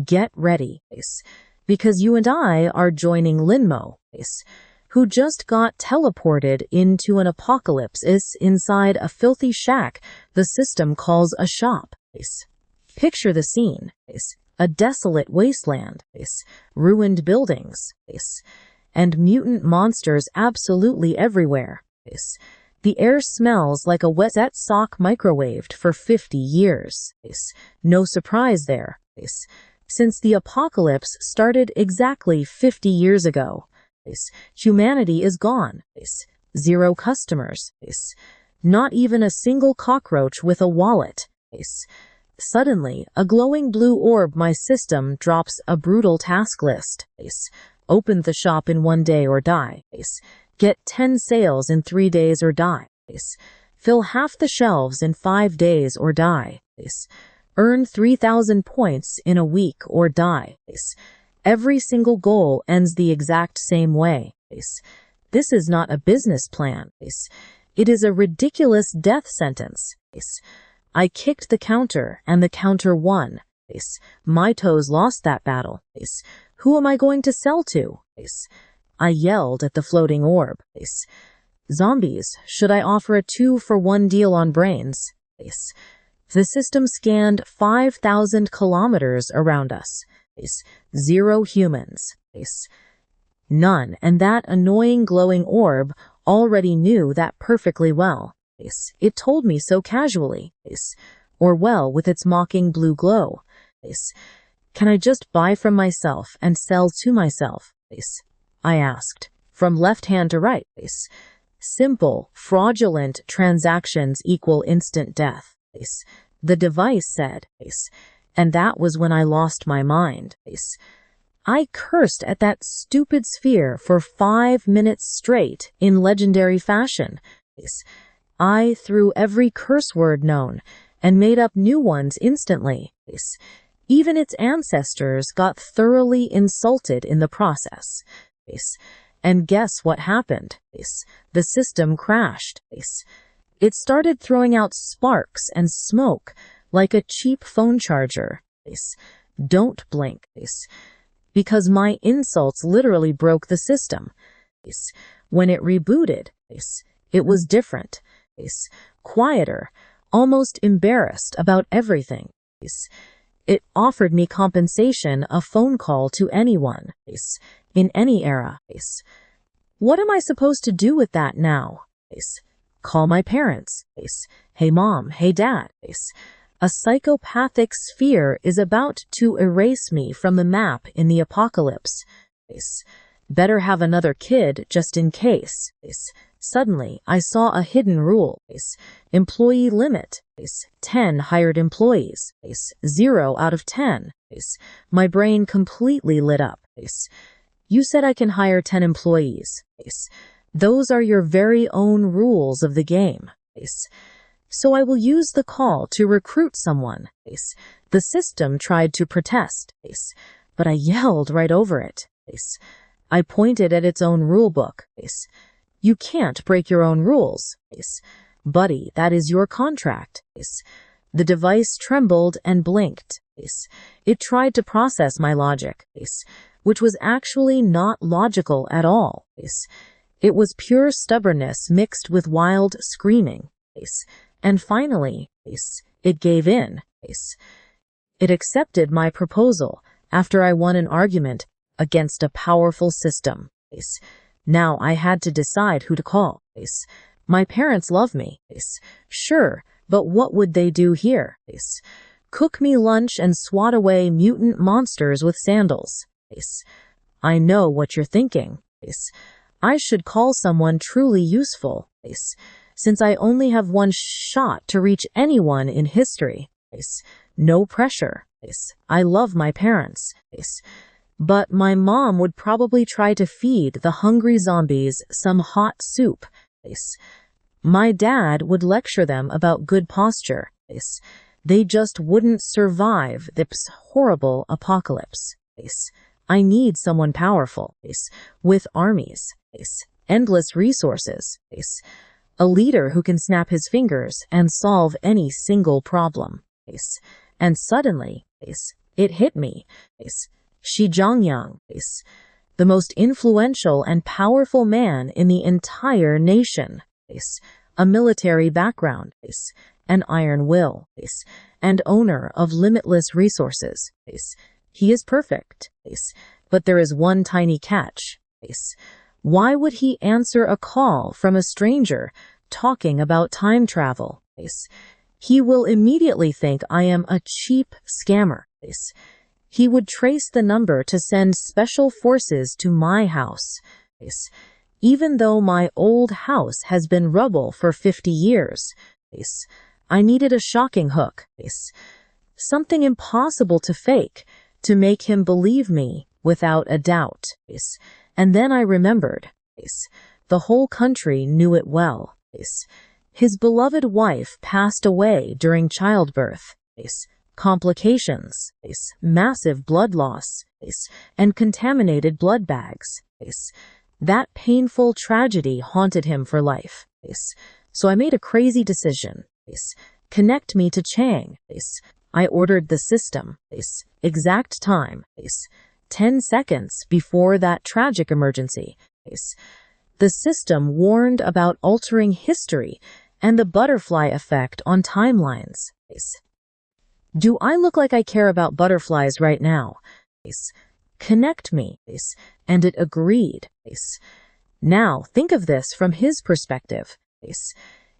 Get ready, because you and I are joining Linmo, who just got teleported into an apocalypse inside a filthy shack the system calls a shop. Picture the scene. A desolate wasteland, ruined buildings, and mutant monsters absolutely everywhere. The air smells like a wet sock microwaved for 50 years. No surprise there, since the apocalypse started exactly 50 years ago. Humanity is gone. Zero customers. Not even a single cockroach with a wallet. Suddenly, a glowing blue orb my system drops a brutal task list. Open the shop in 1 day or die. Get 10 sales in 3 days or die. Fill half the shelves in 5 days or die. Earn 3,000 points in a week or die. Every single goal ends the exact same way. This is not a business plan. It is a ridiculous death sentence. I kicked the counter, and the counter won. My toes lost that battle. Who am I going to sell to? I yelled at the floating orb. Zombies, should I offer a 2-for-1 deal on brains? The system scanned 5,000 kilometers around us. Zero humans. None, and that annoying glowing orb already knew that perfectly well. It told me so casually, or well, with its mocking blue glow. Can I just buy from myself and sell to myself? I asked, from left hand to right. Simple, fraudulent transactions equal instant death. The device said, and that was when I lost my mind. I cursed at that stupid sphere for 5 minutes straight in legendary fashion. I threw every curse word known and made up new ones instantly. Even its ancestors got thoroughly insulted in the process. And guess what happened? The system crashed. It started throwing out sparks and smoke like a cheap phone charger. Don't blink, because my insults literally broke the system. When it rebooted, it was different. Quieter, almost embarrassed about everything. It offered me compensation, a phone call to anyone, in any era. What am I supposed to do with that now? Call my parents. Hey mom, hey dad. A psychopathic sphere is about to erase me from the map in the apocalypse. Better have another kid just in case. Suddenly, I saw a hidden rule. Employee limit. 10 hired employees. 0 out of 10. My brain completely lit up. You said I can hire 10 employees. Those are your very own rules of the game. So I will use the call to recruit someone. The system tried to protest, but I yelled right over it. I pointed at its own rulebook. You can't break your own rules. Buddy, that is your contract. The device trembled and blinked. It tried to process my logic, which was actually not logical at all. It was pure stubbornness mixed with wild screaming. And finally, it gave in. It accepted my proposal after I won an argument against a powerful system. Now I had to decide who to call. My parents love me. Sure, but what would they do here? Cook me lunch and swat away mutant monsters with sandals. I know what you're thinking. I should call someone truly useful, since I only have one shot to reach anyone in history. No pressure. I love my parents. But my mom would probably try to feed the hungry zombies some hot soup. My dad would lecture them about good posture. They just wouldn't survive this horrible apocalypse. I need someone powerful, with armies, endless resources, a leader who can snap his fingers and solve any single problem. And suddenly, It hit me. Shi Zhangyang, the most influential and powerful man in the entire nation, a military background, an iron will, and owner of limitless resources. He is perfect, but there is one tiny catch. Why would he answer a call from a stranger talking about time travel? He will immediately think I am a cheap scammer. He would trace the number to send special forces to my house, even though my old house has been rubble for 50 years. I needed a shocking hook, something impossible to fake, to make him believe me without a doubt. And then I remembered, the whole country knew it well. His beloved wife passed away during childbirth, complications, massive blood loss, and contaminated blood bags. That painful tragedy haunted him for life. So I made a crazy decision. Connect me to Chang. I ordered the system. Exact time. 10 seconds before that tragic emergency. The system warned about altering history and the butterfly effect on timelines. Do I look like I care about butterflies right now? Connect me. And it agreed. Now, think of this from his perspective.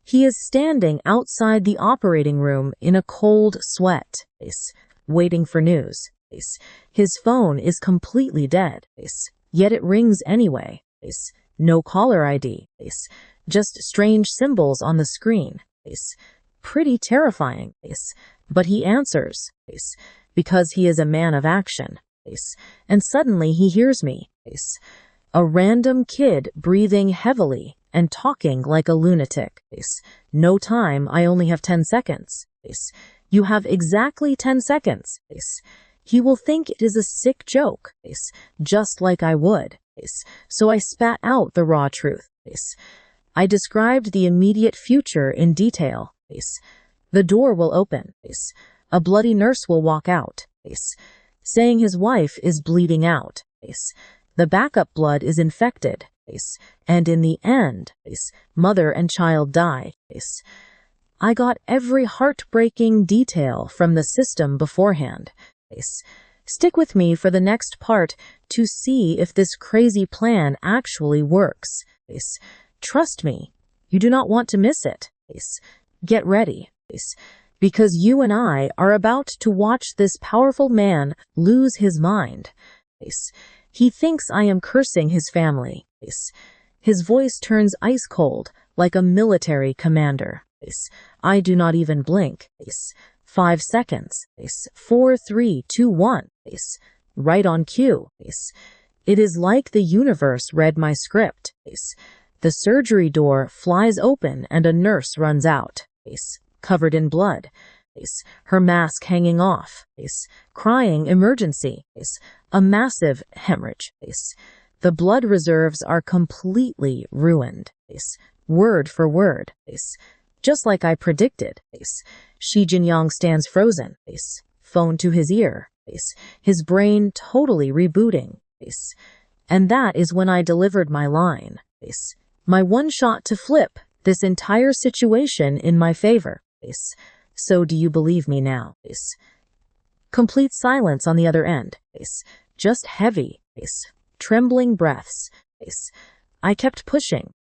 He is standing outside the operating room in a cold sweat, waiting for news. His phone is completely dead, yet it rings anyway. No caller ID, just strange symbols on the screen. Pretty terrifying, but he answers, because he is a man of action. And suddenly he hears me, a random kid breathing heavily and talking like a lunatic. No time, I only have 10 seconds. You have exactly 10 seconds. He will think it is a sick joke, just like I would. So I spat out the raw truth. I described the immediate future in detail. The door will open. A bloody nurse will walk out, saying his wife is bleeding out. The backup blood is infected, and in the end, mother and child die. I got every heartbreaking detail from the system beforehand. Stick with me for the next part to see if this crazy plan actually works. Trust me, you do not want to miss it. Get ready, because you and I are about to watch this powerful man lose his mind. He thinks I am cursing his family. His voice turns ice cold, like a military commander. I do not even blink. 5 seconds. 4, 3, 2, 1. Right on cue. It is like the universe read my script. The surgery door flies open and a nurse runs out, covered in blood, her mask hanging off, crying emergency, a massive hemorrhage. The blood reserves are completely ruined, word for word, just like I predicted. Shi Jinyang stands frozen, phone to his ear, his brain totally rebooting. And that is when I delivered my line. My one shot to flip this entire situation in my favor. So do you believe me now? Complete silence on the other end. Just heavy, trembling breaths. I kept pushing.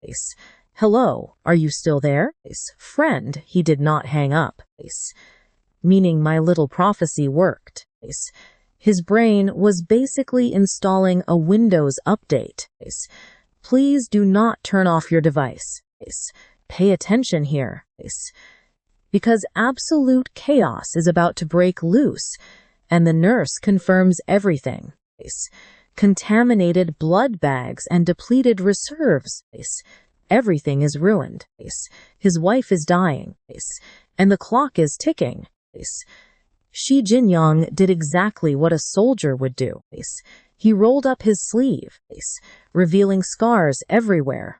Hello, are you still there? Friend, he did not hang up. Meaning my little prophecy worked. His brain was basically installing a Windows update. Please do not turn off your device. Pay attention here. Because absolute chaos is about to break loose, and the nurse confirms everything. Contaminated blood bags and depleted reserves. Everything is ruined. His wife is dying, and the clock is ticking. Shi Jinyang did exactly what a soldier would do. He rolled up his sleeve, revealing scars everywhere.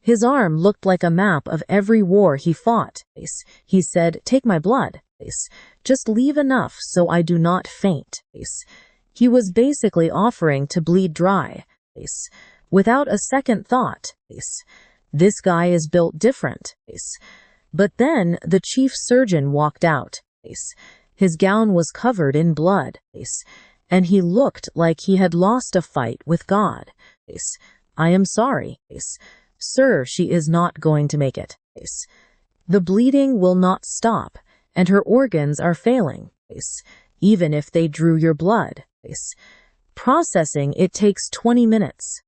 His arm looked like a map of every war he fought. He said, "Take my blood." Just leave enough so I do not faint. He was basically offering to bleed dry. Without a second thought. This guy is built different. But then the chief surgeon walked out. His gown was covered in blood, and he looked like he had lost a fight with God. I am sorry, sir, she is not going to make it. The bleeding will not stop, and her organs are failing, even if they drew your blood. Processing it takes 20 minutes.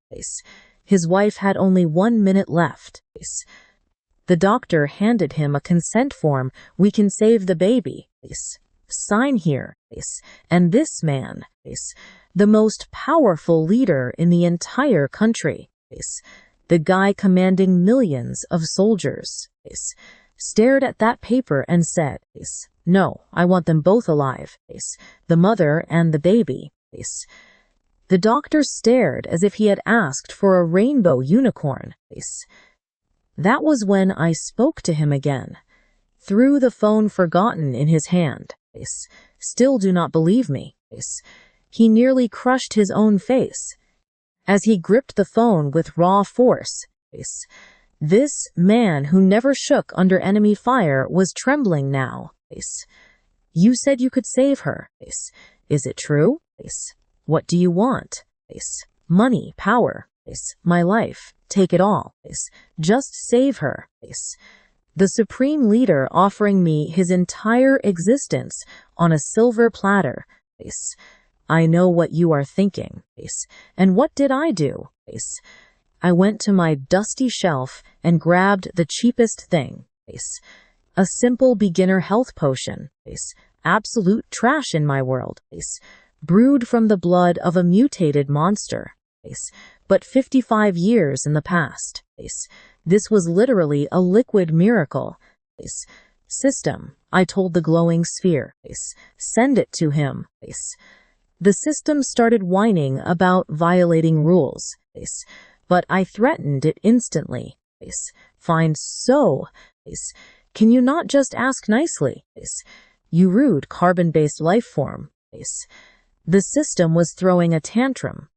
His wife had only 1 minute left. The doctor handed him a consent form. We can save the baby. Sign here. And this man, the most powerful leader in the entire country, the guy commanding millions of soldiers, stared at that paper and said, no, I want them both alive, the mother and the baby. The doctor stared as if he had asked for a rainbow unicorn. That was when I spoke to him again, through the phone forgotten in his hand. Still do not believe me. He nearly crushed his own face as he gripped the phone with raw force. This man who never shook under enemy fire was trembling now. You said you could save her. Is it true? What do you want? Money, power, my life, take it all. Just save her. The supreme leader offering me his entire existence on a silver platter. I know what you are thinking. And what did I do? I went to my dusty shelf and grabbed the cheapest thing. A simple beginner health potion. Absolute trash in my world. Brewed from the blood of a mutated monster. But 55 years in the past. This was literally a liquid miracle. System, I told the glowing sphere. Send it to him. The system started whining about violating rules. But I threatened it instantly. Fine, so. Can you not just ask nicely? You rude carbon-based life form. The system was throwing a tantrum.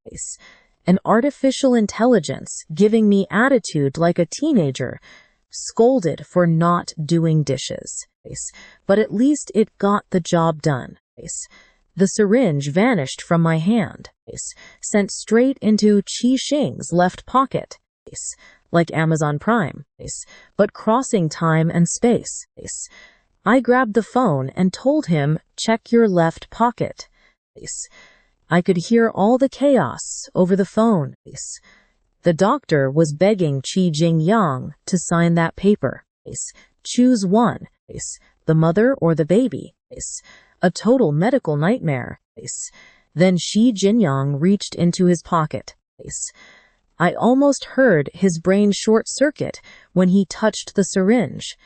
An artificial intelligence giving me attitude like a teenager, scolded for not doing dishes. But at least it got the job done. The syringe vanished from my hand, sent straight into Qi Xing's left pocket, like Amazon Prime, but crossing time and space. I grabbed the phone and told him, check your left pocket. I could hear all the chaos over the phone. The doctor was begging Qi Jingyang to sign that paper. Choose one, the mother or the baby. A total medical nightmare. Then Qi Jingyang reached into his pocket. I almost heard his brain short-circuit when he touched the syringe.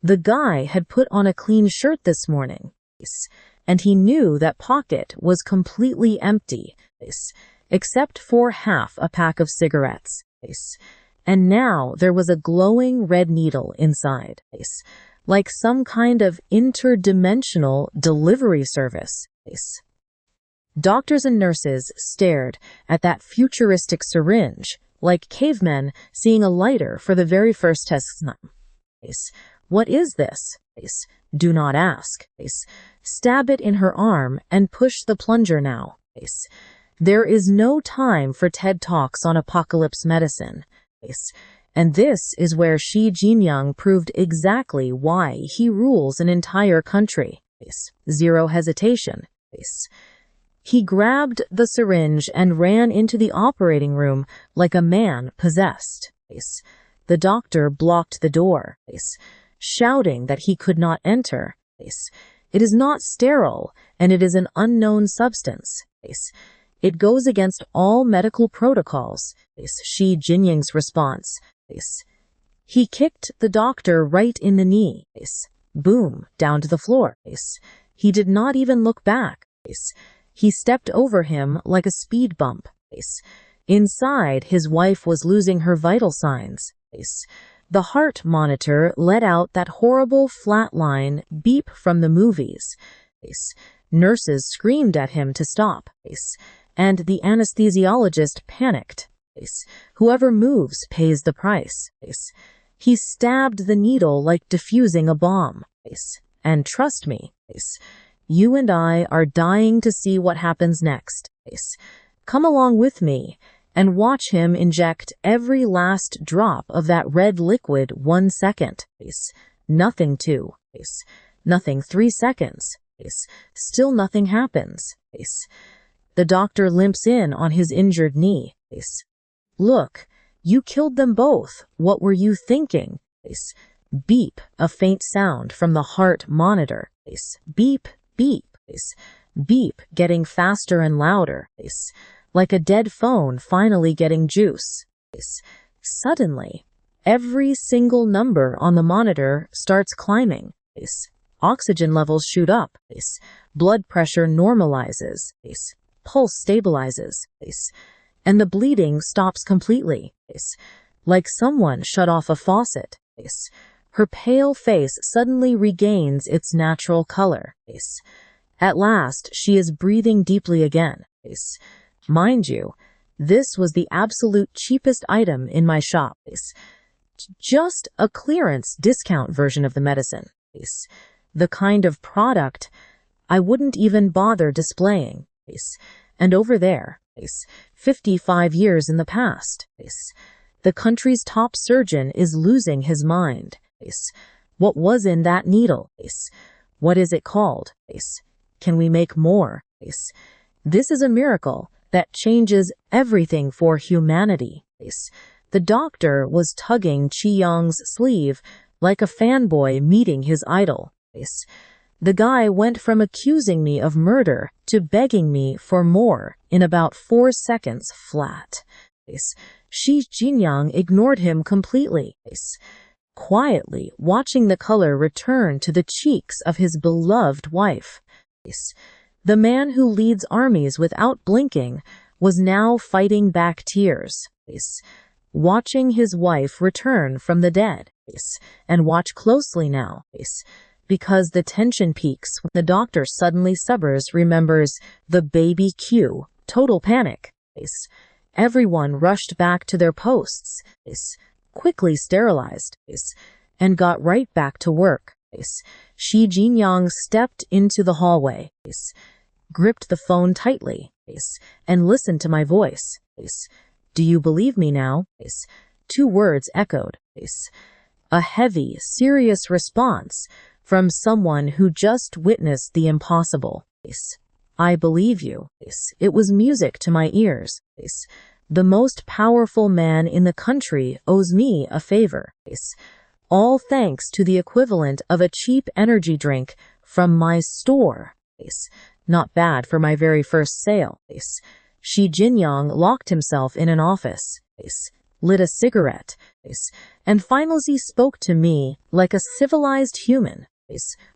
The guy had put on a clean shirt this morning, and he knew that pocket was completely empty, except for half a pack of cigarettes. And now there was a glowing red needle inside, like some kind of interdimensional delivery service. Doctors and nurses stared at that futuristic syringe, like cavemen seeing a lighter for the very first time. What is this? Do not ask. Stab it in her arm and push the plunger now. There is no time for TED Talks on apocalypse medicine. And this is where Xi Jinping proved exactly why he rules an entire country. Zero hesitation. He grabbed the syringe and ran into the operating room like a man possessed. The doctor blocked the door, shouting that he could not enter. It is not sterile, and it is an unknown substance. It goes against all medical protocols. Xi Jinping's response. He kicked the doctor right in the knee. Boom, down to the floor. He did not even look back. He stepped over him like a speed bump. Inside, his wife was losing her vital signs. The heart monitor let out that horrible flatline beep from the movies. Nurses screamed at him to stop, and the anesthesiologist panicked. Whoever moves pays the price. He stabbed the needle like diffusing a bomb. And trust me, you and I are dying to see what happens next. Come along with me and watch him inject every last drop of that red liquid 1 second. Nothing 2. Nothing 3 seconds. Still nothing happens. The doctor limps in on his injured knee. Look, you killed them both. What were you thinking? Beep, a faint sound from the heart monitor. Beep, beep. Beep, getting faster and louder. Like a dead phone finally getting juice. Suddenly, every single number on the monitor starts climbing. Oxygen levels shoot up. Blood pressure normalizes. Pulse stabilizes. And the bleeding stops completely. Like someone shut off a faucet. Her pale face suddenly regains its natural color. At last, she is breathing deeply again. Mind you, this was the absolute cheapest item in my shop. Just a clearance discount version of the medicine. The kind of product I wouldn't even bother displaying. And over there, 55 years in the past, the country's top surgeon is losing his mind. What was in that needle? What is it called? Can we make more? This is a miracle that changes everything for humanity. The doctor was tugging Chi-Young's sleeve like a fanboy meeting his idol. The guy went from accusing me of murder to begging me for more in about 4 seconds flat. Shi Jinyang ignored him completely, quietly watching the color return to the cheeks of his beloved wife. The man who leads armies without blinking was now fighting back tears, watching his wife return from the dead. And watch closely now, because the tension peaks when the doctor suddenly remembers the baby Q. Total panic. Everyone rushed back to their posts, quickly sterilized, and got right back to work. Shi Jinyang stepped into the hallway, gripped the phone tightly, and listened to my voice. Do you believe me now? 2 words echoed. A heavy, serious response from someone who just witnessed the impossible. I believe you. It was music to my ears. The most powerful man in the country owes me a favor. All thanks to the equivalent of a cheap energy drink from my store. Not bad for my very first sale. Shi Jinyang locked himself in an office, lit a cigarette, and finally spoke to me like a civilized human,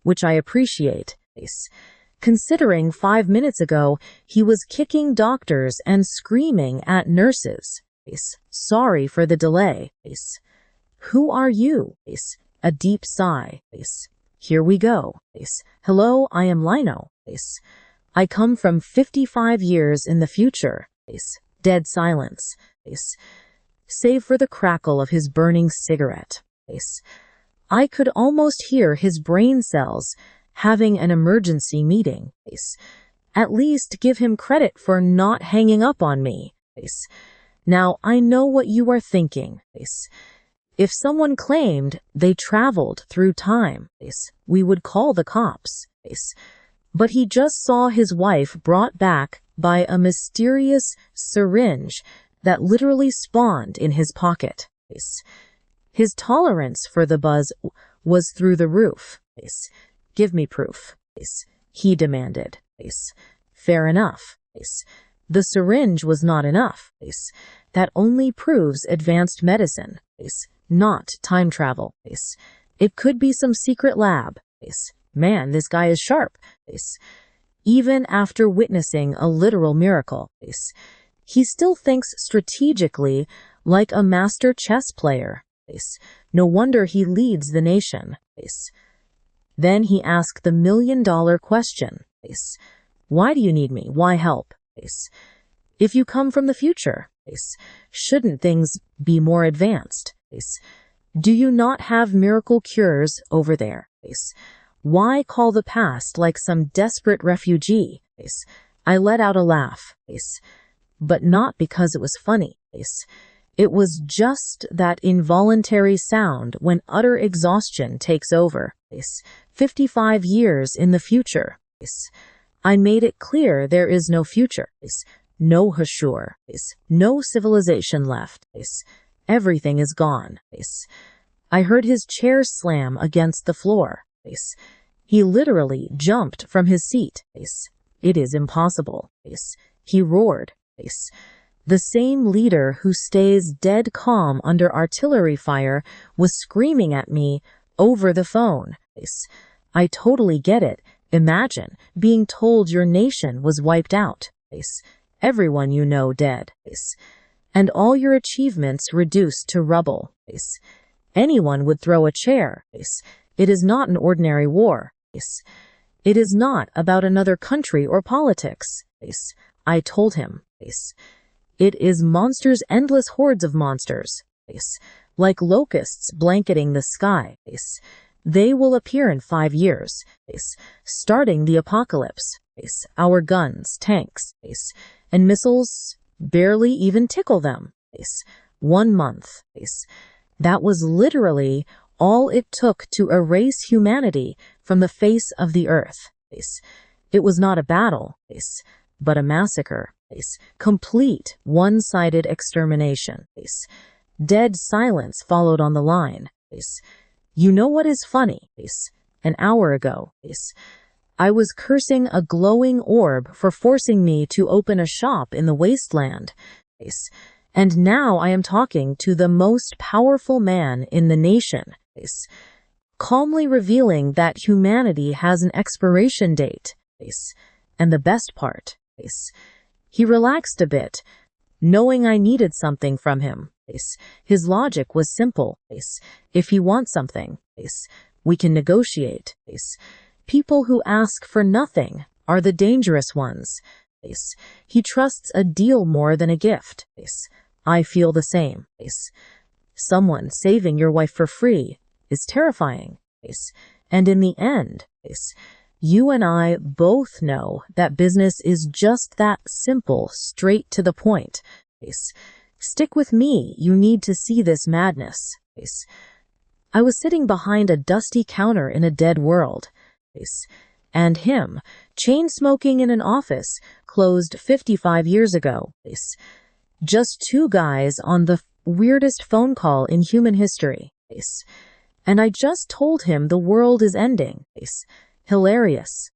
which I appreciate. Considering 5 minutes ago he was kicking doctors and screaming at nurses. Sorry for the delay. Who are you? A deep sigh. Here we go. Hello, I am Lino. I come from 55 years in the future. Dead silence. Save for the crackle of his burning cigarette. I could almost hear his brain cells having an emergency meeting. At least give him credit for not hanging up on me. Now I know what you are thinking. If someone claimed they traveled through time, we would call the cops. But he just saw his wife brought back by a mysterious syringe that literally spawned in his pocket. His tolerance for the buzz was through the roof. Give me proof, he demanded. Fair enough. The syringe was not enough. That only proves advanced medicine, not time travel. It could be some secret lab. Man, this guy is sharp. Even after witnessing a literal miracle, he still thinks strategically like a master chess player. No wonder he leads the nation. Then he asked the million-dollar question. Why do you need me? Why help? If you come from the future, shouldn't things be more advanced? Do you not have miracle cures over there? Why call the past like some desperate refugee? I let out a laugh, but not because it was funny. It was just that involuntary sound when utter exhaustion takes over. 55 years in the future. I made it clear there is no future. No Hashur. No civilization left. Everything is gone. I heard his chair slam against the floor. He literally jumped from his seat. It is impossible. He roared. The same leader who stays dead calm under artillery fire was screaming at me over the phone. I totally get it. Imagine being told your nation was wiped out. Everyone you know dead. And all your achievements reduced to rubble. Anyone would throw a chair. It is not an ordinary war. It is not about another country or politics. I told him. It is monsters, endless hordes of monsters. Like locusts blanketing the sky. They will appear in 5 years, starting the apocalypse. Our guns, tanks, and missiles barely even tickle them. 1 month. That was literally all it took to erase humanity from the face of the earth. It was not a battle, but a massacre. Complete one-sided extermination. Dead silence followed on the line. You know what is funny? An hour ago, I was cursing a glowing orb for forcing me to open a shop in the wasteland. And now I am talking to the most powerful man in the nation, calmly revealing that humanity has an expiration date. And the best part, he relaxed a bit, knowing I needed something from him. His logic was simple. If he wants something, we can negotiate. People who ask for nothing are the dangerous ones. He trusts a deal more than a gift. I feel the same. Someone saving your wife for free is terrifying. And in the end, you and I both know that business is just that simple, straight to the point. Stick with me, you need to see this madness. I was sitting behind a dusty counter in a dead world. And him, chain-smoking in an office, closed 55 years ago. Just 2 guys on the weirdest phone call in human history. And I just told him the world is ending. Hilarious.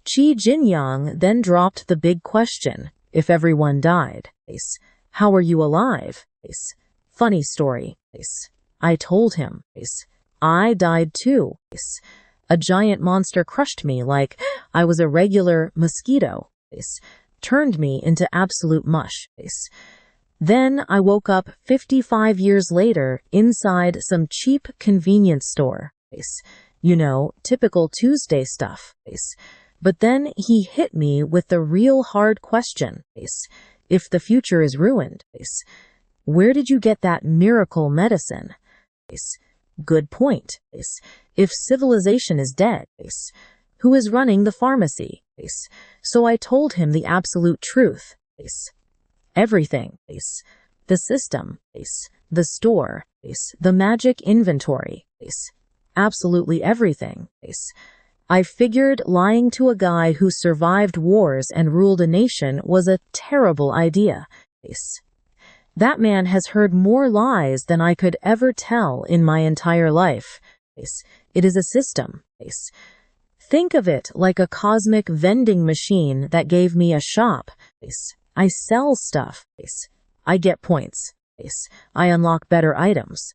Qi Jinyang then dropped the big question, if everyone died. How are you alive? Funny story. I told him. I died too. A giant monster crushed me like I was a regular mosquito. Turned me into absolute mush. Then I woke up 55 years later inside some cheap convenience store. You know, typical Tuesday stuff. But then he hit me with the real hard question. If the future is ruined, where did you get that miracle medicine? Good point. If civilization is dead, who is running the pharmacy? So I told him the absolute truth. Everything. The system. The store. The magic inventory. Absolutely everything. I figured lying to a guy who survived wars and ruled a nation was a terrible idea. That man has heard more lies than I could ever tell in my entire life. It is a system. Think of it like a cosmic vending machine that gave me a shop. I sell stuff. I get points. I unlock better items.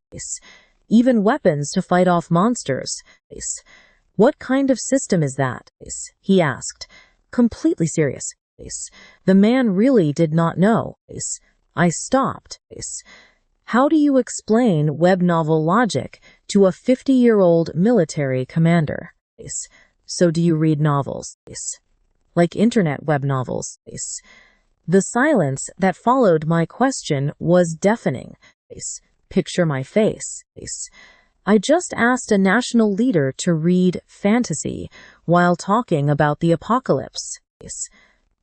Even weapons to fight off monsters. What kind of system is that? He asked, completely serious. The man really did not know. I stopped. How do you explain web novel logic to a 50-year-old military commander? So do you read novels? Like internet web novels? The silence that followed my question was deafening. Picture my face. I just asked a national leader to read fantasy while talking about the apocalypse.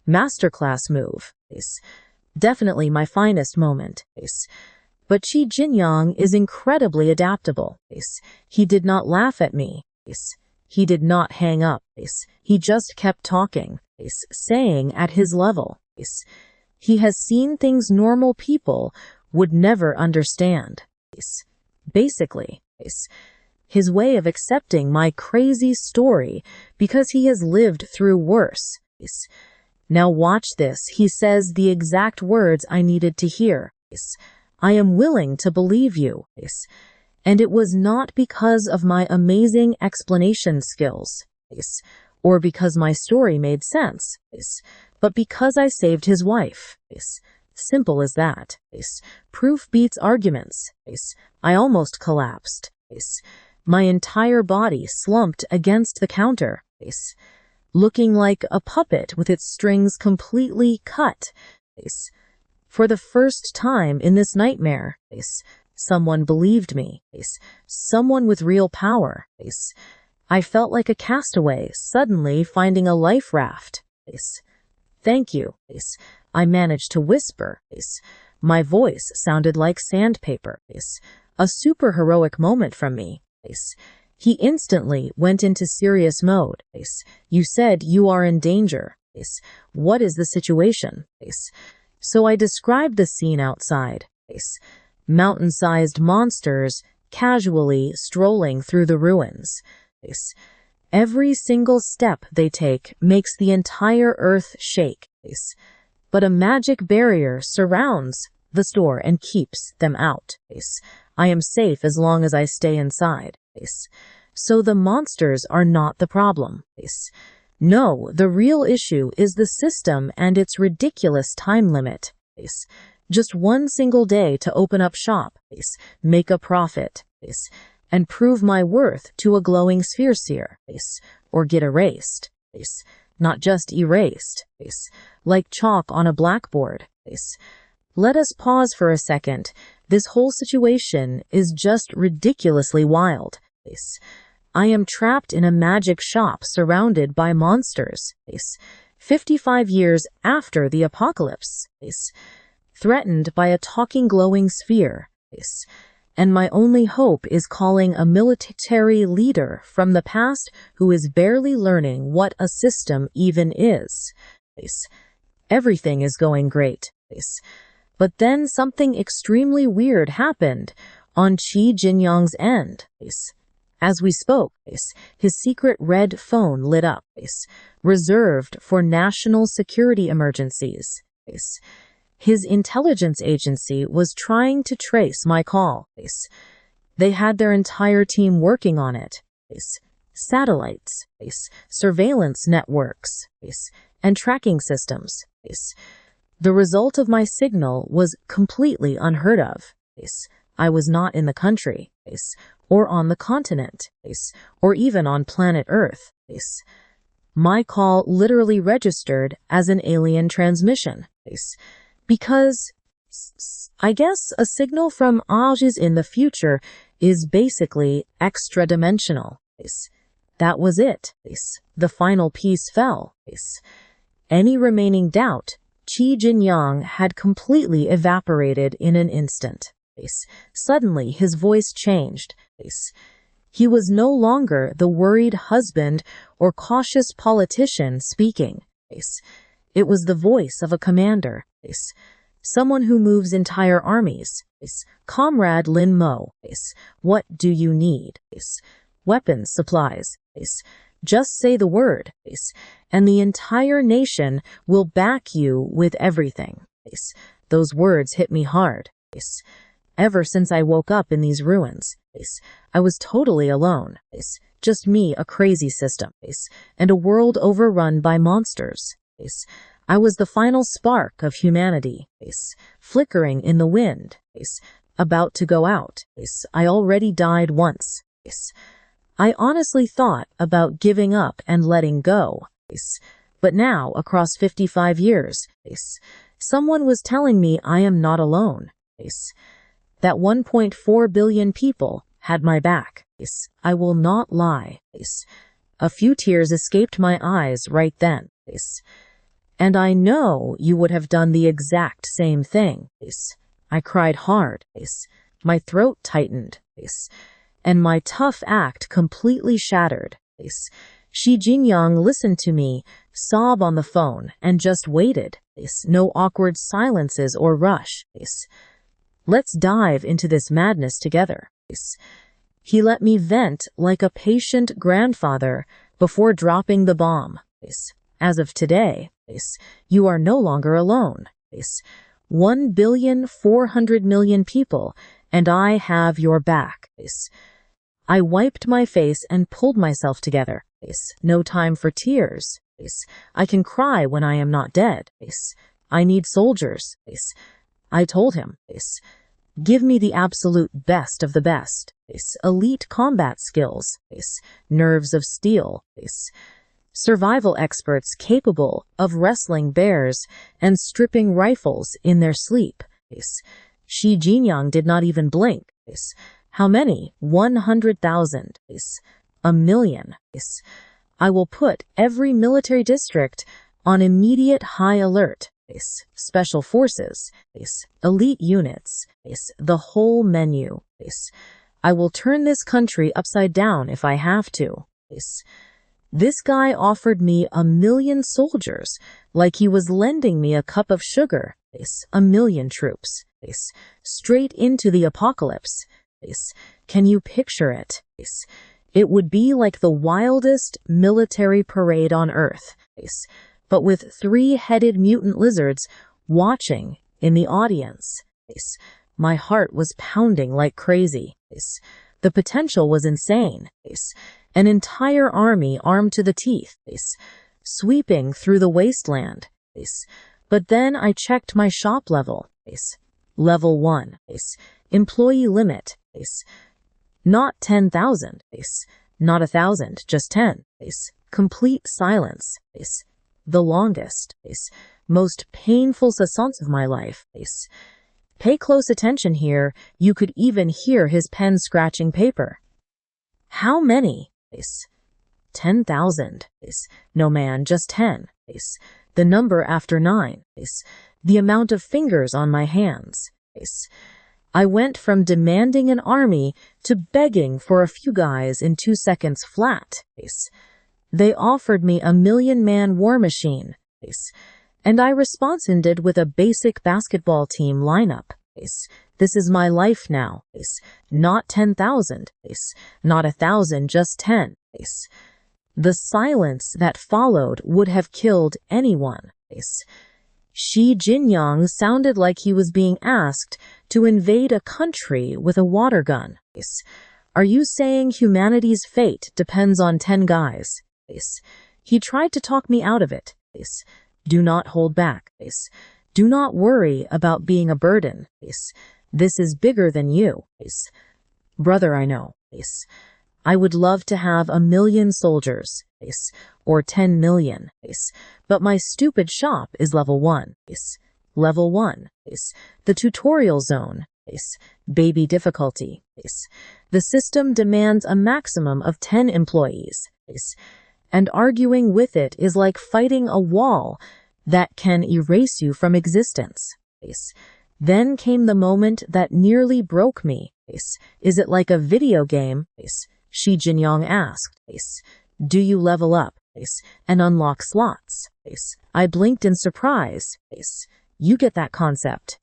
Masterclass move. Definitely my finest moment. But Qi Jinyang is incredibly adaptable. He did not laugh at me. He did not hang up. He just kept talking, saying at his level. He has seen things normal people would never understand. Basically, his way of accepting my crazy story because he has lived through worse. Now watch this. He says the exact words I needed to hear. I am willing to believe you. And it was not because of my amazing explanation skills, or because my story made sense, but because I saved his wife. Simple as that. Proof beats arguments. I almost collapsed. My entire body slumped against the counter, looking like a puppet with its strings completely cut. For the first time in this nightmare, someone believed me. Someone with real power. I felt like a castaway suddenly finding a life raft. Thank you. I managed to whisper. My voice sounded like sandpaper. A superheroic moment from me. He instantly went into serious mode. You said you are in danger. What is the situation? So I described the scene outside. Mountain-sized monsters casually strolling through the ruins. Every single step they take makes the entire earth shake. But a magic barrier surrounds the store and keeps them out. I am safe as long as I stay inside. So the monsters are not the problem. No, the real issue is the system and its ridiculous time limit. Just one single day to open up shop, make a profit, and prove my worth to a glowing sphere, or get erased. Not just erased, like chalk on a blackboard. Let us pause for a second. This whole situation is just ridiculously wild. I am trapped in a magic shop surrounded by monsters. 55 years after the apocalypse. Threatened by a talking glowing sphere. And my only hope is calling a military leader from the past who is barely learning what a system even is. Everything is going great. But then something extremely weird happened on Qi Jinyang's end. As we spoke, his secret red phone lit up, reserved for national security emergencies. His intelligence agency was trying to trace my call. They had their entire team working on it. Satellites, surveillance networks, and tracking systems. The result of my signal was completely unheard of. I was not in the country, or on the continent, or even on planet Earth. My call literally registered as an alien transmission. Because, I guess, a signal from Ages in the future is basically extra-dimensional. That was it. The final piece fell. Any remaining doubt, Qi Jinyang had completely evaporated in an instant. Suddenly, his voice changed. He was no longer the worried husband or cautious politician speaking. It was the voice of a commander. Someone who moves entire armies. Comrade Lin Mo. What do you need? Weapons, supplies. Just say the word, and the entire nation will back you with everything. Those words hit me hard. Ever since I woke up in these ruins, I was totally alone. Just me, a crazy system, and a world overrun by monsters. I was the final spark of humanity, flickering in the wind, about to go out. I already died once. I honestly thought about giving up and letting go. But now, across 55 years, someone was telling me I am not alone. That 1.4 billion people had my back. I will not lie. A few tears escaped my eyes right then. And I know you would have done the exact same thing. I cried hard. My throat tightened. And my tough act completely shattered. Shi Jinyang listened to me sob on the phone and just waited. No awkward silences or rush. Let's dive into this madness together. He let me vent like a patient grandfather before dropping the bomb. As of today, you are no longer alone. 1,400,000,000 people, and I have your back. I wiped my face and pulled myself together. No time for tears. I can cry when I am not dead. I need soldiers. I told him. Give me the absolute best of the best. Elite combat skills. Nerves of steel. Survival experts capable of wrestling bears and stripping rifles in their sleep. Shi Jinyang did not even blink. How many? 100,000. A million. I will put every military district on immediate high alert. Special forces. Elite units. The whole menu. I will turn this country upside down if I have to. This guy offered me 1,000,000 soldiers, like he was lending me a cup of sugar. 1,000,000 troops. Straight into the apocalypse. Can you picture it? It would be like the wildest military parade on Earth, but with 3-headed mutant lizards watching in the audience. My heart was pounding like crazy. The potential was insane. An entire army armed to the teeth, sweeping through the wasteland. But then I checked my shop level. Level 1. Employee limit. Not 10,000. Not 1,000, just 10. Complete silence. The longest, most painful seance of my life. Pay close attention here. You could even hear his pen scratching paper. How many? 10,000. No man, just 10. The number after 9. The amount of fingers on my hands. I went from demanding an army to begging for a few guys in 2 seconds flat. They offered me 1,000,000-man war machine. And I responded with a basic basketball team lineup. This is my life now. Not 10,000. Not 1,000, just 10. The silence that followed would have killed anyone. Shi Jinyang sounded like he was being asked to invade a country with a water gun. Are you saying humanity's fate depends on 10 guys? He tried to talk me out of it. Do not hold back. Do not worry about being a burden. This is bigger than you. Brother, I know. I would love to have 1,000,000 soldiers, or 10 million, but my stupid shop is level 1. Level 1. The tutorial zone. Baby difficulty. The system demands a maximum of 10 employees, and arguing with it is like fighting a wall that can erase you from existence. Then came the moment that nearly broke me. Is it like a video game? Shi Jinyang asked. Do you level up and unlock slots? I blinked in surprise. You get that concept.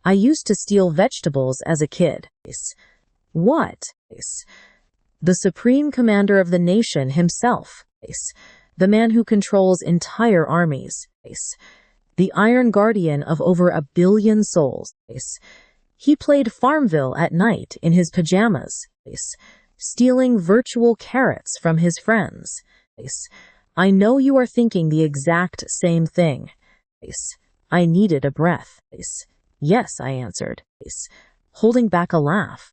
I used to steal vegetables as a kid. What? The supreme commander of the nation himself. The man who controls entire armies. The Iron Guardian of over 1 billion souls. He played Farmville at night in his pajamas, stealing virtual carrots from his friends. I know you are thinking the exact same thing. I needed a breath. Yes, I answered. holding back a laugh.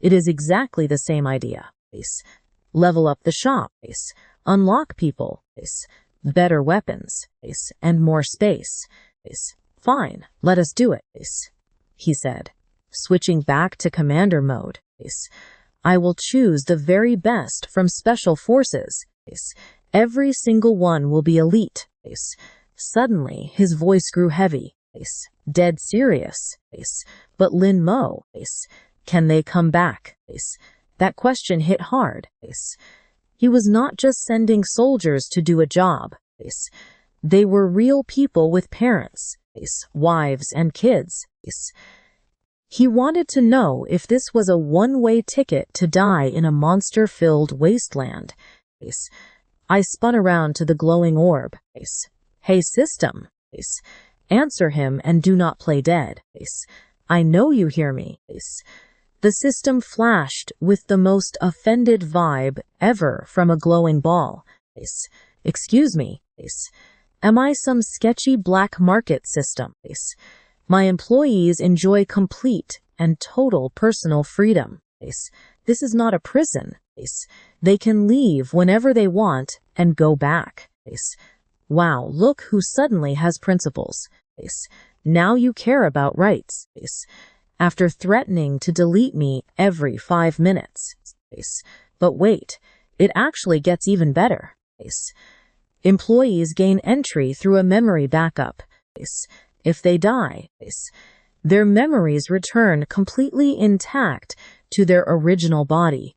It is exactly the same idea. Level up the shop. Unlock people. Better weapons. And more space. Fine, let us do it, he said, switching back to commander mode. I will choose the very best from special forces. Every single one will be elite. Suddenly, his voice grew heavy. Dead serious. But Lin Mo, can they come back? That question hit hard. He was not just sending soldiers to do a job. They were real people with parents, wives, and kids. He wanted to know if this was a one-way ticket to die in a monster-filled wasteland. I spun around to the glowing orb. Hey, system. Answer him and do not play dead. I know you hear me. The system flashed with the most offended vibe ever from a glowing ball. Excuse me. Am I some sketchy black market system? My employees enjoy complete and total personal freedom. This is not a prison. They can leave whenever they want and go back. Wow, look who suddenly has principles. Now you care about rights. After threatening to delete me every 5 minutes. But wait, it actually gets even better. Employees gain entry through a memory backup. If they die, their memories return completely intact to their original body.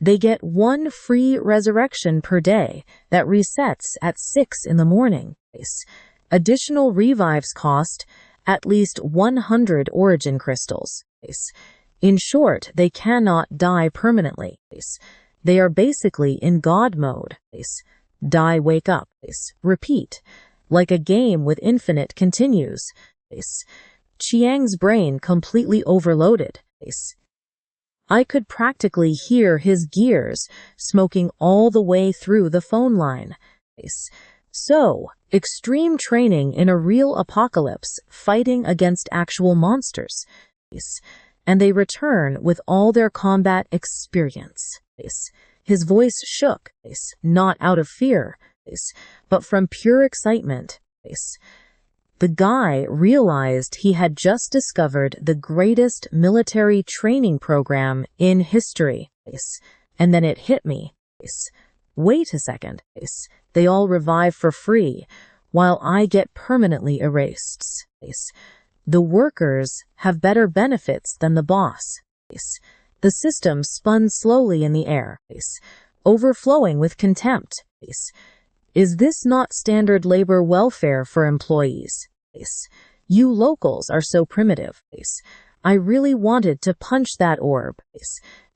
They get 1 free resurrection per day that resets at 6 in the morning. Additional revives cost at least 100 origin crystals. In short, they cannot die permanently. They are basically in God mode. Die, wake up, repeat, like a game with infinite continues. Chiang's brain completely overloaded. I could practically hear his gears smoking all the way through the phone line. So, extreme training in a real apocalypse, fighting against actual monsters. And they return with all their combat experience. His voice shook, not out of fear, but from pure excitement. The guy realized he had just discovered the greatest military training program in history. And then it hit me. Wait a second. They all revive for free, while I get permanently erased. The workers have better benefits than the boss. The system spun slowly in the air, overflowing with contempt. Is this not standard labor welfare for employees? You locals are so primitive. I really wanted to punch that orb.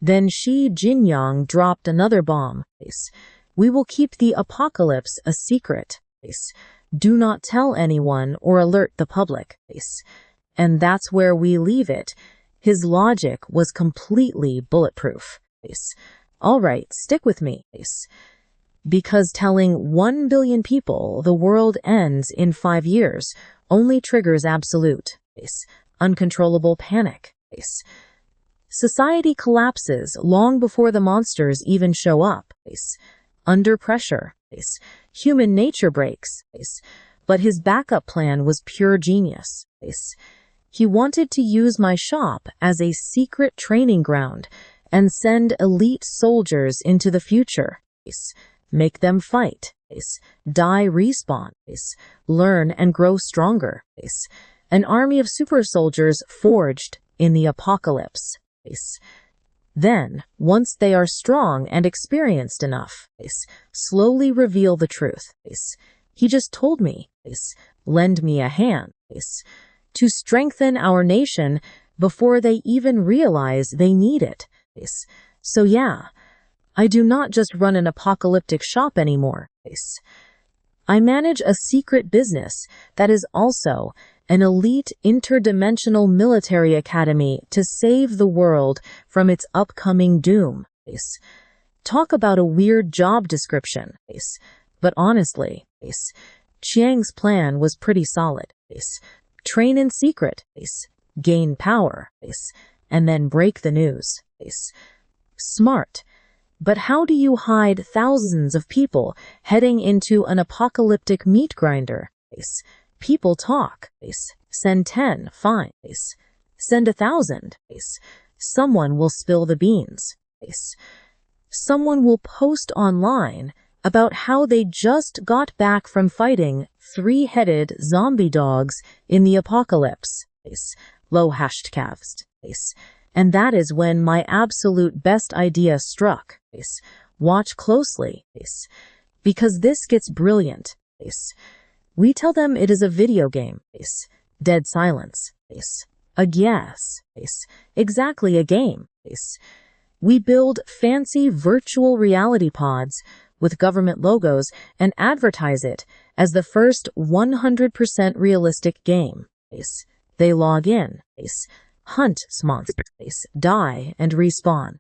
Then Shi Jinyang dropped another bomb. We will keep the apocalypse a secret. Do not tell anyone or alert the public. And that's where we leave it. His logic was completely bulletproof. All right, stick with me. Because telling 1 billion people the world ends in 5 years only triggers absolute, uncontrollable panic. Society collapses long before the monsters even show up. Under pressure. Human nature breaks. But his backup plan was pure genius. He wanted to use my shop as a secret training ground and send elite soldiers into the future. Make them fight. Die, respawn. Learn and grow stronger. An army of super soldiers forged in the apocalypse. Then, once they are strong and experienced enough, slowly reveal the truth. He just told me, lend me a hand, to strengthen our nation before they even realize they need it. So yeah, I do not just run an apocalyptic shop anymore. I manage a secret business that is also an elite interdimensional military academy to save the world from its upcoming doom. Talk about a weird job description. But honestly, Chiang's plan was pretty solid. Train in secret. gain power, and then break the news. Smart. But how do you hide thousands of people heading into an apocalyptic meat grinder? People talk. Send 10, fine. Send 1,000. Someone will spill the beans. Someone will post online about how they just got back from fighting 3-headed zombie dogs in the apocalypse. Low hashed calves. And that is when my absolute best idea struck. Watch closely, because this gets brilliant. We tell them it is a video game. Dead silence. A guess. Exactly a game. We build fancy virtual reality pods with government logos and advertise it as the first 100% realistic game. They log in, hunt monsters, die, and respawn.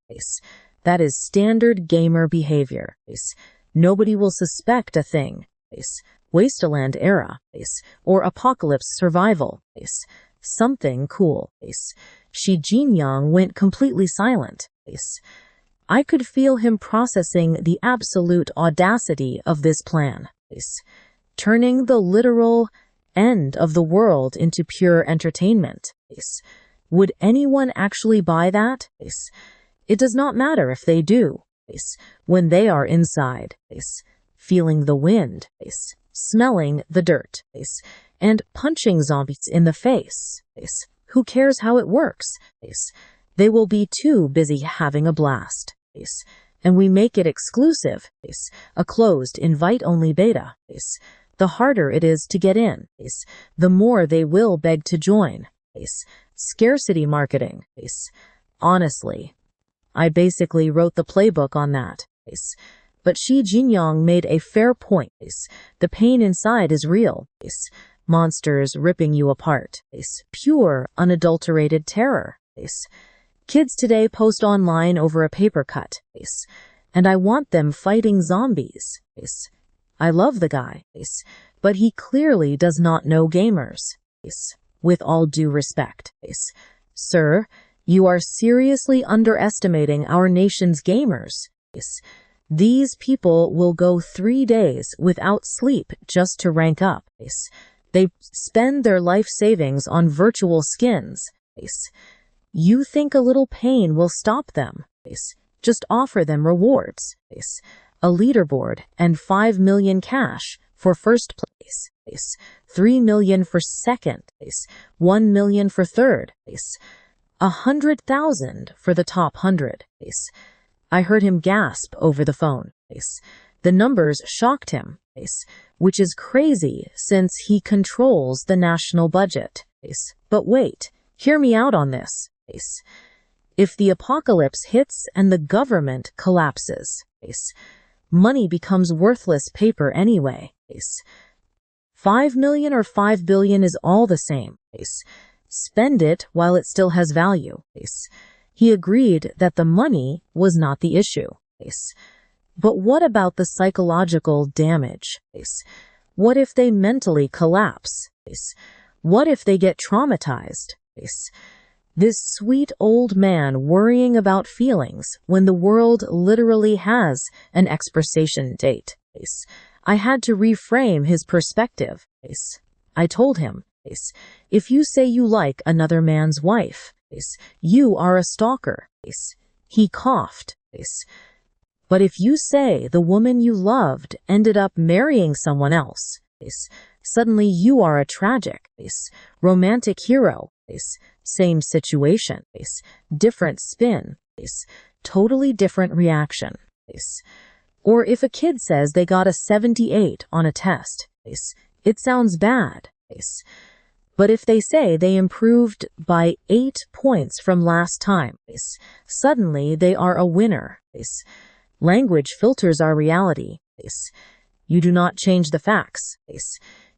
That is standard gamer behavior. Nobody will suspect a thing. Wasteland era, or apocalypse survival. Something cool. Shi Jinyang went completely silent. I could feel him processing the absolute audacity of this plan. Turning the literal end of the world into pure entertainment. Would anyone actually buy that? It does not matter if they do. When they are inside, feeling the wind, smelling the dirt, and punching zombies in the face. Who cares how it works? They will be too busy having a blast. And we make it exclusive, a closed invite-only beta. The harder it is to get in, the more they will beg to join. Scarcity marketing. Honestly, I basically wrote the playbook on that. But Shi Jinyang made a fair point. The pain inside is real. Monsters ripping you apart. Pure, unadulterated terror. Kids today post online over a paper cut. And I want them fighting zombies. I love the guy, but he clearly does not know gamers. With all due respect. Sir, you are seriously underestimating our nation's gamers. These people will go 3 days without sleep just to rank up. They spend their life savings on virtual skins. You think a little pain will stop them? Just offer them rewards. A leaderboard and 5 million cash for first place. 3 million for second. 1 million for third. 100,000 for the top 100. I heard him gasp over the phone. The numbers shocked him, which is crazy since he controls the national budget. But wait, hear me out on this. If the apocalypse hits and the government collapses, money becomes worthless paper anyway. 5 million or 5 billion is all the same. Spend it while it still has value. He agreed that the money was not the issue. But what about the psychological damage? What if they mentally collapse? What if they get traumatized? This sweet old man worrying about feelings when the world literally has an expiration date. I had to reframe his perspective. I told him, if you say you like another man's wife, you are a stalker. He coughed. But if you say the woman you loved ended up marrying someone else, suddenly you are a tragic, romantic hero. Same situation, different spin, totally different reaction. Or if a kid says they got a 78 on a test, it sounds bad. But if they say they improved by 8 points from last time, suddenly they are a winner. Language filters our reality. You do not change the facts.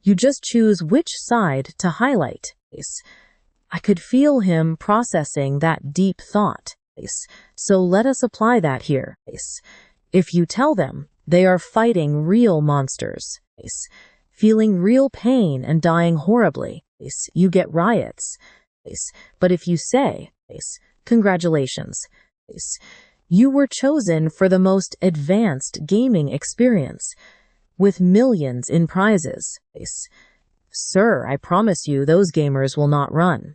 You just choose which side to highlight. I could feel him processing that deep thought. So let us apply that here. If you tell them they are fighting real monsters, feeling real pain and dying horribly, you get riots. But if you say, congratulations, you were chosen for the most advanced gaming experience, with millions in prizes. Sir, I promise you those gamers will not run.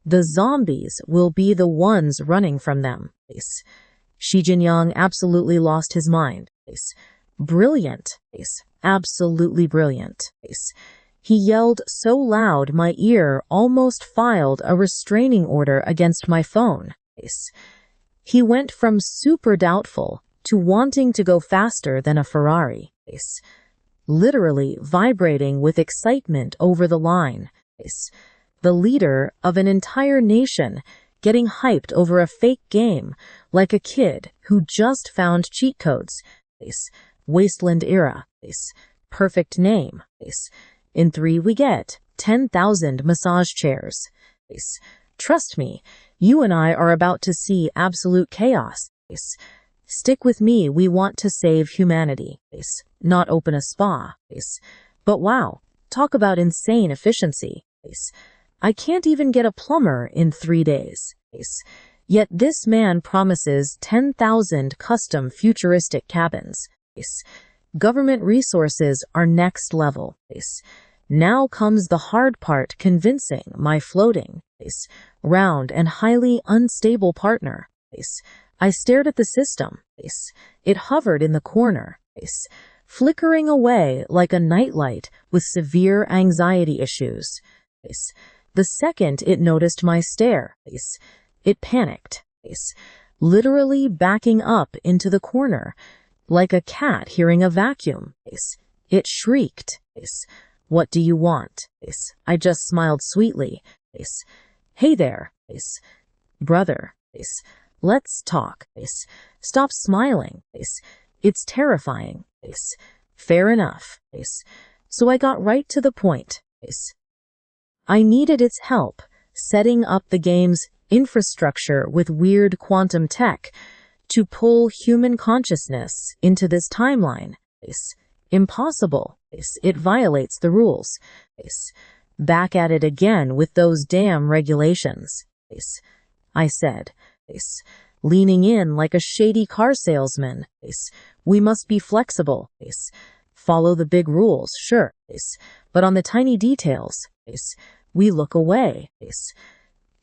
The zombies will be the ones running from them. Shi Jinyang absolutely lost his mind. Brilliant. Absolutely brilliant. He yelled so loud my ear almost filed a restraining order against my phone. He went from super doubtful to wanting to go faster than a Ferrari. Literally vibrating with excitement over the line. The leader of an entire nation getting hyped over a fake game like a kid who just found cheat codes. Wasteland era. Perfect name. In 3 we get 10,000 massage chairs. Trust me, you and I are about to see absolute chaos. Stick with me, we want to save humanity. Not open a spa. But wow, talk about insane efficiency. I can't even get a plumber in 3 days. Yet this man promises 10,000 custom futuristic cabins. Government resources are next level. Now comes the hard part, convincing my floating, round and highly unstable partner. I stared at the system. It hovered in the corner, flickering away like a nightlight with severe anxiety issues. The second it noticed my stare, it panicked, literally backing up into the corner, like a cat hearing a vacuum. It shrieked, "What do you want?" I just smiled sweetly. "Hey there, brother. Let's talk. Stop smiling. It's terrifying." Fair enough. So I got right to the point. I needed its help setting up the game's infrastructure with weird quantum tech to pull human consciousness into this timeline. Impossible. It violates the rules. Back at it again with those damn regulations. I said, leaning in like a shady car salesman. We must be flexible. Follow the big rules, sure. But on the tiny details, we look away.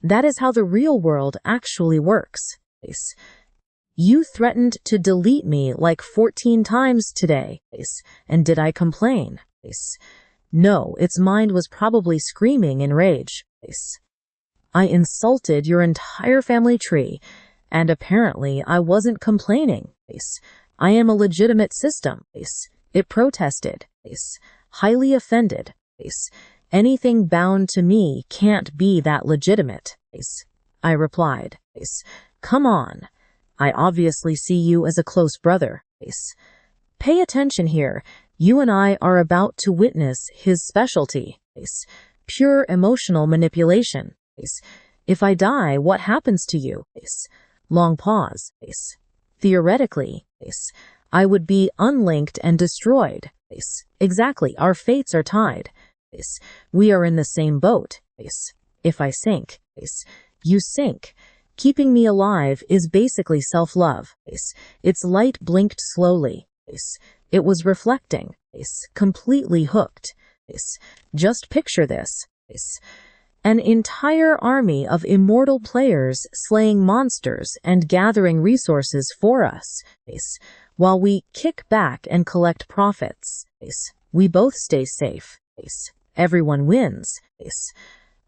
That is how the real world actually works. You threatened to delete me like 14 times today. And did I complain? No, its mind was probably screaming in rage. I insulted your entire family tree, and apparently I wasn't complaining. I am a legitimate system. It protested. Highly offended. Anything bound to me can't be that legitimate. I replied. Come on. I obviously see you as a close brother. Pay attention here. You and I are about to witness his specialty. Pure emotional manipulation. If I die, what happens to you? Long pause. Theoretically, I would be unlinked and destroyed. Exactly, our fates are tied. We are in the same boat. If I sink, you sink. Keeping me alive is basically self-love. Its light blinked slowly. It was reflecting. Completely hooked. Just picture this. An entire army of immortal players slaying monsters and gathering resources for us, while we kick back and collect profits. We both stay safe. Everyone wins.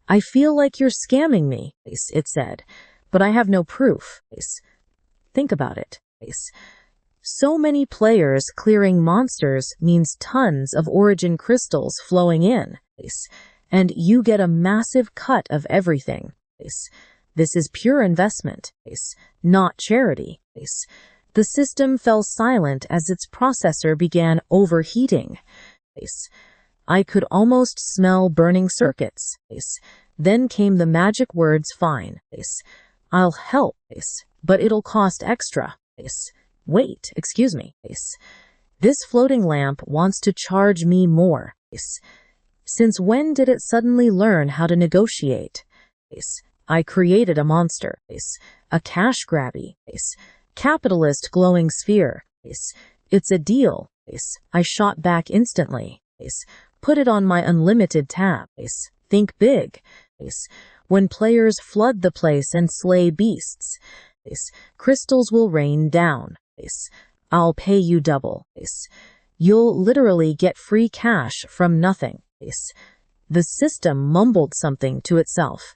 I feel like you're scamming me, it said, but I have no proof. Think about it. So many players clearing monsters means tons of origin crystals flowing in. And you get a massive cut of everything. This is pure investment, not charity. The system fell silent as its processor began overheating. I could almost smell burning circuits. Then came the magic words, fine. I'll help, but it'll cost extra. Wait, excuse me. This floating lamp wants to charge me more. Since when did it suddenly learn how to negotiate? I created a monster. A cash grabby. Capitalist glowing sphere. It's a deal. I shot back instantly. Put it on my unlimited tab. Think big. When players flood the place and slay beasts, crystals will rain down. I'll pay you double. You'll literally get free cash from nothing. The system mumbled something to itself.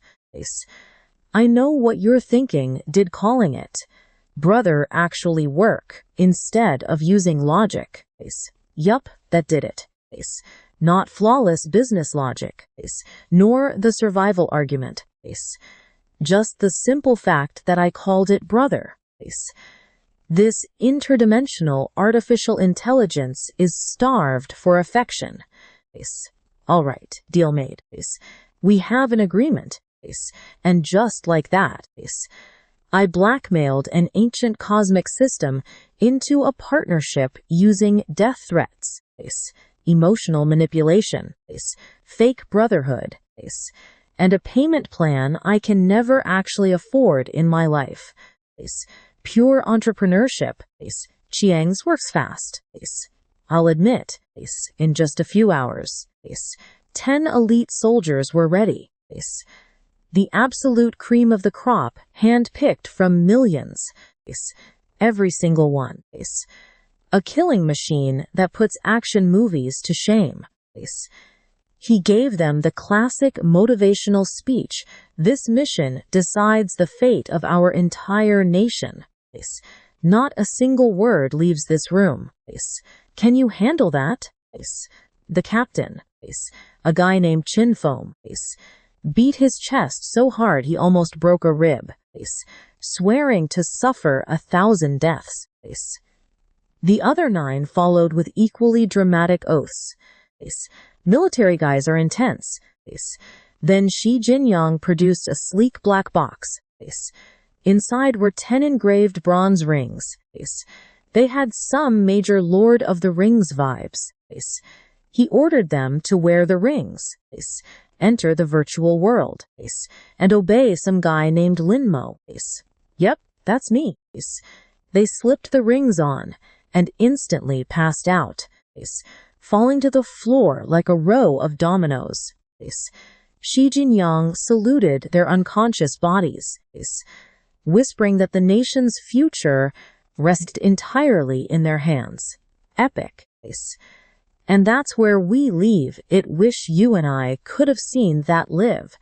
I know what you're thinking. Did calling it brother actually work instead of using logic? Yup, that did it. Not flawless business logic, nor the survival argument. Just the simple fact that I called it brother. This interdimensional artificial intelligence is starved for affection. All right, deal made. We have an agreement. And just like that, I blackmailed an ancient cosmic system into a partnership using death threats, emotional manipulation, fake brotherhood, and a payment plan I can never actually afford in my life. Pure entrepreneurship. Chiang's works fast. I'll admit, in just a few hours, 10 elite soldiers were ready. The absolute cream of the crop, hand-picked from millions. Every single one. A killing machine that puts action movies to shame. He gave them the classic motivational speech. This mission decides the fate of our entire nation. Not a single word leaves this room. Can you handle that? The captain, a guy named Chin Foam, beat his chest so hard he almost broke a rib, swearing to suffer 1,000 deaths. The other 9 followed with equally dramatic oaths. Military guys are intense. Then Shi Jinyang produced a sleek black box. Inside were 10 engraved bronze rings. They had some major Lord of the Rings vibes. He ordered them to wear the rings, enter the virtual world, and obey some guy named Linmo. Yep, that's me. They slipped the rings on and instantly passed out, falling to the floor like a row of dominoes. Shi Jinyang saluted their unconscious bodies, whispering that the nation's future rested entirely in their hands. Epic. And that's where we leave it. Wish you and I could have seen that live.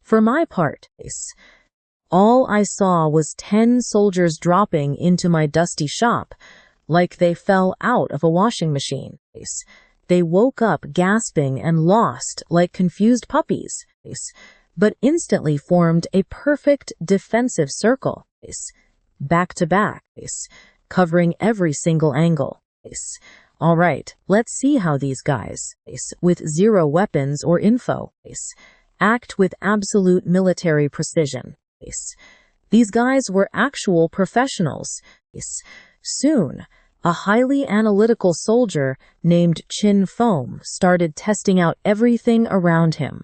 For my part, all I saw was 10 soldiers dropping into my dusty shop like they fell out of a washing machine. They woke up gasping and lost like confused puppies, but instantly formed a perfect defensive circle, back to back, covering every single angle. All right, let's see how these guys, with 0 weapons or info, act with absolute military precision. These guys were actual professionals. Soon, a highly analytical soldier named Chin Foam started testing out everything around him.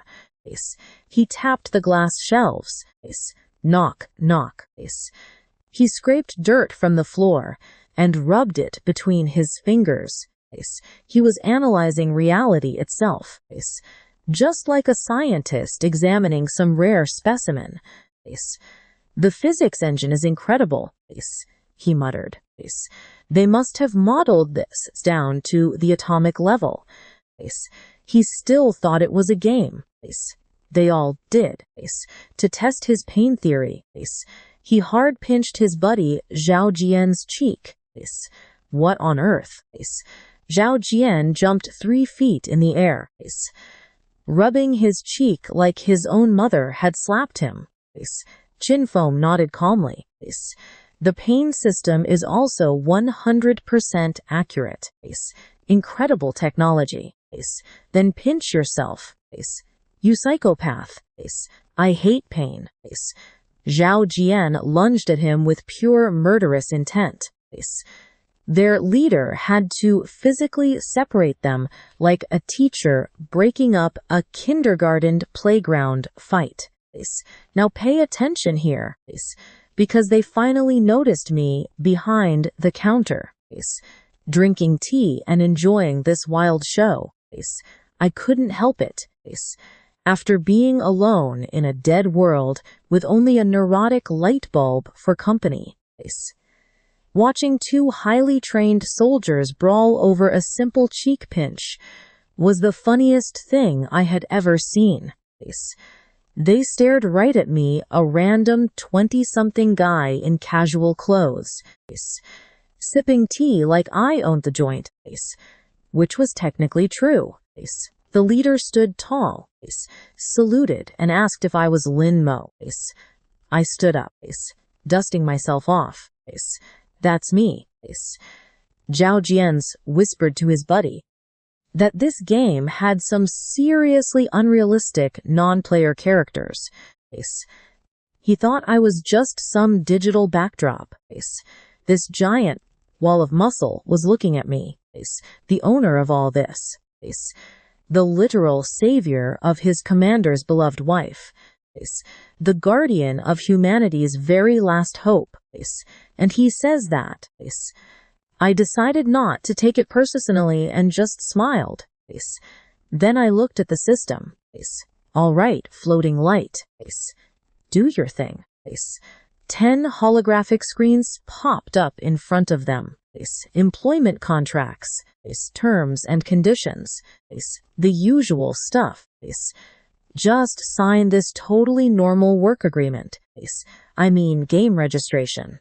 He tapped the glass shelves. Knock, knock. He scraped dirt from the floor and rubbed it between his fingers. He was analyzing reality itself, just like a scientist examining some rare specimen. The physics engine is incredible, he muttered. They must have modeled this down to the atomic level. He still thought it was a game. They all did. To test his pain theory, he hard-pinched his buddy Zhao Jian's cheek. What on earth? Zhao Jian jumped 3 feet in the air, rubbing his cheek like his own mother had slapped him. Chin Foam nodded calmly. The pain system is also 100% accurate. Incredible technology. Then pinch yourself. You psychopath. I hate pain. Zhao Jian lunged at him with pure murderous intent. Their leader had to physically separate them like a teacher breaking up a kindergarten playground fight. Now pay attention here, because they finally noticed me behind the counter, drinking tea and enjoying this wild show. I couldn't help it. After being alone in a dead world with only a neurotic light bulb for company. Watching two highly trained soldiers brawl over a simple cheek pinch was the funniest thing I had ever seen. They stared right at me, a random 20-something guy in casual clothes, sipping tea like I owned the joint, which was technically true. The leader stood tall, saluted, and asked if I was Lin Mo. I stood up, dusting myself off. That's me. Zhao Jian's whispered to his buddy that this game had some seriously unrealistic non-player characters. He thought I was just some digital backdrop. This giant wall of muscle was looking at me, the owner of all this, the literal savior of his commander's beloved wife, the guardian of humanity's very last hope, and he says that. I decided not to take it personally and just smiled. Then I looked at the system. All right, floating light. Do your thing. 10 holographic screens popped up in front of them. Employment contracts, terms and conditions, the usual stuff. Just sign this totally normal work agreement. I mean game registration.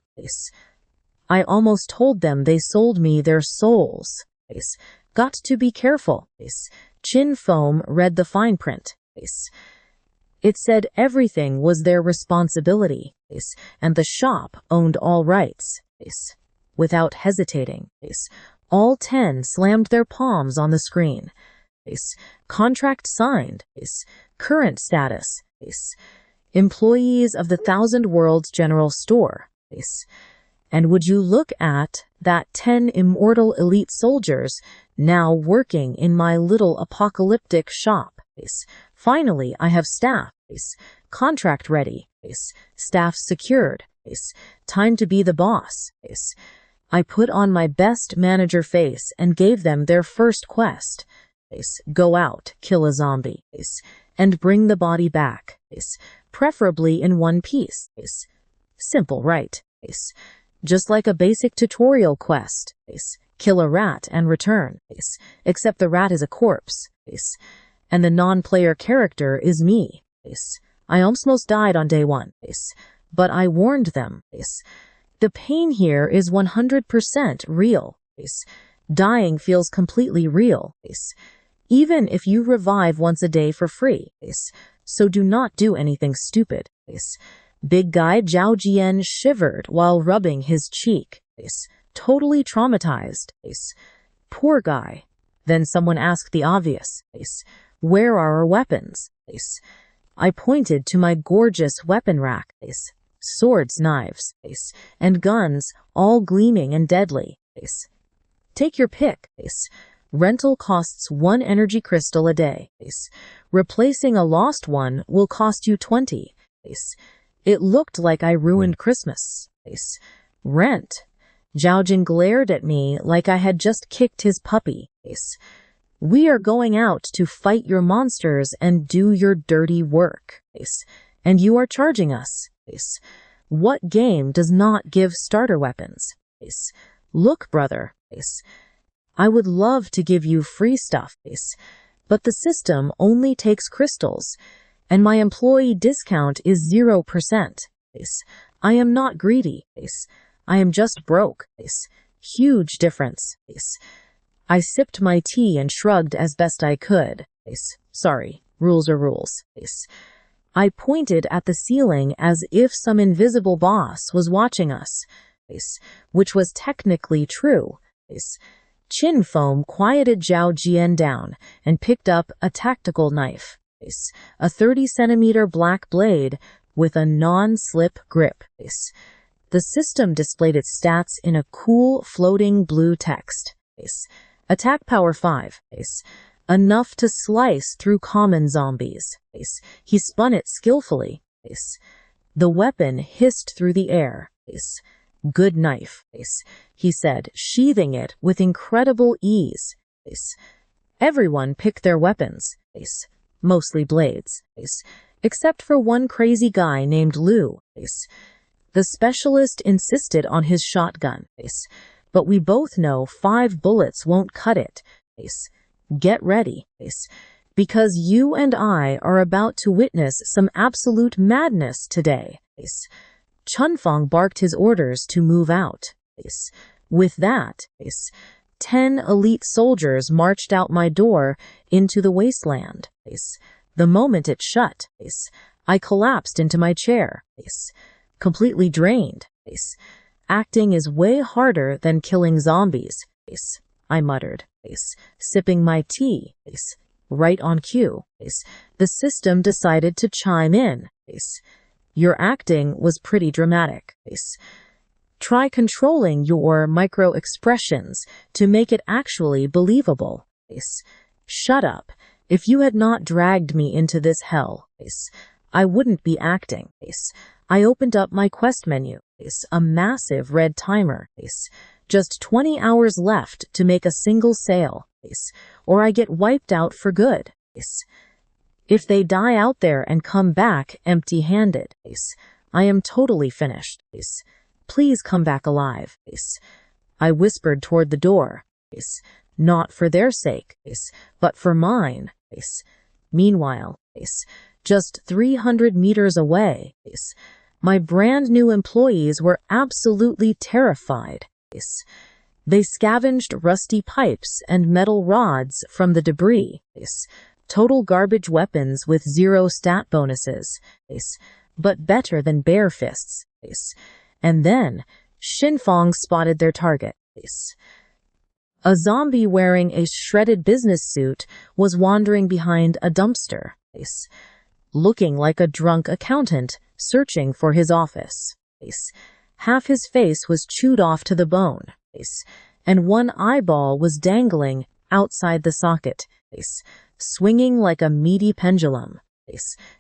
I almost told them they sold me their souls. Got to be careful. Chin Foam read the fine print. It said everything was their responsibility, and the shop owned all rights. Without hesitating, all 10 slammed their palms on the screen. Contract signed. Current status. Employees of the Thousand Worlds General Store. And would you look at that 10 immortal elite soldiers now working in my little apocalyptic shop. Finally, I have staff. Contract ready. Staff secured. Time to be the boss. I put on my best manager face and gave them their first quest. Go out, kill a zombie, and bring the body back, preferably in one piece. Simple, right? Just like a basic tutorial quest. Kill a rat and return, except the rat is a corpse, and the non-player character is me. I almost died on day 1, but I warned them. The pain here is 100% real. Dying feels completely real. Even if you revive once a day for free. So do not do anything stupid. Big guy Zhao Jian shivered while rubbing his cheek. Totally traumatized. Poor guy. Then someone asked the obvious. Where are our weapons? I pointed to my gorgeous weapon rack. Swords, knives, and guns, all gleaming and deadly. Take your pick. Rental costs 1 energy crystal a day. Replacing a lost one will cost you 20. It looked like I ruined Christmas. Rent. Zhaojin glared at me like I had just kicked his puppy. We are going out to fight your monsters and do your dirty work. And you are charging us. What game does not give starter weapons? Look, brother. I would love to give you free stuff, but the system only takes crystals, and my employee discount is 0%. I am not greedy. I am just broke. Huge difference. I sipped my tea and shrugged as best I could. Sorry, rules are rules. I pointed at the ceiling as if some invisible boss was watching us, which was technically true. Chin Foam quieted Zhao Jian down and picked up a tactical knife, a 30-centimeter black blade with a non-slip grip. The system displayed its stats in a cool, floating blue text. Attack power 5. enough to slice through common zombies. He spun it skillfully. The weapon hissed through the air. Good knife, he said, sheathing it with incredible ease. Everyone picked their weapons, mostly blades, except for one crazy guy named Lou. The specialist insisted on his shotgun, but we both know 5 bullets won't cut it. Get ready, because you and I are about to witness some absolute madness today. Chunfeng barked his orders to move out. With that, 10 elite soldiers marched out my door into the wasteland. The moment it shut, I collapsed into my chair, completely drained. Acting is way harder than killing zombies, I muttered, sipping my tea. Right on cue, the system decided to chime in. Your acting was pretty dramatic. Try controlling your micro-expressions to make it actually believable. Shut up. If you had not dragged me into this hell, I wouldn't be acting. I opened up my quest menu, a massive red timer. Just 20 hours left to make a single sale, or I get wiped out for good. If they die out there and come back empty-handed, I am totally finished. Please come back alive. I whispered toward the door. Not for their sake, but for mine. Meanwhile, just 300 meters away, my brand new employees were absolutely terrified. They scavenged rusty pipes and metal rods from the debris. Total garbage weapons with 0 stat bonuses, but better than bare fists. And then, Xinfang spotted their target. A zombie wearing a shredded business suit was wandering behind a dumpster, looking like a drunk accountant searching for his office. Half his face was chewed off to the bone, and one eyeball was dangling outside the socket, swinging like a meaty pendulum.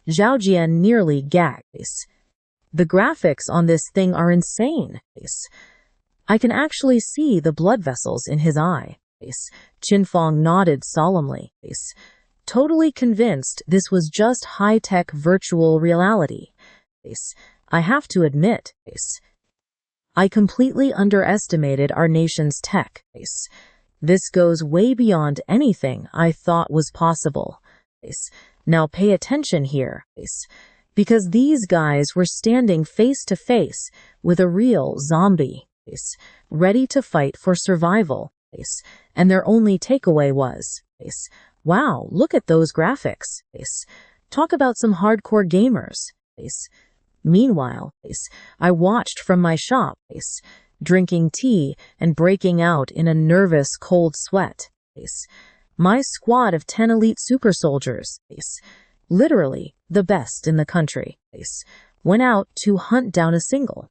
Zhaojian nearly gagged. The graphics on this thing are insane. I can actually see the blood vessels in his eye. Qinfeng nodded solemnly, totally convinced this was just high-tech virtual reality. I have to admit, I completely underestimated our nation's tech. This goes way beyond anything I thought was possible. Now pay attention here, because these guys were standing face to face with a real zombie, ready to fight for survival, and their only takeaway was, wow, look at those graphics. Talk about some hardcore gamers. Meanwhile, I watched from my shop, drinking tea and breaking out in a nervous cold sweat. My squad of 10 elite super soldiers, literally the best in the country, went out to hunt down a single,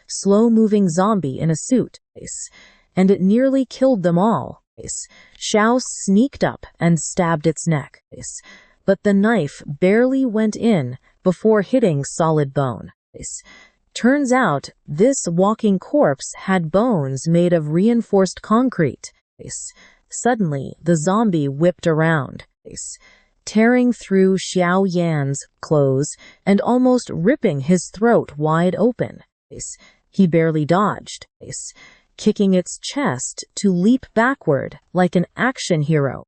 slow-moving zombie in a suit, and it nearly killed them all. Xiao sneaked up and stabbed its neck, but the knife barely went in before hitting solid bone. Turns out this walking corpse had bones made of reinforced concrete. Suddenly, the zombie whipped around, tearing through Xiao Yan's clothes and almost ripping his throat wide open. He barely dodged, kicking its chest to leap backward like an action hero.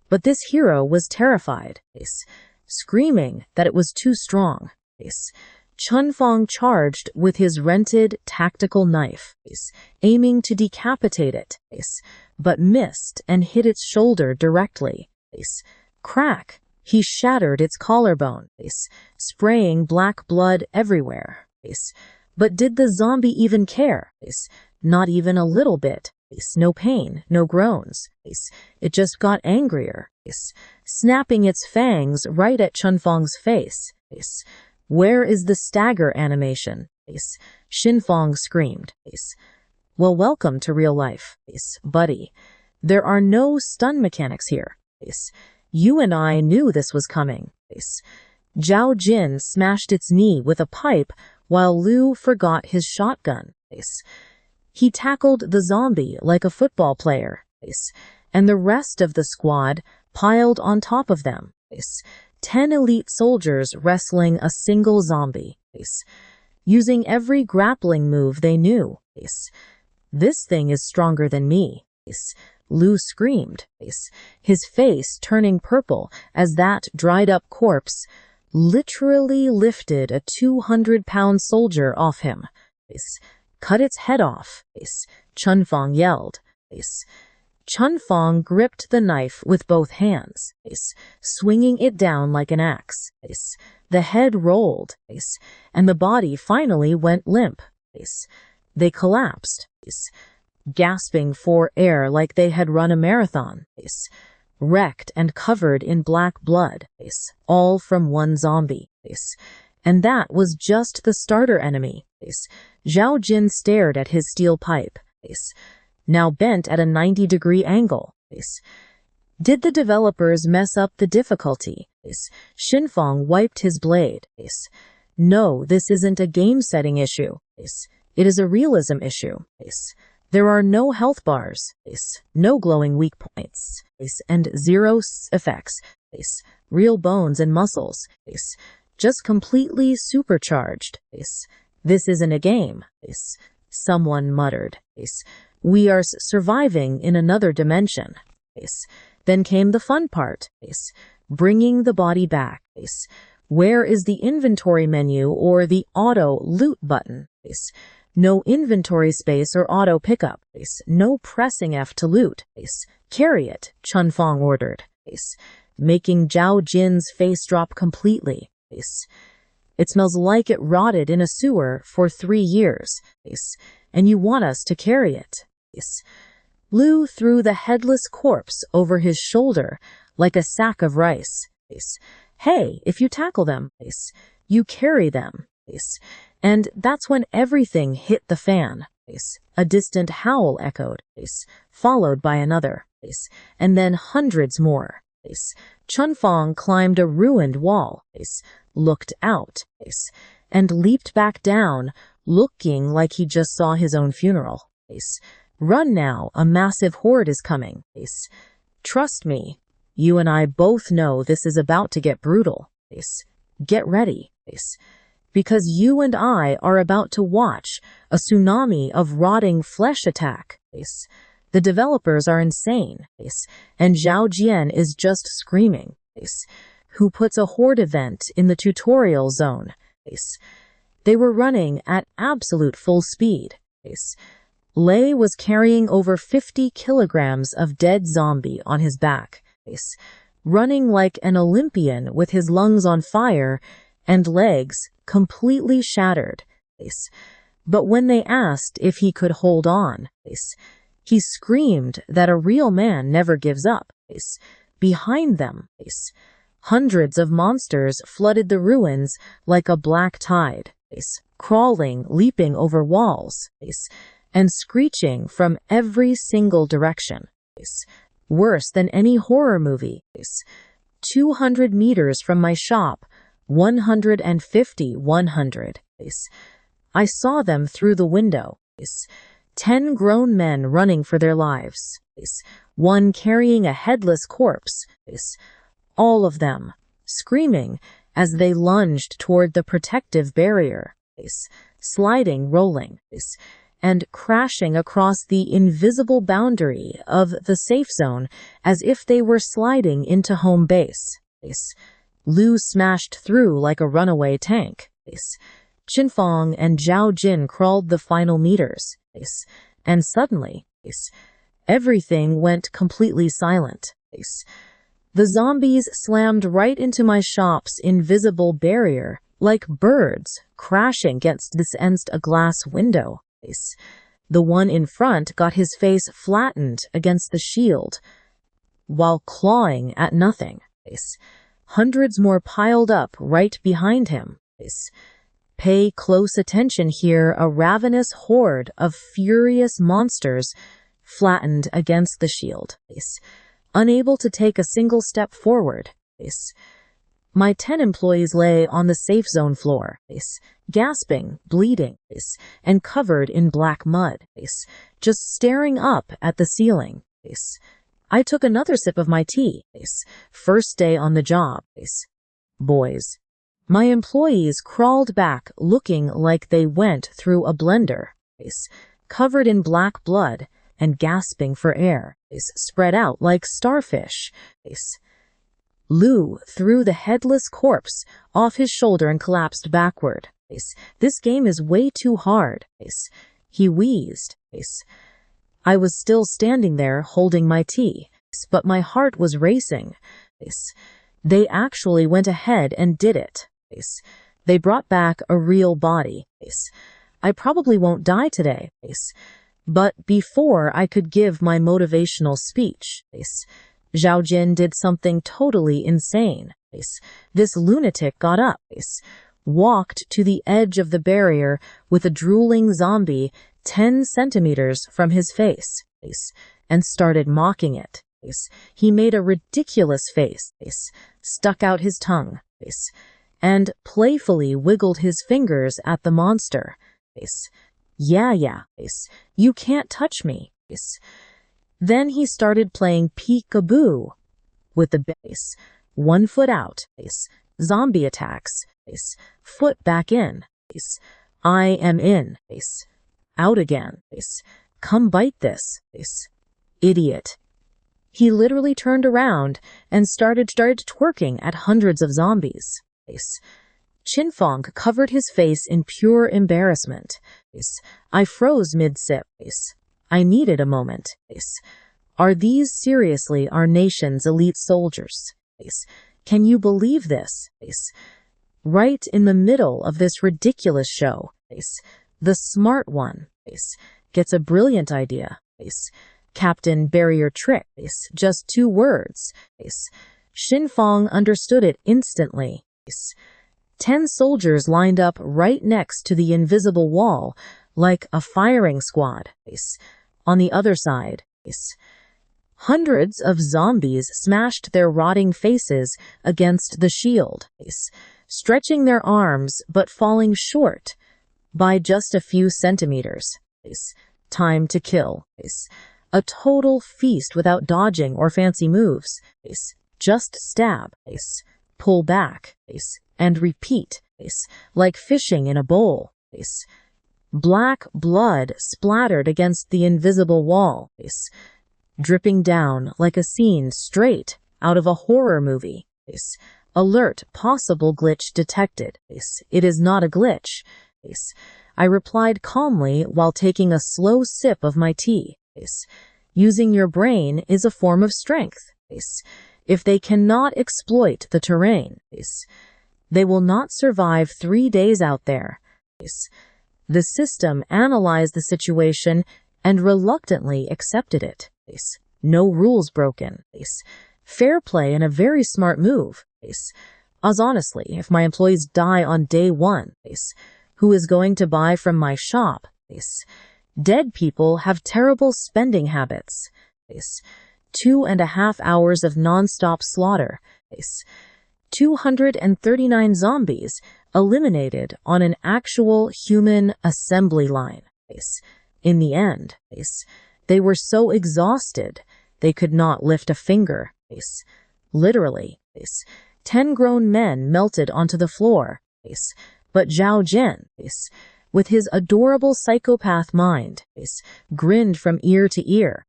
But this hero was terrified, screaming that it was too strong. Chunfeng charged with his rented tactical knife, aiming to decapitate it, but missed and hit its shoulder directly. Crack! He shattered its collarbone, spraying black blood everywhere. But did the zombie even care? Not even a little bit. No pain, no groans. It just got angrier, snapping its fangs right at Chunfeng's face. Where is the stagger animation? Xinfang screamed. Well, welcome to real life, buddy. There are no stun mechanics here. You and I knew this was coming. Zhao Jin smashed its knee with a pipe while Liu forgot his shotgun. He tackled the zombie like a football player, and the rest of the squad piled on top of them. 10 elite soldiers wrestling a single zombie, using every grappling move they knew. This thing is stronger than me, Liu screamed, his face turning purple as that dried-up corpse literally lifted a 200-pound soldier off him. Cut its head off, Chunfang yelled. Chunfang gripped the knife with both hands, swinging it down like an axe. The head rolled, and the body finally went limp. They collapsed, gasping for air like they had run a marathon, wrecked and covered in black blood, all from one zombie. And that was just the starter enemy. Zhao Jin stared at his steel pipe, now bent at a 90-degree angle. Did the developers mess up the difficulty? Xinfang wiped his blade. No, this isn't a game-setting issue. It is a realism issue. There are no health bars, no glowing weak points, and zero effects, real bones and muscles, just completely supercharged. This isn't a game, someone muttered. We are surviving in another dimension. Then came the fun part, bringing the body back. Where is the inventory menu or the auto loot button? No inventory space or auto pickup. No pressing F to loot. Carry it, Chunfang ordered, making Zhao Jin's face drop completely. It smells like it rotted in a sewer for 3 years, and you want us to carry it. Liu threw the headless corpse over his shoulder like a sack of rice. Hey, if you tackle them, you carry them. And that's when everything hit the fan. A distant howl echoed, followed by another, and then hundreds more. Chunfang climbed a ruined wall, looked out, and leaped back down, looking like he just saw his own funeral. Run now, a massive horde is coming. Trust me, you and I both know this is about to get brutal. Get ready. Because you and I are about to watch a tsunami of rotting flesh attack. The developers are insane, and Zhao Jian is just screaming. Who puts a horde event in the tutorial zone? They were running at absolute full speed. Lei was carrying over 50 kilograms of dead zombie on his back, running like an Olympian with his lungs on fire and legs completely shattered. But when they asked if he could hold on, he screamed that a real man never gives up. Behind them, hundreds of monsters flooded the ruins like a black tide, crawling, leaping over walls, and screeching from every single direction. Worse than any horror movie. 200 meters from my shop, 150, 100. I saw them through the window. 10 grown men running for their lives. One carrying a headless corpse. All of them screaming as they lunged toward the protective barrier, sliding, rolling, and crashing across the invisible boundary of the safe zone as if they were sliding into home base. Liu smashed through like a runaway tank. Xinfang and Zhao Jin crawled the final meters, and suddenly, everything went completely silent. The zombies slammed right into my shop's invisible barrier like birds crashing against a glass window. The one in front got his face flattened against the shield while clawing at nothing. Hundreds more piled up right behind him. Pay close attention here, a ravenous horde of furious monsters flattened against the shield. unable to take a single step forward. My 10 employees lay on the safe zone floor, gasping, bleeding, and covered in black mud, just staring up at the ceiling. I took another sip of my tea. First day on the job. Boys. My employees crawled back looking like they went through a blender, covered in black blood and gasping for air, spread out like starfish. Lou threw the headless corpse off his shoulder and collapsed backward. This game is way too hard. He wheezed. I was still standing there holding my tea, but my heart was racing. They actually went ahead and did it. They brought back a real body. I probably won't die today. But before I could give my motivational speech, Zhao Jin did something totally insane. This lunatic got up, walked to the edge of the barrier with a drooling zombie 10 centimeters from his face, and started mocking it. He made a ridiculous face, stuck out his tongue, and playfully wiggled his fingers at the monster. Yeah, you can't touch me. Then he started playing peek-a-boo with the base, 1 foot out, zombie attacks, foot back in, I am in, out again, come bite this, idiot. He literally turned around and started twerking at hundreds of zombies. Qinfeng covered his face in pure embarrassment. I froze mid-sip. I needed a moment. Are these seriously our nation's elite soldiers? Can you believe this? Right in the middle of this ridiculous show, the smart one gets a brilliant idea. Captain Barrier Trick, just 2 words. Qinfeng understood it instantly. 10 soldiers lined up right next to the invisible wall, like a firing squad. On the other side, hundreds of zombies smashed their rotting faces against the shield, stretching their arms but falling short by just a few centimeters. Time to kill. A total feast without dodging or fancy moves. Just stab, pull back, and repeat, like fishing in a bowl. Black blood splattered against the invisible wall, dripping down like a scene straight out of a horror movie. Alert, possible glitch detected. It is not a glitch. I replied calmly while taking a slow sip of my tea. Using your brain is a form of strength. If they cannot exploit the terrain, they will not survive 3 days out there. The system analyzed the situation and reluctantly accepted it. No rules broken. Fair play and a very smart move. As honestly, if my employees die on day 1, who is going to buy from my shop? Dead people have terrible spending habits. 2.5 hours of non-stop slaughter. 239 zombies eliminated on an actual human assembly line. In the end, they were so exhausted they could not lift a finger. Literally, 10 grown men melted onto the floor. But Zhao Jin, with his adorable psychopath mind, grinned from ear to ear.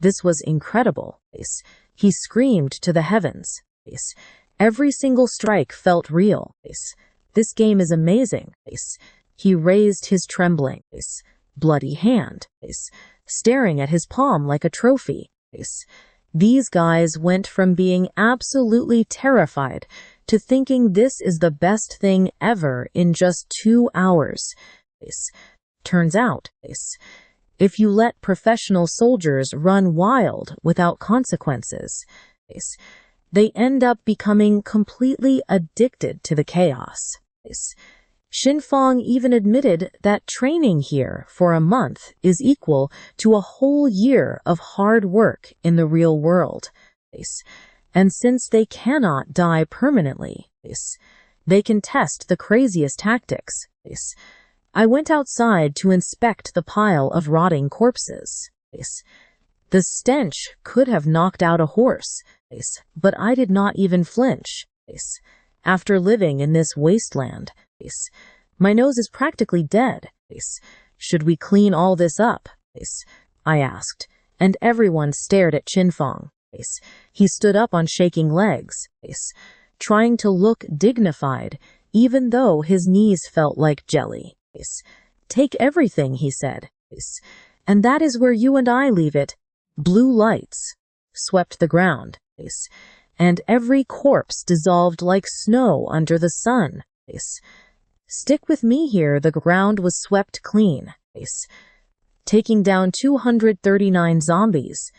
This was incredible. He screamed to the heavens. Every single strike felt real. This game is amazing. He raised his trembling, bloody hand, staring at his palm like a trophy. These guys went from being absolutely terrified to thinking this is the best thing ever in just 2 hours. Turns out, if you let professional soldiers run wild without consequences, they end up becoming completely addicted to the chaos. Xinfang even admitted that training here for a month is equal to a whole year of hard work in the real world. And since they cannot die permanently, they can test the craziest tactics. I went outside to inspect the pile of rotting corpses. The stench could have knocked out a horse, but I did not even flinch. After living in this wasteland, my nose is practically dead. Should we clean all this up? I asked, and everyone stared at Xinfang. He stood up on shaking legs, trying to look dignified, even though his knees felt like jelly. Take everything, he said, and that is where you and I leave it. Blue lights swept the ground, and every corpse dissolved like snow under the sun. Stick with me here. The ground was swept clean, taking down 239 zombies.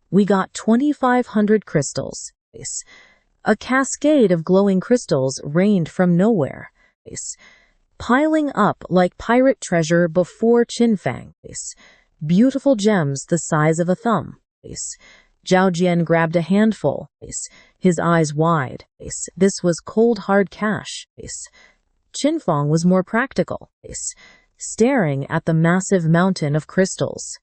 We got 2,500 crystals. A cascade of glowing crystals rained from nowhere, piling up like pirate treasure before Qinfang. Beautiful gems the size of a thumb. Zhao Jian grabbed a handful, his eyes wide. This was cold hard cash. Qinfang was more practical, staring at the massive mountain of crystals.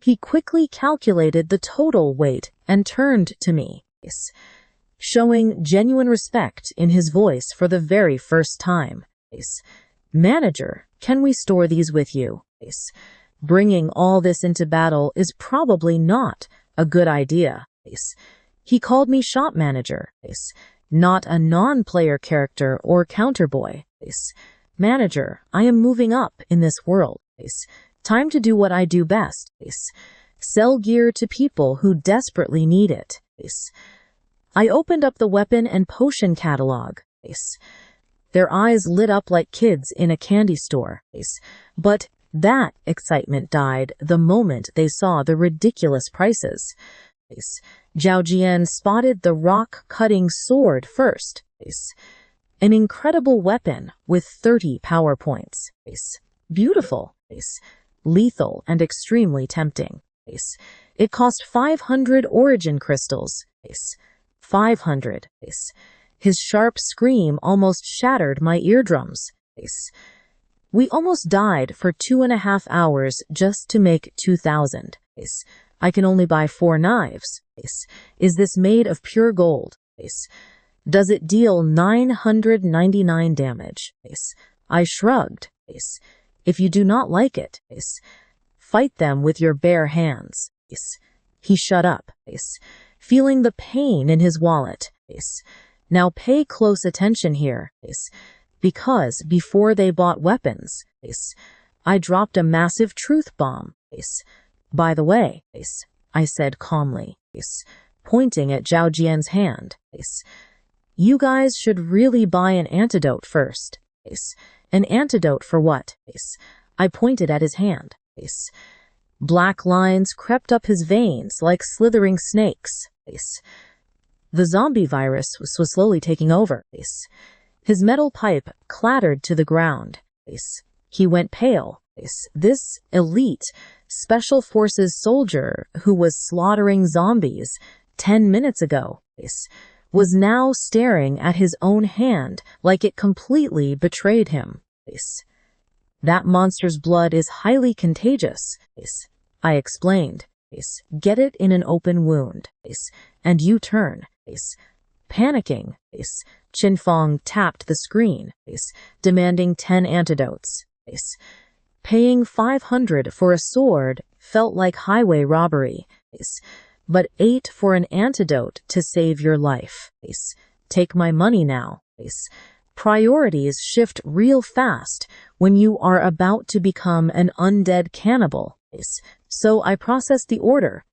He quickly calculated the total weight and turned to me, showing genuine respect in his voice for the very first time. Manager, can we store these with you? Bringing all this into battle is probably not a good idea. He called me shop manager, not a non-player character or counterboy. Manager, I am moving up in this world. Time to do what I do best. Sell gear to people who desperately need it. I opened up the weapon and potion catalog. Their eyes lit up like kids in a candy store. But that excitement died the moment they saw the ridiculous prices. Zhao Jian spotted the rock-cutting sword first. An incredible weapon with 30 power points. Beautiful, lethal, and extremely tempting. It cost 500 origin crystals. 500. His sharp scream almost shattered my eardrums. We almost died for 2.5 hours just to make 2,000. I can only buy 4 knives. Is this made of pure gold? Does it deal 999 damage? I shrugged. If you do not like it, fight them with your bare hands. He shut up, feeling the pain in his wallet. Now pay close attention here, because before they bought weapons, I dropped a massive truth bomb. By the way, I said calmly, pointing at Zhao Jian's hand, you guys should really buy an antidote first. An antidote for what? I pointed at his hand. Black lines crept up his veins like slithering snakes. The zombie virus was slowly taking over. His metal pipe clattered to the ground. He went pale. This elite special forces soldier who was slaughtering zombies 10 minutes ago was now staring at his own hand like it completely betrayed him. That monster's blood is highly contagious, I explained. Get it in an open wound, and you turn. Panicking, Qinfang tapped the screen, demanding 10 antidotes. Paying 500 for a sword felt like highway robbery, but 8 for an antidote to save your life. Take my money now. Priorities shift real fast when you are about to become an undead cannibal. So I processed the order.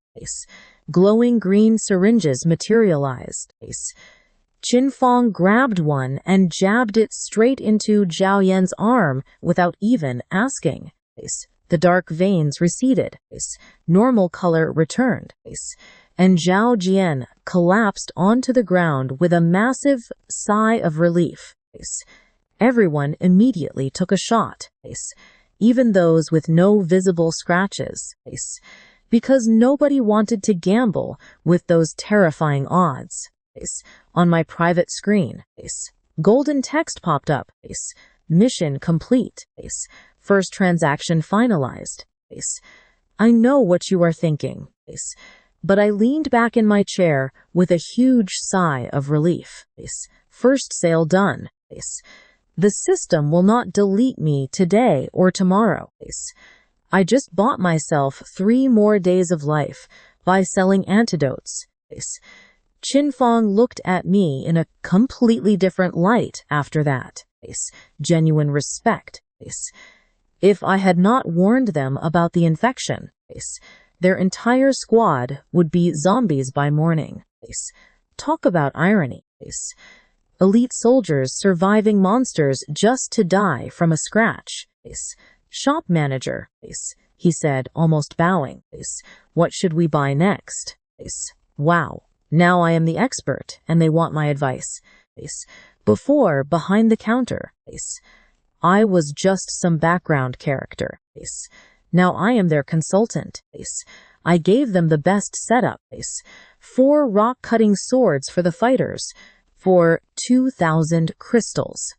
Glowing green syringes materialized. Qinfang grabbed one and jabbed it straight into Zhao Yan's arm without even asking. The dark veins receded. Normal color returned. And Zhao Jian collapsed onto the ground with a massive sigh of relief. Everyone immediately took a shot, even those with no visible scratches, because nobody wanted to gamble with those terrifying odds. On my private screen, golden text popped up, mission complete, first transaction finalized. I know what you are thinking, but I leaned back in my chair with a huge sigh of relief. First sale done. The system will not delete me today or tomorrow. I just bought myself 3 more days of life by selling antidotes. Qinfeng looked at me in a completely different light after that. Genuine respect. If I had not warned them about the infection, their entire squad would be zombies by morning. Talk about irony. Elite soldiers surviving monsters just to die from a scratch. Shop manager, he said, almost bowing. What should we buy next? Wow, now I am the expert and they want my advice. Before, behind the counter, I was just some background character. Now I am their consultant. I gave them the best setup. 4 rock-cutting swords for the fighters, for 2,000 crystals.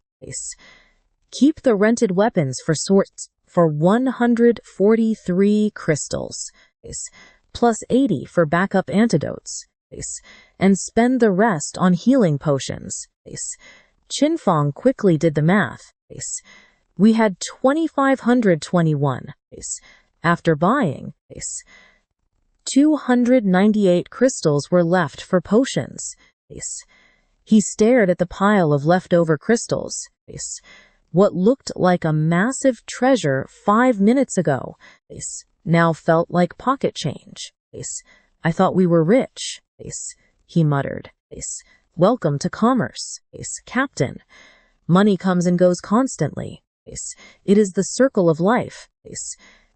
Keep the rented weapons for swords for 143 crystals, plus 80 for backup antidotes, and spend the rest on healing potions. Qinfeng quickly did the math. We had 2,521. After buying, 298 crystals were left for potions. He stared at the pile of leftover crystals. What looked like a massive treasure 5 minutes ago now felt like pocket change. I thought we were rich, he muttered. Welcome to commerce, Captain. Money comes and goes constantly. It is the circle of life,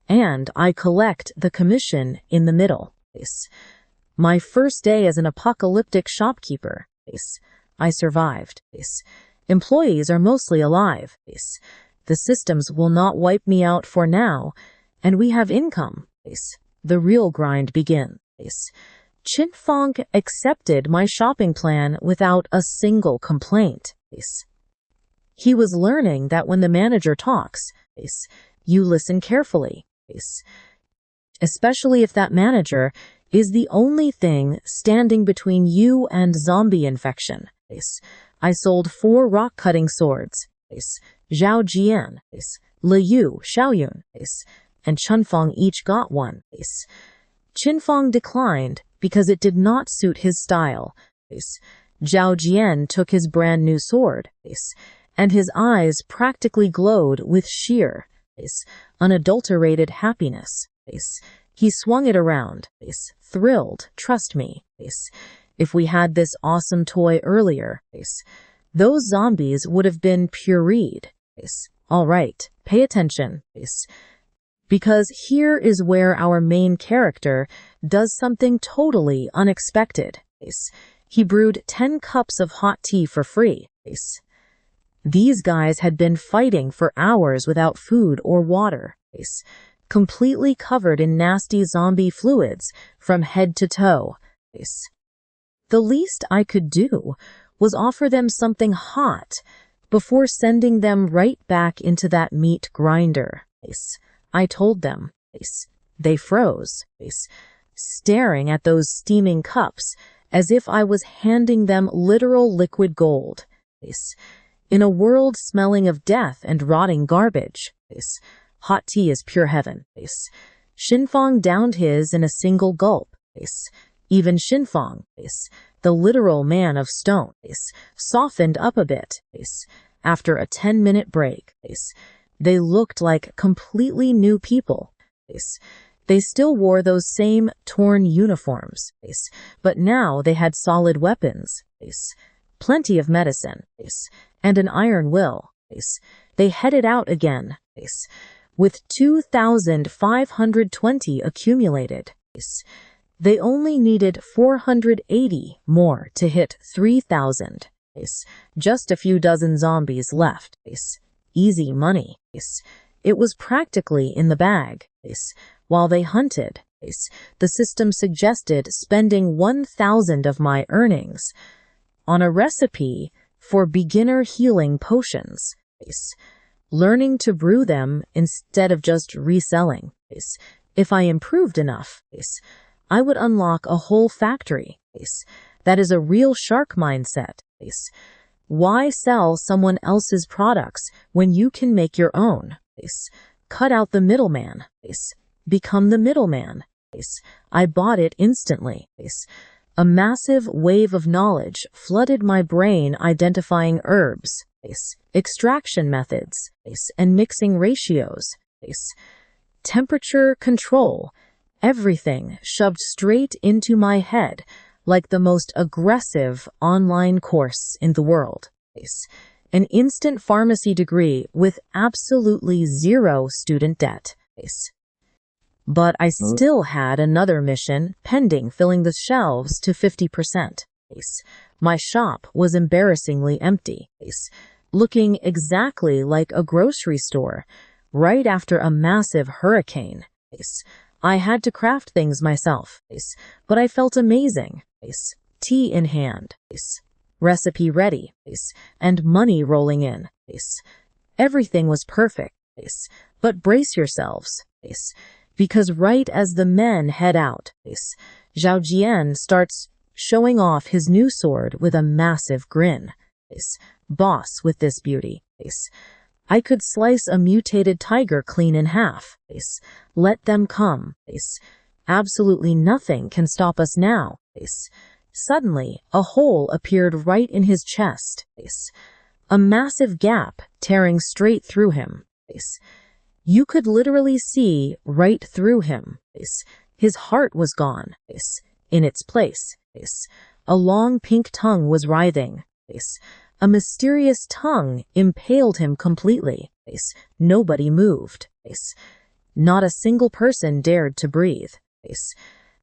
and I collect the commission in the middle. My first day as an apocalyptic shopkeeper. I survived. Employees are mostly alive. The systems will not wipe me out for now, and we have income. The real grind begins. Qinfeng accepted my shopping plan without a single complaint. He was learning that when the manager talks, you listen carefully, especially if that manager is the only thing standing between you and zombie infection. I sold 4 rock-cutting swords. Zhao Jian, Liu Xiaoyun, and Qinfeng each got one. Qinfeng declined because it did not suit his style. Zhao Jian took his brand new sword, and his eyes practically glowed with sheer, unadulterated happiness. He swung it around, thrilled, trust me. If we had this awesome toy earlier, those zombies would have been pureed. All right, pay attention. Because here is where our main character does something totally unexpected. He brewed 10 cups of hot tea for free. These guys had been fighting for hours without food or water, completely covered in nasty zombie fluids from head to toe. The least I could do was offer them something hot before sending them right back into that meat grinder. I told them. They froze, staring at those steaming cups as if I was handing them literal liquid gold. In a world smelling of death and rotting garbage, hot tea is pure heaven. Qinfeng downed his in a single gulp. Even Qinfeng, the literal man of stone, softened up a bit. After a 10-minute break, they looked like completely new people. They still wore those same torn uniforms, but now they had solid weapons, plenty of medicine, and an iron will. They headed out again, with 2,520 accumulated. They only needed 480 more to hit 3,000. Just a few dozen zombies left. Easy money. It was practically in the bag. While they hunted, the system suggested spending 1,000 of my earnings on a recipe for beginner healing potions, learning to brew them instead of just reselling. If I improved enough, I would unlock a whole factory. That is a real shark mindset. Why sell someone else's products when you can make your own? Cut out the middleman. Become the middleman. I bought it instantly. A massive wave of knowledge flooded my brain, identifying herbs, extraction methods, and mixing ratios, temperature control, everything shoved straight into my head like the most aggressive online course in the world. An instant pharmacy degree with absolutely zero student debt. But I still had another mission pending, filling the shelves to 50%. My shop was embarrassingly empty, looking exactly like a grocery store right after a massive hurricane. I had to craft things myself, but I felt amazing. Tea in hand, recipe ready, and money rolling in. Everything was perfect, but brace yourselves, because right as the men head out, Zhao Jian starts showing off his new sword with a massive grin. Boss with this beauty. I could slice a mutated tiger clean in half. Let them come. Absolutely nothing can stop us now. Suddenly, a hole appeared right in his chest. A massive gap tearing straight through him. You could literally see right through him. His heart was gone. In its place, a long pink tongue was writhing. A mysterious tongue impaled him completely. Nobody moved. Not a single person dared to breathe.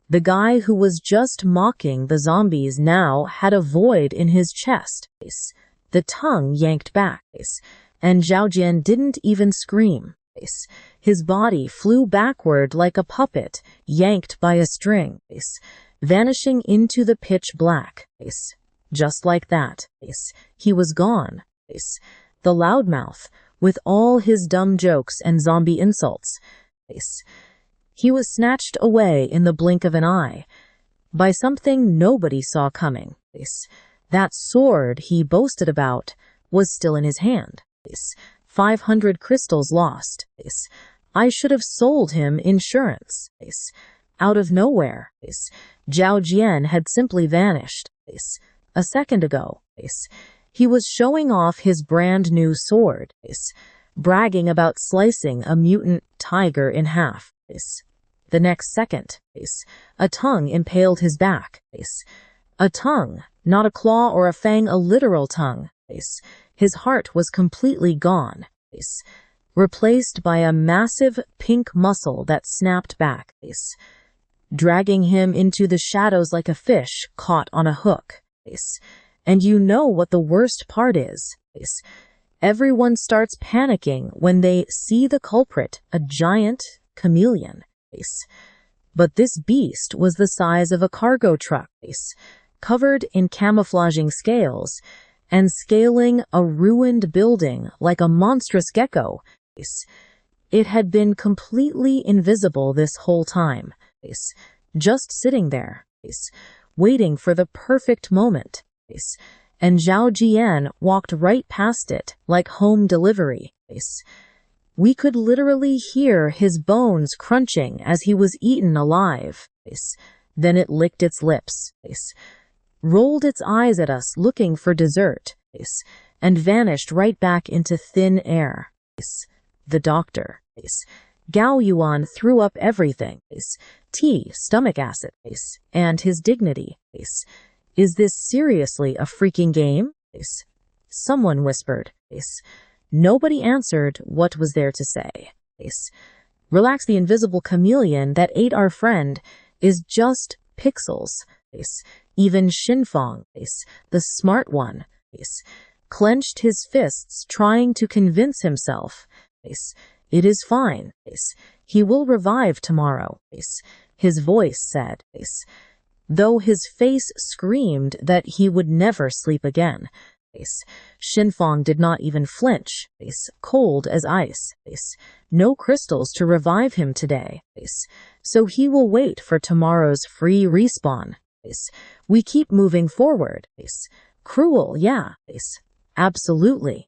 The guy who was just mocking the zombies now had a void in his chest. The tongue yanked back, and Zhao Jian didn't even scream. His body flew backward like a puppet yanked by a string, vanishing into the pitch black. Just like that, he was gone. The loudmouth, with all his dumb jokes and zombie insults. He was snatched away in the blink of an eye by something nobody saw coming. That sword he boasted about was still in his hand. 500 crystals lost. I should have sold him insurance. Out of nowhere, Zhao Jian had simply vanished. A second ago, he was showing off his brand new sword, bragging about slicing a mutant tiger in half. The next second, a tongue impaled his back. A tongue, not a claw or a fang, a literal tongue. His heart was completely gone, replaced by a massive pink muscle that snapped back, dragging him into the shadows like a fish caught on a hook. And you know what the worst part is? Everyone starts panicking when they see the culprit, a giant chameleon. But this beast was the size of a cargo truck, covered in camouflaging scales, and scaling a ruined building like a monstrous gecko. It had been completely invisible this whole time, just sitting there, waiting for the perfect moment. And Zhao Jian walked right past it like home delivery. We could literally hear his bones crunching as he was eaten alive. Then it licked its lips, rolled its eyes at us looking for dessert, and vanished right back into thin air. The doctor, Gao Yuan, threw up everything, tea, stomach acid, and his dignity. Is this seriously a freaking game? Someone whispered. Nobody answered what was there to say. Relax, the invisible chameleon that ate our friend is just pixels. Even Xinfang, the smart one, clenched his fists, trying to convince himself. It is fine. He will revive tomorrow, his voice said, though his face screamed that he would never sleep again. Shinfong did not even flinch, cold as ice. No crystals to revive him today, so he will wait for tomorrow's free respawn. We keep moving forward. Cruel, yeah, absolutely.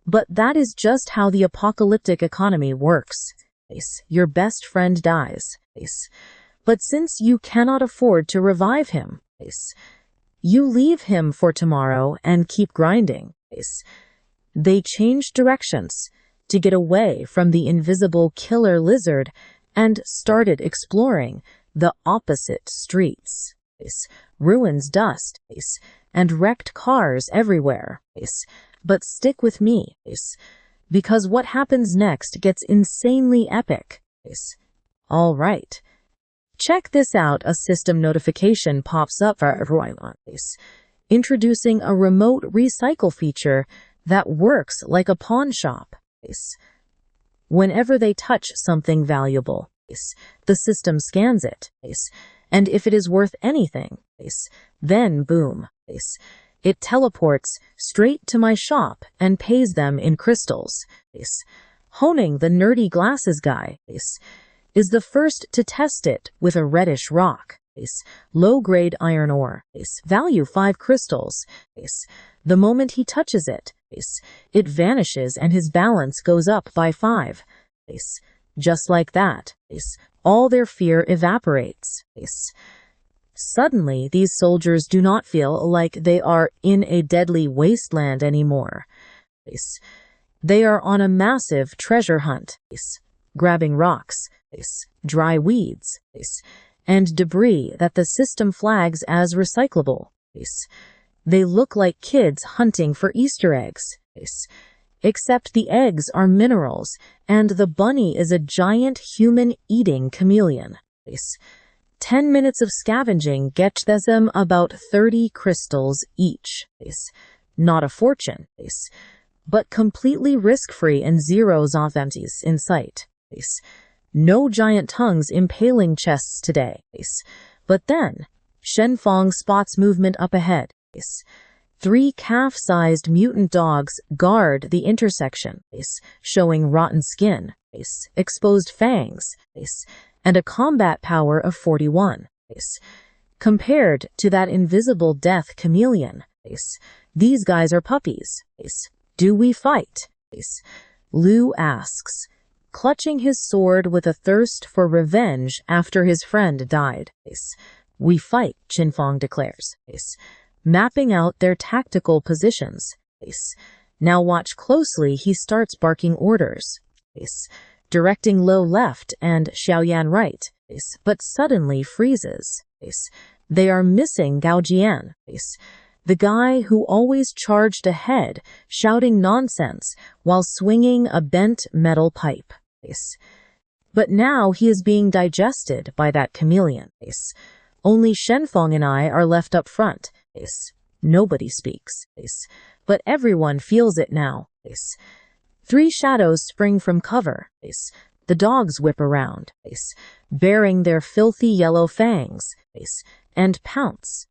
But that is just how the apocalyptic economy works. Your best friend dies. But since you cannot afford to revive him, you leave him for tomorrow and keep grinding. They changed directions to get away from the invisible killer lizard and started exploring the opposite streets. Ruins, dust, and wrecked cars everywhere. But stick with me, because what happens next gets insanely epic. All right. Check this out. A system notification pops up for everyone, introducing a remote recycle feature that works like a pawn shop. Whenever they touch something valuable, the system scans it, and if it is worth anything, then boom, it teleports straight to my shop and pays them in crystals. Honing, the nerdy glasses guy, is the first to test it with a reddish rock. Low-grade iron ore, value 5 crystals. The moment he touches it, it vanishes and his balance goes up by 5. Just like that, all their fear evaporates. Suddenly, these soldiers do not feel like they are in a deadly wasteland anymore. They are on a massive treasure hunt, grabbing rocks, dry weeds, and debris that the system flags as recyclable. They look like kids hunting for Easter eggs, except the eggs are minerals and the bunny is a giant human-eating chameleon. 10 minutes of scavenging gets them about 30 crystals each. Not a fortune, but completely risk-free and zeros off empties in sight. No giant tongues impaling chests today. But then, Shenfong spots movement up ahead. 3 calf-sized mutant dogs guard the intersection, showing rotten skin, exposed fangs, and a combat power of 41. Compared to that invisible death chameleon, these guys are puppies. Do we fight? Liu asks, clutching his sword with a thirst for revenge after his friend died. We fight, Qinfang declares, mapping out their tactical positions. Now watch closely, he starts barking orders, directing Lo left and Xiaoyan right, but suddenly freezes. They are missing Gao Jian, the guy who always charged ahead, shouting nonsense while swinging a bent metal pipe. But now he is being digested by that chameleon. Only Shenfong and I are left up front. Nobody speaks, but everyone feels it now. 3 shadows spring from cover. The dogs whip around, baring their filthy yellow fangs, and pounce.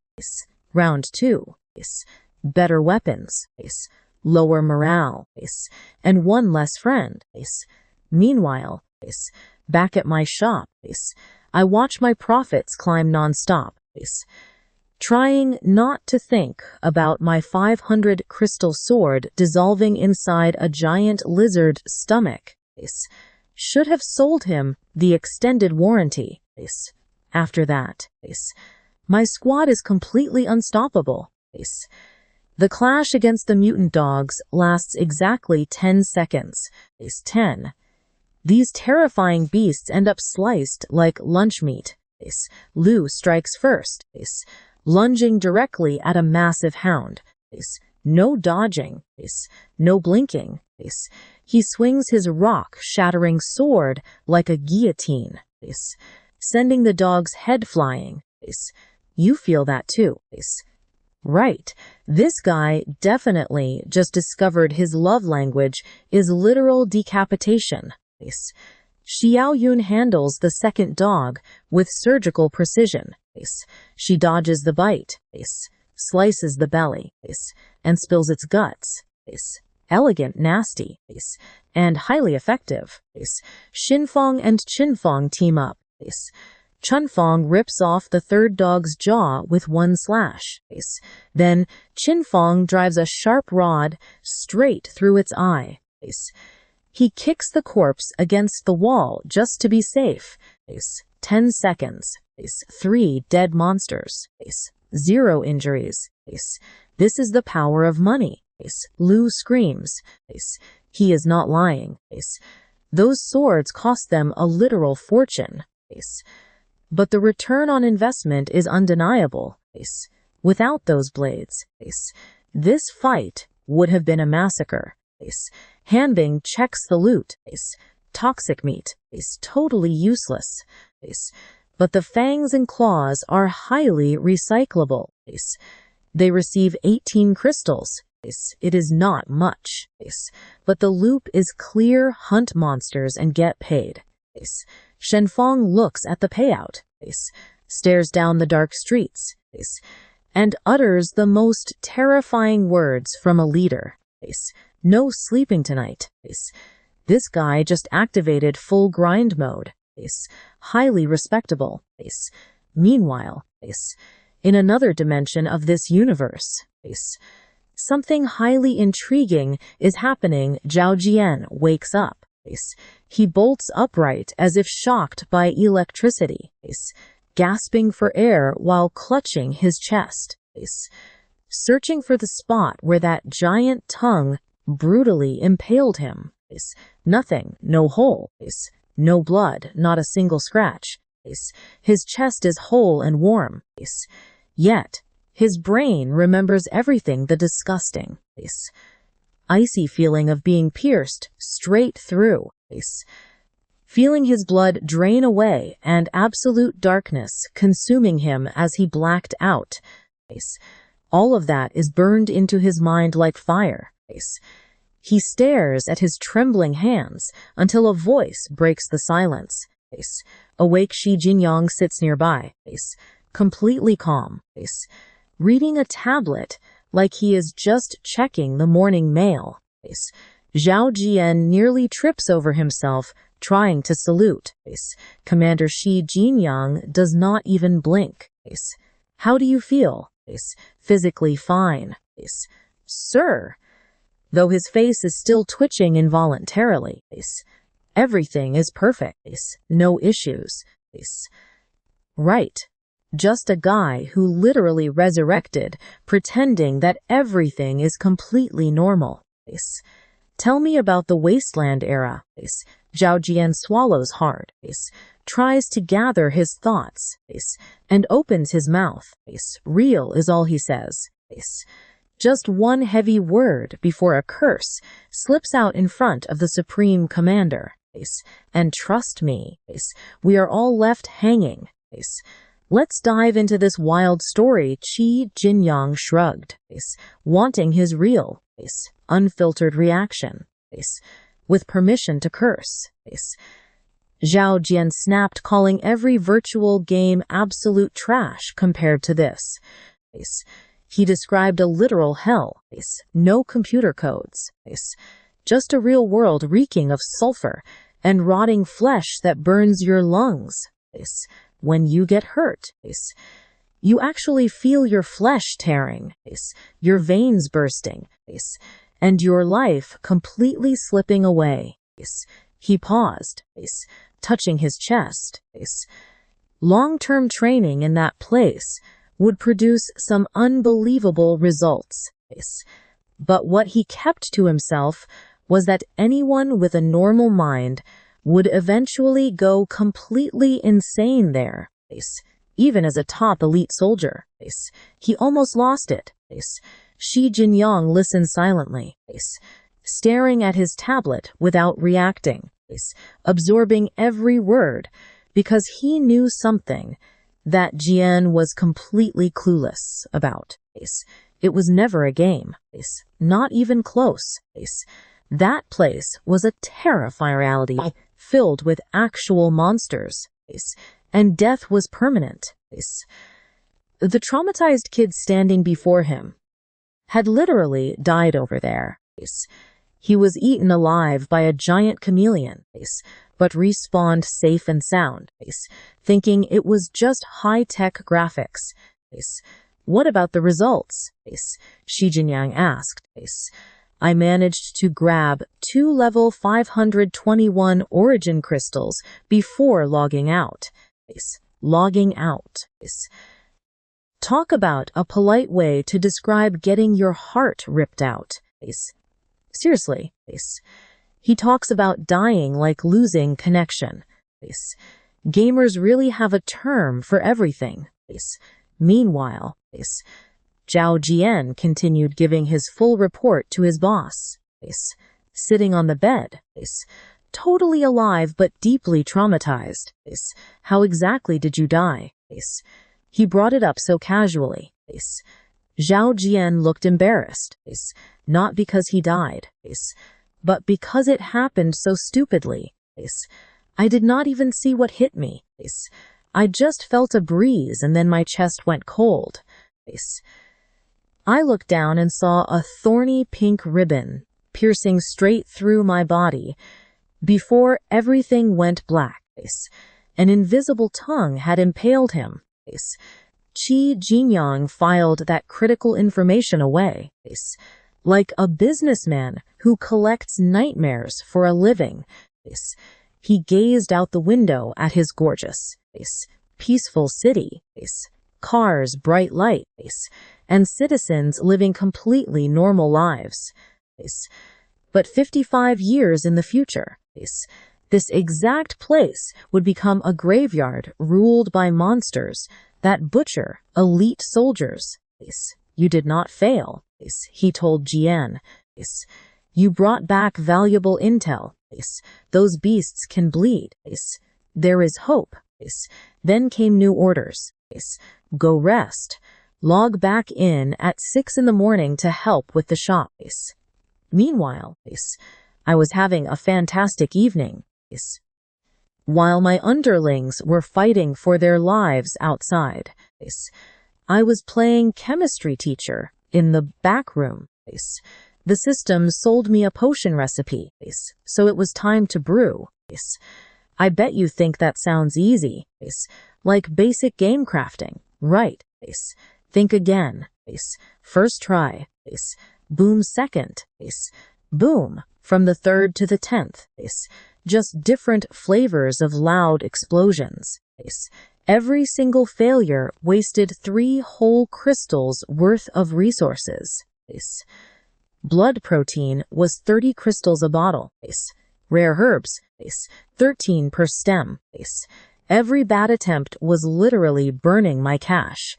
Round 2. Better weapons, lower morale, and 1 less friend. Meanwhile, back at my shop, I watch my profits climb non-stop, trying not to think about my 500 crystal sword dissolving inside a giant lizard stomach. Should have sold him the extended warranty. After that, my squad is completely unstoppable. The clash against the mutant dogs lasts exactly 10 seconds. 10. These terrifying beasts end up sliced like lunch meat. Liu strikes first, lunging directly at a massive hound. No dodging, no blinking. He swings his rock-shattering sword like a guillotine, sending the dog's head flying. You feel that too. Right. This guy definitely just discovered his love language is literal decapitation. Xiao Yun handles the second dog with surgical precision. She dodges the bite, slices the belly, and spills its guts. Elegant, nasty, and highly effective. Xinfang and Qinfang team up. Chunfang rips off the third dog's jaw with one slash. Then Qinfang drives a sharp rod straight through its eye. He kicks the corpse against the wall just to be safe. 10 seconds. 3 dead monsters. 0 injuries. This is the power of money. Lu screams. He is not lying. Those swords cost them a literal fortune. But the return on investment is undeniable. Without those blades, this fight would have been a massacre. Hanbing checks the loot. Toxic meat is totally useless. But the fangs and claws are highly recyclable. They receive 18 crystals. It is not much. But the loop is clear: hunt monsters and get paid. Shenfang looks at the payout, stares down the dark streets, and utters the most terrifying words from a leader. No sleeping tonight. This guy just activated full grind mode. Highly respectable. Meanwhile, in another dimension of this universe, something highly intriguing is happening. Zhao Jian wakes up. He bolts upright as if shocked by electricity, gasping for air while clutching his chest, searching for the spot where that giant tongue brutally impaled him. Nothing, no hole, no blood, not a single scratch. His chest is whole and warm. Yet, his brain remembers everything: the disgusting, icy feeling of being pierced straight through, feeling his blood drain away and absolute darkness consuming him as he blacked out. All of that is burned into his mind like fire. He stares at his trembling hands until a voice breaks the silence. Awake Shi Jinyang sits nearby, completely calm, reading a tablet like he is just checking the morning mail. Zhao Jian nearly trips over himself trying to salute. Commander Shi Jinyang does not even blink. How do you feel? Physically fine. Sir. Though his face is still twitching involuntarily. Everything is perfect. No issues. Right. Just a guy who literally resurrected, pretending that everything is completely normal. Tell me about the wasteland era. Zhao Jian swallows hard, tries to gather his thoughts, and opens his mouth. Real is all he says. Just one heavy word before a curse slips out in front of the Supreme Commander. And trust me, we are all left hanging. Let's dive into this wild story. Qi Jinyang shrugged, wanting his real, unfiltered reaction, with permission to curse. Zhao Jian snapped, calling every virtual game absolute trash compared to this. He described a literal hell, no computer codes, just a real world reeking of sulfur and rotting flesh that burns your lungs. When you get hurt, you actually feel your flesh tearing, your veins bursting, and your life completely slipping away. He paused, touching his chest. Long-term training in that place would produce some unbelievable results. But what he kept to himself was that anyone with a normal mind would eventually go completely insane there. Even as a top elite soldier, he almost lost it. Shi Jinyang listened silently, staring at his tablet without reacting, absorbing every word, because he knew something. that Jian was completely clueless about. It was never a game, not even close. That place was a terrifying reality filled with actual monsters, and death was permanent. The traumatized kid standing before him had literally died over there. He was eaten alive by a giant chameleon, but respawned safe and sound, thinking it was just high-tech graphics. What about the results? Shi Jinyang asked. I managed to grab 2 level 521 origin crystals before logging out. Logging out. Talk about a polite way to describe getting your heart ripped out. Seriously. He talks about dying like losing connection. Gamers really have a term for everything. Meanwhile, Zhao Jian continued giving his full report to his boss. Sitting on the bed, totally alive but deeply traumatized. How exactly did you die? He brought it up so casually. Zhao Jian looked embarrassed, not because he died, but because it happened so stupidly. I did not even see what hit me. I just felt a breeze and then my chest went cold. I looked down and saw a thorny pink ribbon piercing straight through my body. Before everything went black, an invisible tongue had impaled him. Qi Jinyang filed that critical information away, like a businessman who collects nightmares for a living. He gazed out the window at his gorgeous, peaceful city, cars, bright light, and citizens living completely normal lives. But 55 years in the future, this exact place would become a graveyard ruled by monsters that butcher elite soldiers. You did not fail, he told Jian. You brought back valuable intel. Those beasts can bleed. There is hope. Then came new orders. Go rest. Log back in at 6 in the morning to help with the shop. Meanwhile, I was having a fantastic evening. While my underlings were fighting for their lives outside, I was playing chemistry teacher in the back room. The system sold me a potion recipe, so it was time to brew. I bet you think that sounds easy, like basic game crafting, right? Think again. First try. Boom second. Boom from the 3rd to the 10th. Just different flavors of loud explosions. Every single failure wasted 3 whole crystals worth of resources. Blood protein was 30 crystals a bottle. Rare herbs, 13 per stem. Every bad attempt was literally burning my cash.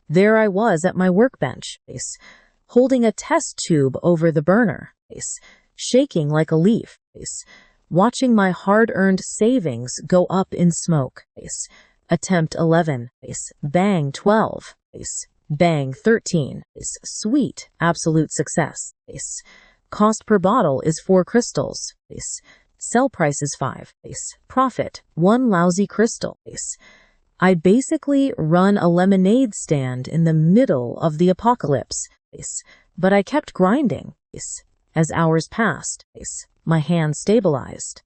There I was at my workbench, holding a test tube over the burner, shaking like a leaf, watching my hard-earned savings go up in smoke. Attempt 11, bang 12, bang 13, sweet, absolute success. Cost per bottle is 4 crystals. Sell price is 5. Profit, 1 lousy crystal. I basically run a lemonade stand in the middle of the apocalypse. But I kept grinding. As hours passed, my hand stabilized.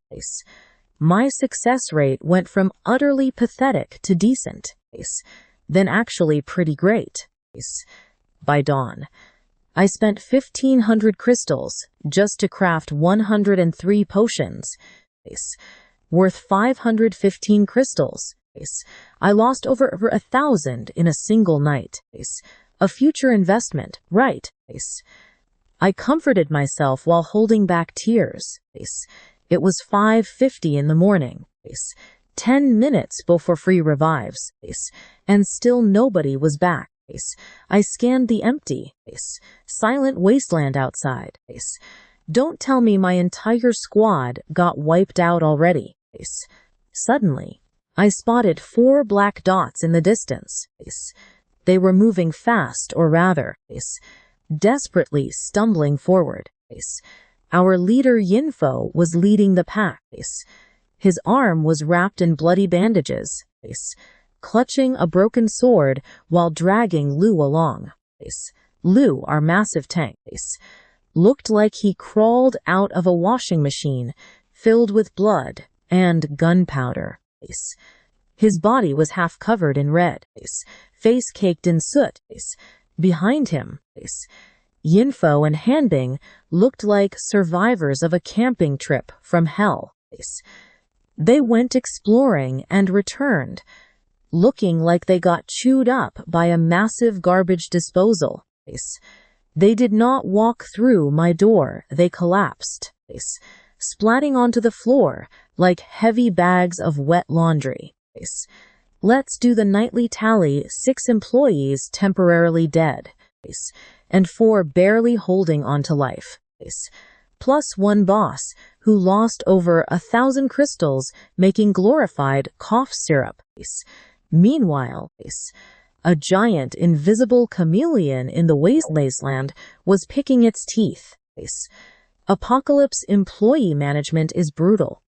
My success rate went from utterly pathetic to decent, then actually pretty great. By dawn, I spent 1,500 crystals just to craft 103 potions, worth 515 crystals. I lost over 1,000 in a single night. A future investment, right? I comforted myself while holding back tears. It was 5:50 in the morning, 10 minutes before free revives, and still nobody was back. I scanned the empty, silent wasteland outside. Don't tell me my entire squad got wiped out already. Suddenly, I spotted 4 black dots in the distance. They were moving fast, or rather, desperately stumbling forward. Our leader Yinfo was leading the pack. His arm was wrapped in bloody bandages, clutching a broken sword while dragging Lu along. Lu, our massive tank, looked like he crawled out of a washing machine filled with blood and gunpowder. His body was half covered in red, face caked in soot. Behind him, Yinfo and Hanbing looked like survivors of a camping trip from hell. They went exploring and returned, looking like they got chewed up by a massive garbage disposal. They did not walk through my door, they collapsed, splatting onto the floor like heavy bags of wet laundry. Let's do the nightly tally: 6 employees temporarily dead, and 4 barely holding on to life, plus 1 boss who lost over 1,000 crystals making glorified cough syrup. Meanwhile, a giant invisible chameleon in the wasteland was picking its teeth. Apocalypse employee management is brutal,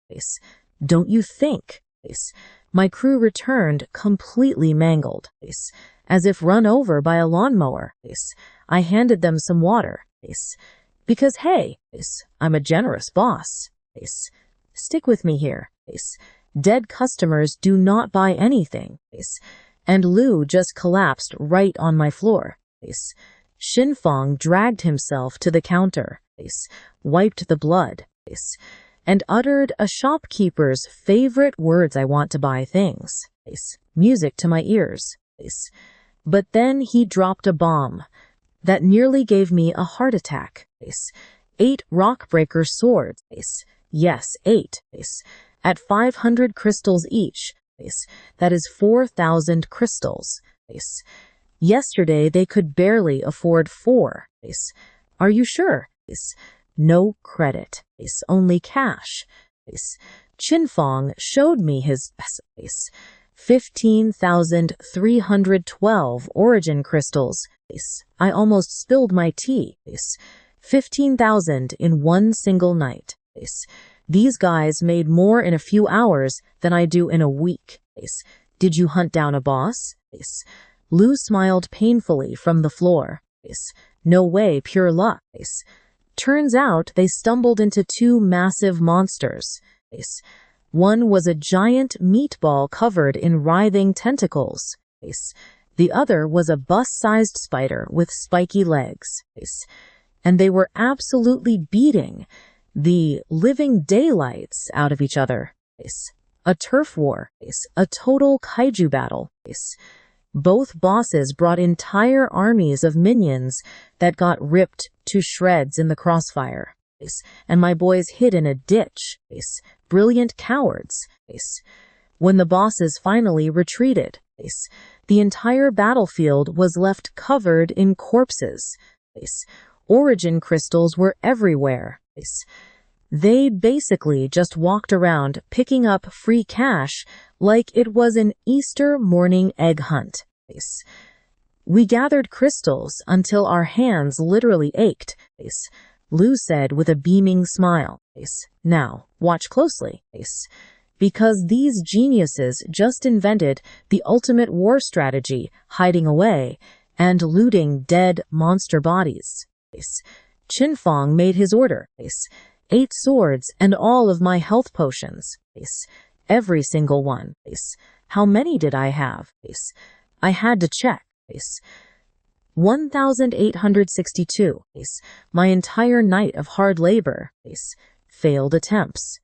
don't you think? My crew returned completely mangled, as if run over by a lawnmower. I handed them some water, because hey, I'm a generous boss. Stick with me here. Dead customers do not buy anything. And Lu just collapsed right on my floor. Xinfang dragged himself to the counter, wiped the blood, and uttered a shopkeeper's favorite words: "I want to buy things." Music to my ears. But then he dropped a bomb that nearly gave me a heart attack. 8 rockbreaker swords. Yes, 8. At 500 crystals each. That is 4,000 crystals. Yesterday they could barely afford 4. Are you sure? No credit. Only cash. Qinfang showed me his 15,312 origin crystals. I almost spilled my tea. 15,000 in one single night. These guys made more in a few hours than I do in a week. Did you hunt down a boss? Lu smiled painfully from the floor. No way, pure luck. Turns out they stumbled into 2 massive monsters. One was a giant meatball covered in writhing tentacles. The other was a bus-sized spider with spiky legs. And they were absolutely beating the living daylights out of each other. A turf war, a total kaiju battle. Both bosses brought entire armies of minions that got ripped to shreds in the crossfire. And my boys hid in a ditch. Brilliant cowards. When the bosses finally retreated, the entire battlefield was left covered in corpses. Origin crystals were everywhere. They basically just walked around picking up free cash like it was an Easter morning egg hunt. We gathered crystals until our hands literally ached. Lu said with a beaming smile. Now, watch closely. Because these geniuses just invented the ultimate war strategy: hiding away and looting dead monster bodies. Qinfang made his order. 8 swords and all of my health potions. Every single one. How many did I have? I had to check. 1,862. My entire night of hard labor. Failed attempts.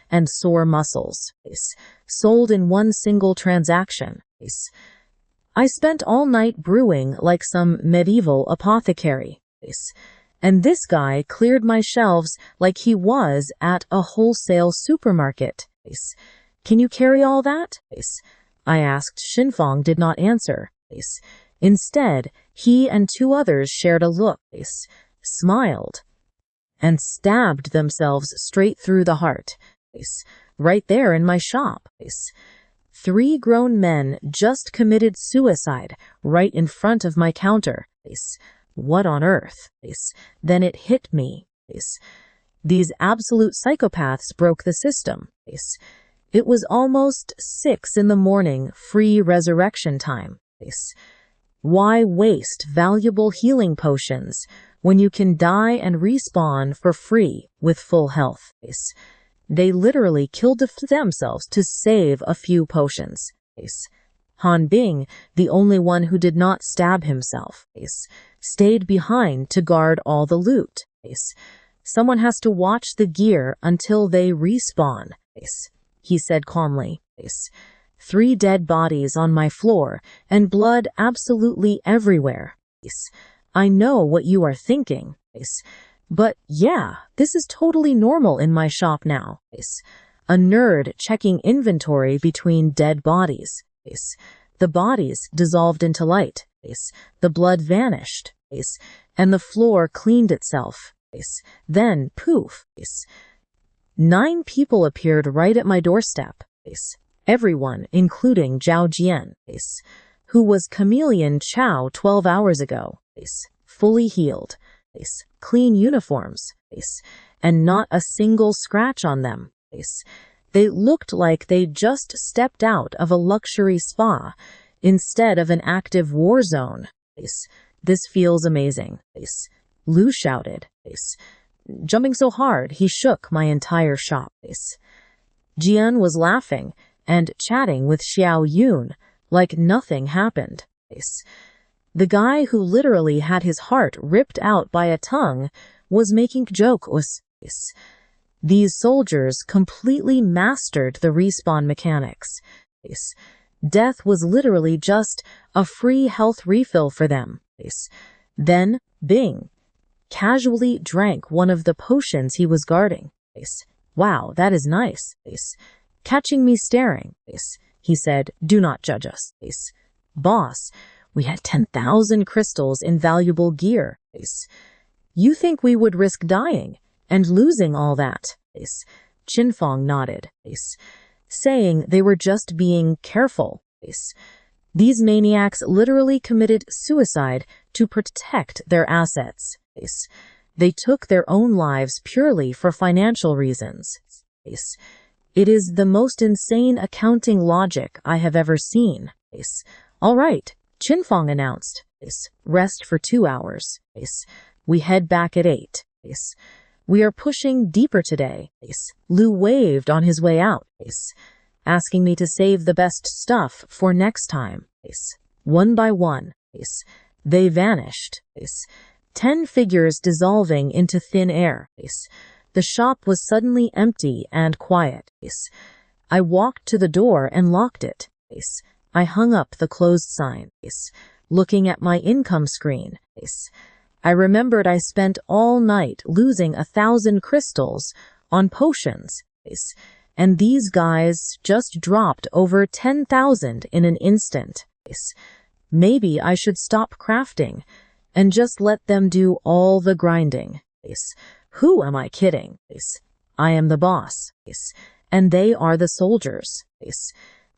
And sore muscles. Sold in one single transaction. I spent all night brewing like some medieval apothecary. And this guy cleared my shelves like he was at a wholesale supermarket. Can you carry all that? I asked. Xinfang did not answer. Instead, he and 2 others shared a look, smiled, and stabbed themselves straight through the heart. Right there in my shop. 3 grown men just committed suicide right in front of my counter. What on earth? Then it hit me. These absolute psychopaths broke the system. It was almost 6 in the morning, free resurrection time. Why waste valuable healing potions when you can die and respawn for free with full health? They literally killed themselves to save a few potions. Han Bing, the only one who did not stab himself, stayed behind to guard all the loot. Someone has to watch the gear until they respawn, he said calmly. 3 dead bodies on my floor and blood absolutely everywhere. I know what you are thinking. But yeah, this is totally normal in my shop now. A nerd checking inventory between dead bodies. The bodies dissolved into light. The blood vanished. And the floor cleaned itself. Then, poof. 9 people appeared right at my doorstep. Everyone, including Zhao Jian, who was Chameleon Chow 12 hours ago. Fully healed. Clean uniforms, and not a single scratch on them. They looked like they just stepped out of a luxury spa instead of an active war zone. This feels amazing. Lu shouted, jumping so hard he shook my entire shop. Jian was laughing and chatting with Xiao Yun like nothing happened. The guy who literally had his heart ripped out by a tongue was making jokes. These soldiers completely mastered the respawn mechanics. Death was literally just a free health refill for them. Then, Bing casually drank one of the potions he was guarding. Wow, that is nice. Catching me staring, he said, do not judge us. Boss, we had 10,000 crystals in valuable gear. You think we would risk dying and losing all that? Qinfeng nodded, saying they were just being careful. These maniacs literally committed suicide to protect their assets. They took their own lives purely for financial reasons. It is the most insane accounting logic I have ever seen. All right. Qinfeng announced, rest for 2 hours. We head back at 8. We are pushing deeper today. Lu waved on his way out, asking me to save the best stuff for next time. One by one, they vanished. 10 figures dissolving into thin air. The shop was suddenly empty and quiet. I walked to the door and locked it. I hung up the closed sign, looking at my income screen. I remembered I spent all night losing 1,000 crystals on potions, and these guys just dropped over 10,000 in an instant. Maybe I should stop crafting and just let them do all the grinding. Who am I kidding? I am the boss, and they are the soldiers.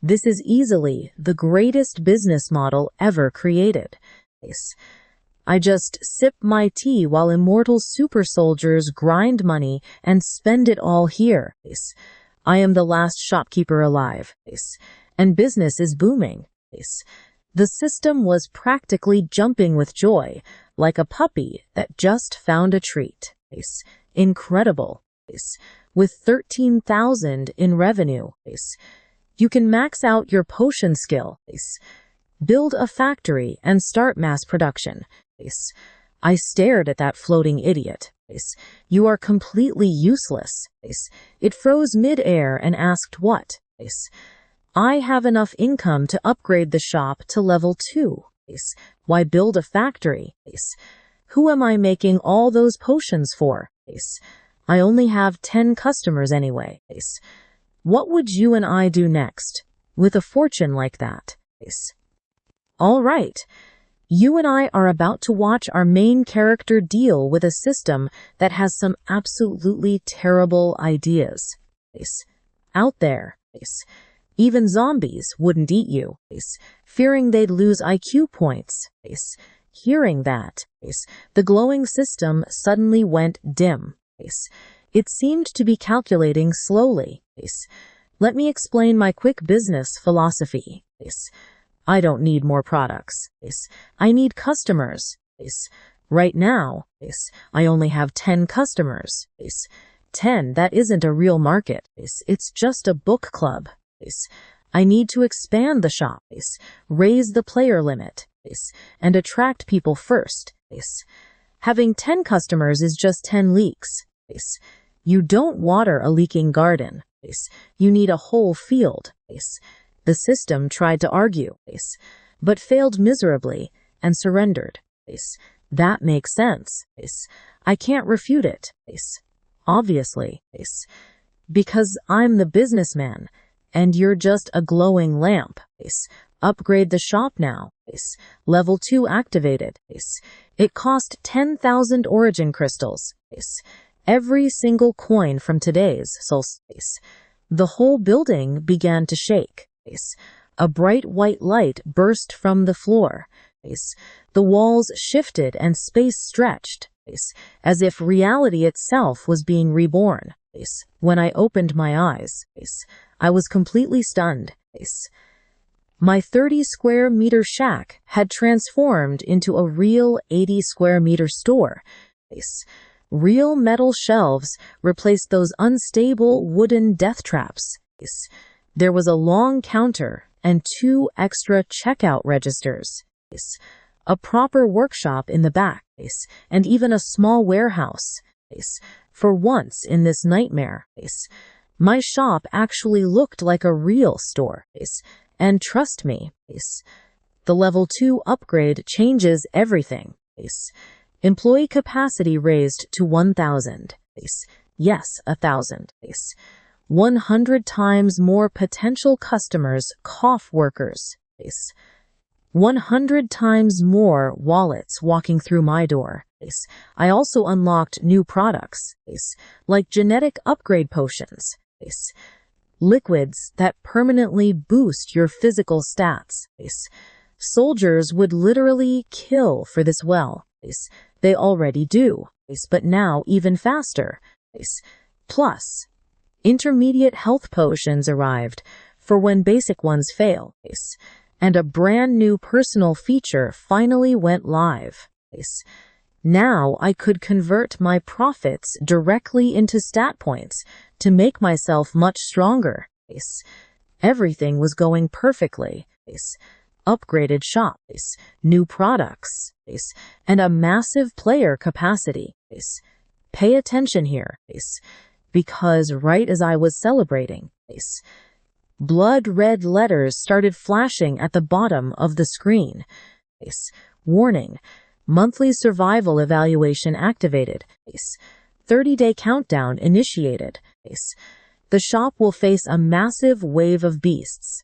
This is easily the greatest business model ever created. I just sip my tea while immortal super soldiers grind money and spend it all here. I am the last shopkeeper alive, and business is booming. The system was practically jumping with joy, like a puppy that just found a treat. Incredible. With 13,000 in revenue, you can max out your potion skill, build a factory, and start mass production. I stared at that floating idiot. You are completely useless. It froze mid-air and asked what. I have enough income to upgrade the shop to level 2. Why build a factory? Who am I making all those potions for? I only have 10 customers anyway. What would you and I do next, with a fortune like that? All right. You and I are about to watch our main character deal with a system that has some absolutely terrible ideas. Out there. Even zombies wouldn't eat you, fearing they'd lose IQ points. Hearing that, the glowing system suddenly went dim. It seemed to be calculating slowly. Let me explain my quick business philosophy. I don't need more products. I need customers. Right now, I only have 10 customers. 10, that isn't a real market. It's just a book club. I need to expand the shop, raise the player limit, and attract people first. Having 10 customers is just 10 leaks. You don't water a leaking garden. You need a whole field. The system tried to argue, but failed miserably and surrendered. That makes sense. I can't refute it. Obviously. Because I'm the businessman, and you're just a glowing lamp. Upgrade the shop now. Level 2 activated. It cost 10,000 origin crystals. Every single coin from today's solstice. The whole building began to shake. A bright white light burst from the floor. The walls shifted and space stretched, as if reality itself was being reborn. When I opened my eyes, I was completely stunned. My 30 square meter shack had transformed into a real 80 square meter store. Real metal shelves replaced those unstable wooden death traps. There was a long counter and 2 extra checkout registers. A proper workshop in the back, and even a small warehouse. For once in this nightmare, my shop actually looked like a real store. And trust me, the level 2 upgrade changes everything. Employee capacity raised to 1,000. Yes, 1,000. 100 times more potential customers, cough workers. 100 times more wallets walking through my door. I also unlocked new products, like genetic upgrade potions, liquids that permanently boost your physical stats. Soldiers would literally kill for this well. They already do, but now even faster. Plus, intermediate health potions arrived for when basic ones fail. And a brand new personal feature finally went live. Now I could convert my profits directly into stat points to make myself much stronger. Everything was going perfectly. Upgraded shop, new products, and a massive player capacity. Pay attention here, because right as I was celebrating, blood-red letters started flashing at the bottom of the screen. Warning, monthly survival evaluation activated. 30-day countdown initiated. The shop will face a massive wave of beasts.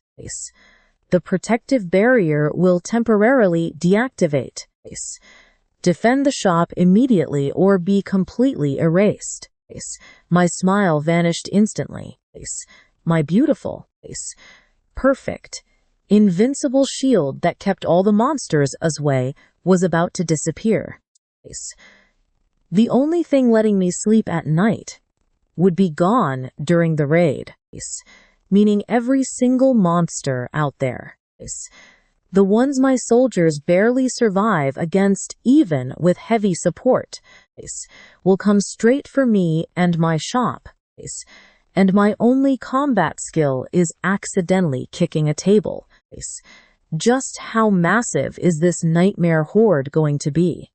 The protective barrier will temporarily deactivate. Defend the shop immediately or be completely erased. My smile vanished instantly. My beautiful, perfect, invincible shield that kept all the monsters away was about to disappear. The only thing letting me sleep at night would be gone during the raid, meaning every single monster out there. The ones my soldiers barely survive against even with heavy support, will come straight for me and my shop. And my only combat skill is accidentally kicking a table. Just how massive is this nightmare horde going to be?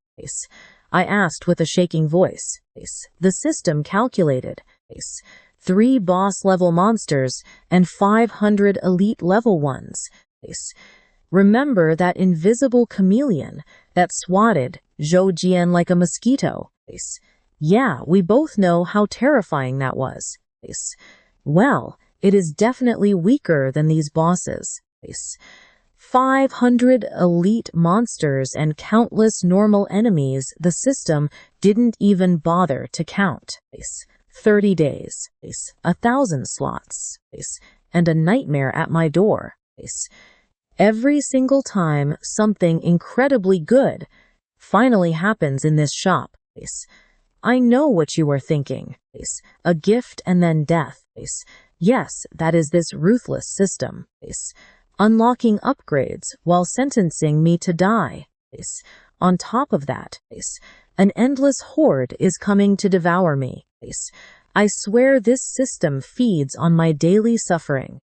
I asked with a shaking voice. The system calculated. 3 boss-level monsters and 500 elite level ones. Remember that invisible chameleon that swatted Zhou Jian like a mosquito? Yeah, we both know how terrifying that was. Well, it is definitely weaker than these bosses. 500 elite monsters and countless normal enemies the system didn't even bother to count. 30 days, 1,000 slots, and a nightmare at my door. Every single time something incredibly good finally happens in this shop. I know what you are thinking. A gift and then death. Yes, that is this ruthless system. Unlocking upgrades while sentencing me to die. On top of that, an endless horde is coming to devour me. I swear this system feeds on my daily suffering.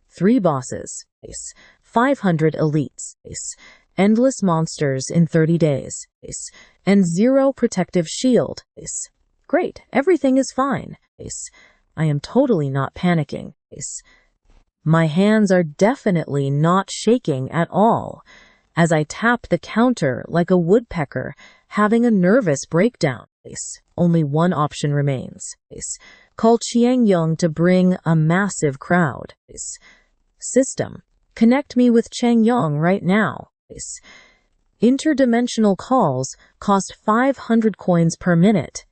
3 bosses. 500 elites. Endless monsters in 30 days. And 0 protective shield. Great, everything is fine. I am totally not panicking. My hands are definitely not shaking at all as I tap the counter like a woodpecker having a nervous breakdown. Only one option remains. Call Chiang-Yong to bring a massive crowd. System, connect me with Chiang-Yong right now. Interdimensional calls cost 500 coins per minute.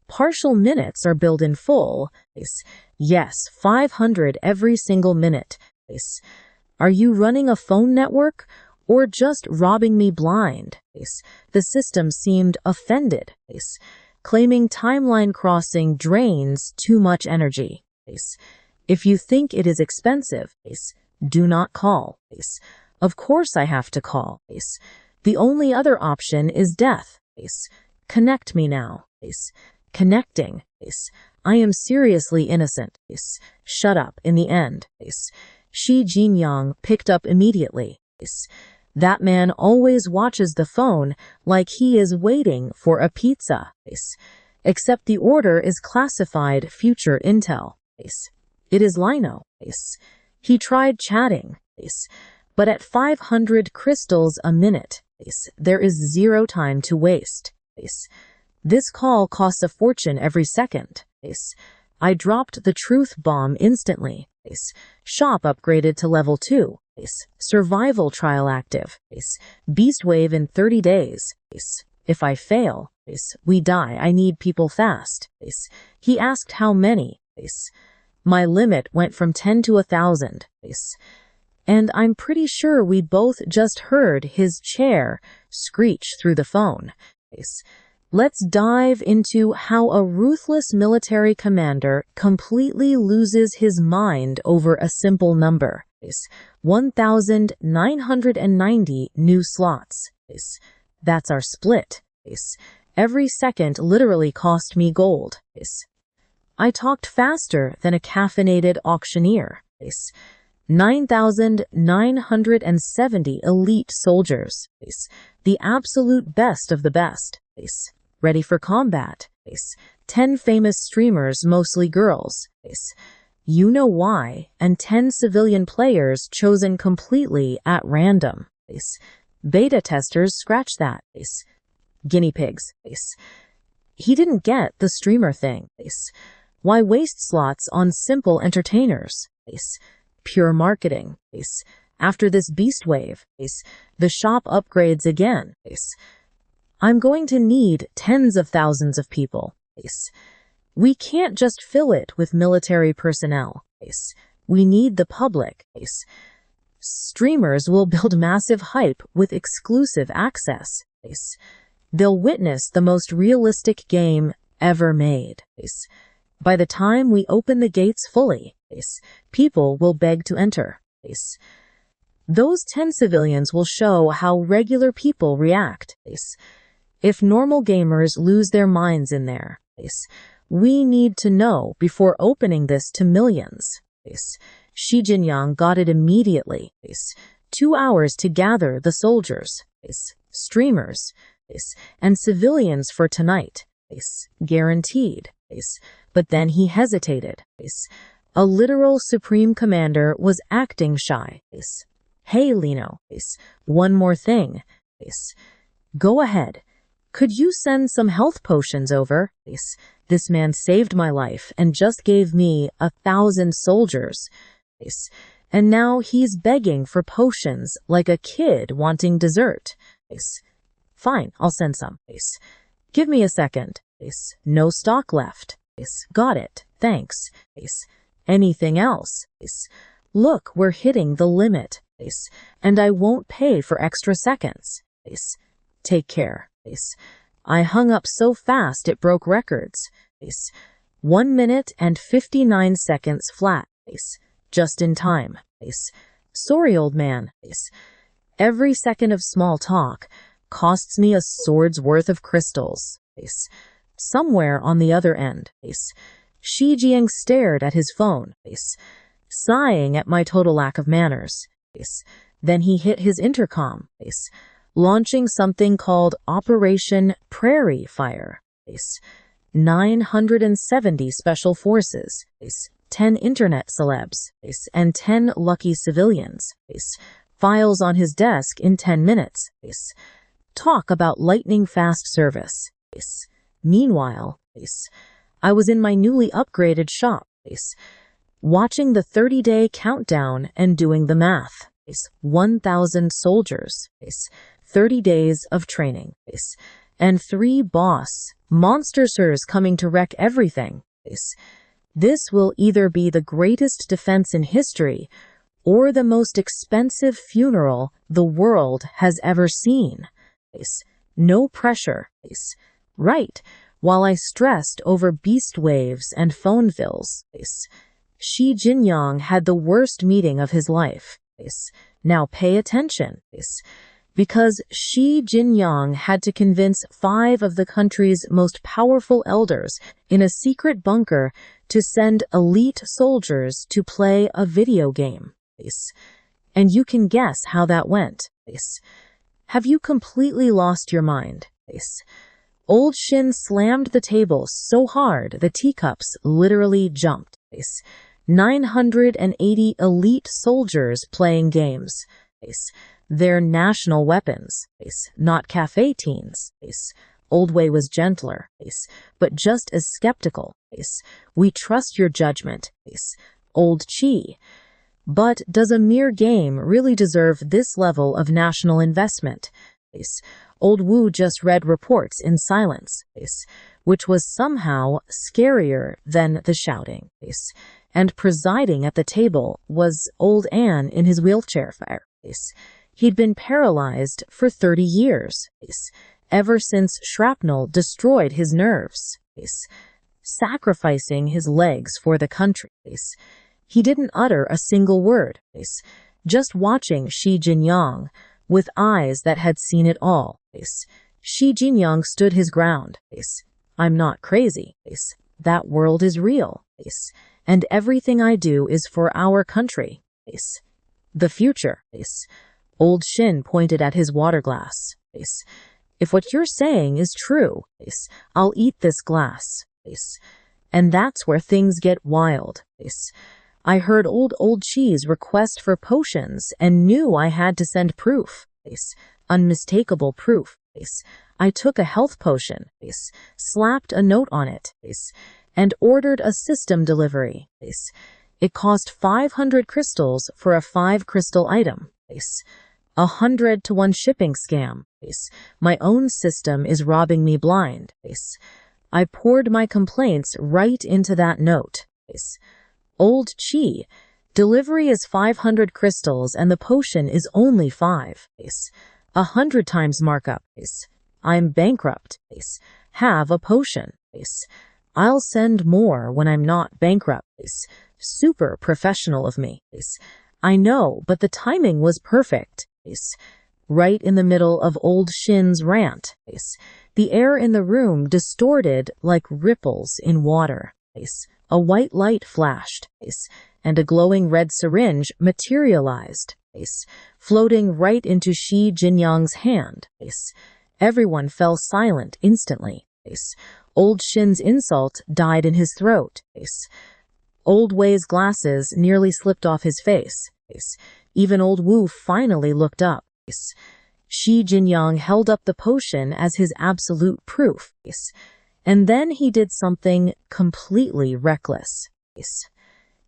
Partial minutes are billed in full. Yes, 500 every single minute. Are you running a phone network or just robbing me blind? The system seemed offended, claiming timeline crossing drains too much energy. If you think it is expensive, do not call. Of course I have to call. The only other option is death. Connect me now. Connecting. I am seriously innocent. Shut up in the end. Shi Jinyang picked up immediately. That man always watches the phone like he is waiting for a pizza. Except the order is classified future intel. It is Lino. He tried chatting. But at 500 crystals a minute, there is 0 time to waste. This call costs a fortune every second. I dropped the truth bomb instantly. Shop upgraded to level 2. Survival trial active. Beast wave in 30 days. If I fail, we die. I need people fast. He asked how many. My limit went from 10 to 1,000. And I'm pretty sure we both just heard his chair screech through the phone. Let's dive into how a ruthless military commander completely loses his mind over a simple number. 1,990 new slots. That's our split. Every second literally cost me gold. I talked faster than a caffeinated auctioneer. 9,970 elite soldiers. The absolute best of the best. Ready for combat. 10 famous streamers, mostly girls. You know why, and 10 civilian players chosen completely at random. Beta testers, scratch that. Guinea pigs. He didn't get the streamer thing. Why waste slots on simple entertainers? Pure marketing. After this beast wave, the shop upgrades again. I'm going to need tens of thousands of people. We can't just fill it with military personnel. We need the public. Streamers will build massive hype with exclusive access. They'll witness the most realistic game ever made. By the time we open the gates fully, people will beg to enter. Those 10 civilians will show how regular people react. If normal gamers lose their minds in there, we need to know before opening this to millions. Shi Jinyang got it immediately. 2 hours to gather the soldiers, streamers, and civilians for tonight. Guaranteed. But then he hesitated. A literal supreme commander was acting shy. Hey, Lino. One more thing. Go ahead. Could you send some health potions over? This man saved my life and just gave me 1,000 soldiers. And now he's begging for potions like a kid wanting dessert. Fine, I'll send some. Give me a second. No stock left. Got it. Thanks. anything else. Look, we're hitting the limit. And I won't pay for extra seconds. Take care. I hung up so fast it broke records. 1 minute and 59 seconds flat. Just in time. Sorry, old man. Every second of small talk costs me a sword's worth of crystals. Somewhere on the other end, Shi Jiang stared at his phone, sighing at my total lack of manners. Then he hit his intercom, launching something called Operation Prairie Fire. 970 special forces, 10 internet celebs, and 10 lucky civilians. Files on his desk in 10 minutes. Talk about lightning-fast service. Meanwhile, I was in my newly upgraded shop, watching the 30-day countdown and doing the math. 1,000 soldiers, 30 days of training, and 3 boss monsters coming to wreck everything. This will either be the greatest defense in history or the most expensive funeral the world has ever seen. No pressure. Right, while I stressed over beast waves and phone fills. Shi Jinyang had the worst meeting of his life. Now pay attention. Because Shi Jinyang had to convince 5 of the country's most powerful elders in a secret bunker to send elite soldiers to play a video game. And you can guess how that went. Have you completely lost your mind? Old Shin slammed the table so hard the teacups literally jumped. 980 elite soldiers playing games. They're national weapons, not cafe teens. Old Wei was gentler, but just as skeptical. We trust your judgment. Old Chi. But does a mere game really deserve this level of national investment? Old Wu just read reports in silence, which was somehow scarier than the shouting. And presiding at the table was Old Anne in his wheelchair. He'd been paralyzed for 30 years, ever since shrapnel destroyed his nerves, sacrificing his legs for the country. He didn't utter a single word, just watching Shi Jinyang with eyes that had seen it all. Shi Jinyang stood his ground. I'm not crazy. That world is real. And everything I do is for our country. The future. Old Shin pointed at his water glass. If what you're saying is true, I'll eat this glass. And that's where things get wild. I heard old Chi's request for potions and knew I had to send proof. Unmistakable proof. I took a health potion, slapped a note on it, and ordered a system delivery. It cost 500 crystals for a 5-crystal item. 100 to 1 shipping scam. My own system is robbing me blind. I poured my complaints right into that note. Old Chi, delivery is 500 crystals and the potion is only 5. 100 times markup. I'm bankrupt. Have a potion. I'll send more when I'm not bankrupt. Super professional of me. I know, but the timing was perfect. Right in the middle of Old Shin's rant. The air in the room distorted like ripples in water. A white light flashed, and a glowing red syringe materialized, floating right into Shi Jinyang's hand. Everyone fell silent instantly. Old Shin's insult died in his throat. Old Wei's glasses nearly slipped off his face. Even Old Wu finally looked up. Shi Jinyang held up the potion as his absolute proof. And then he did something completely reckless.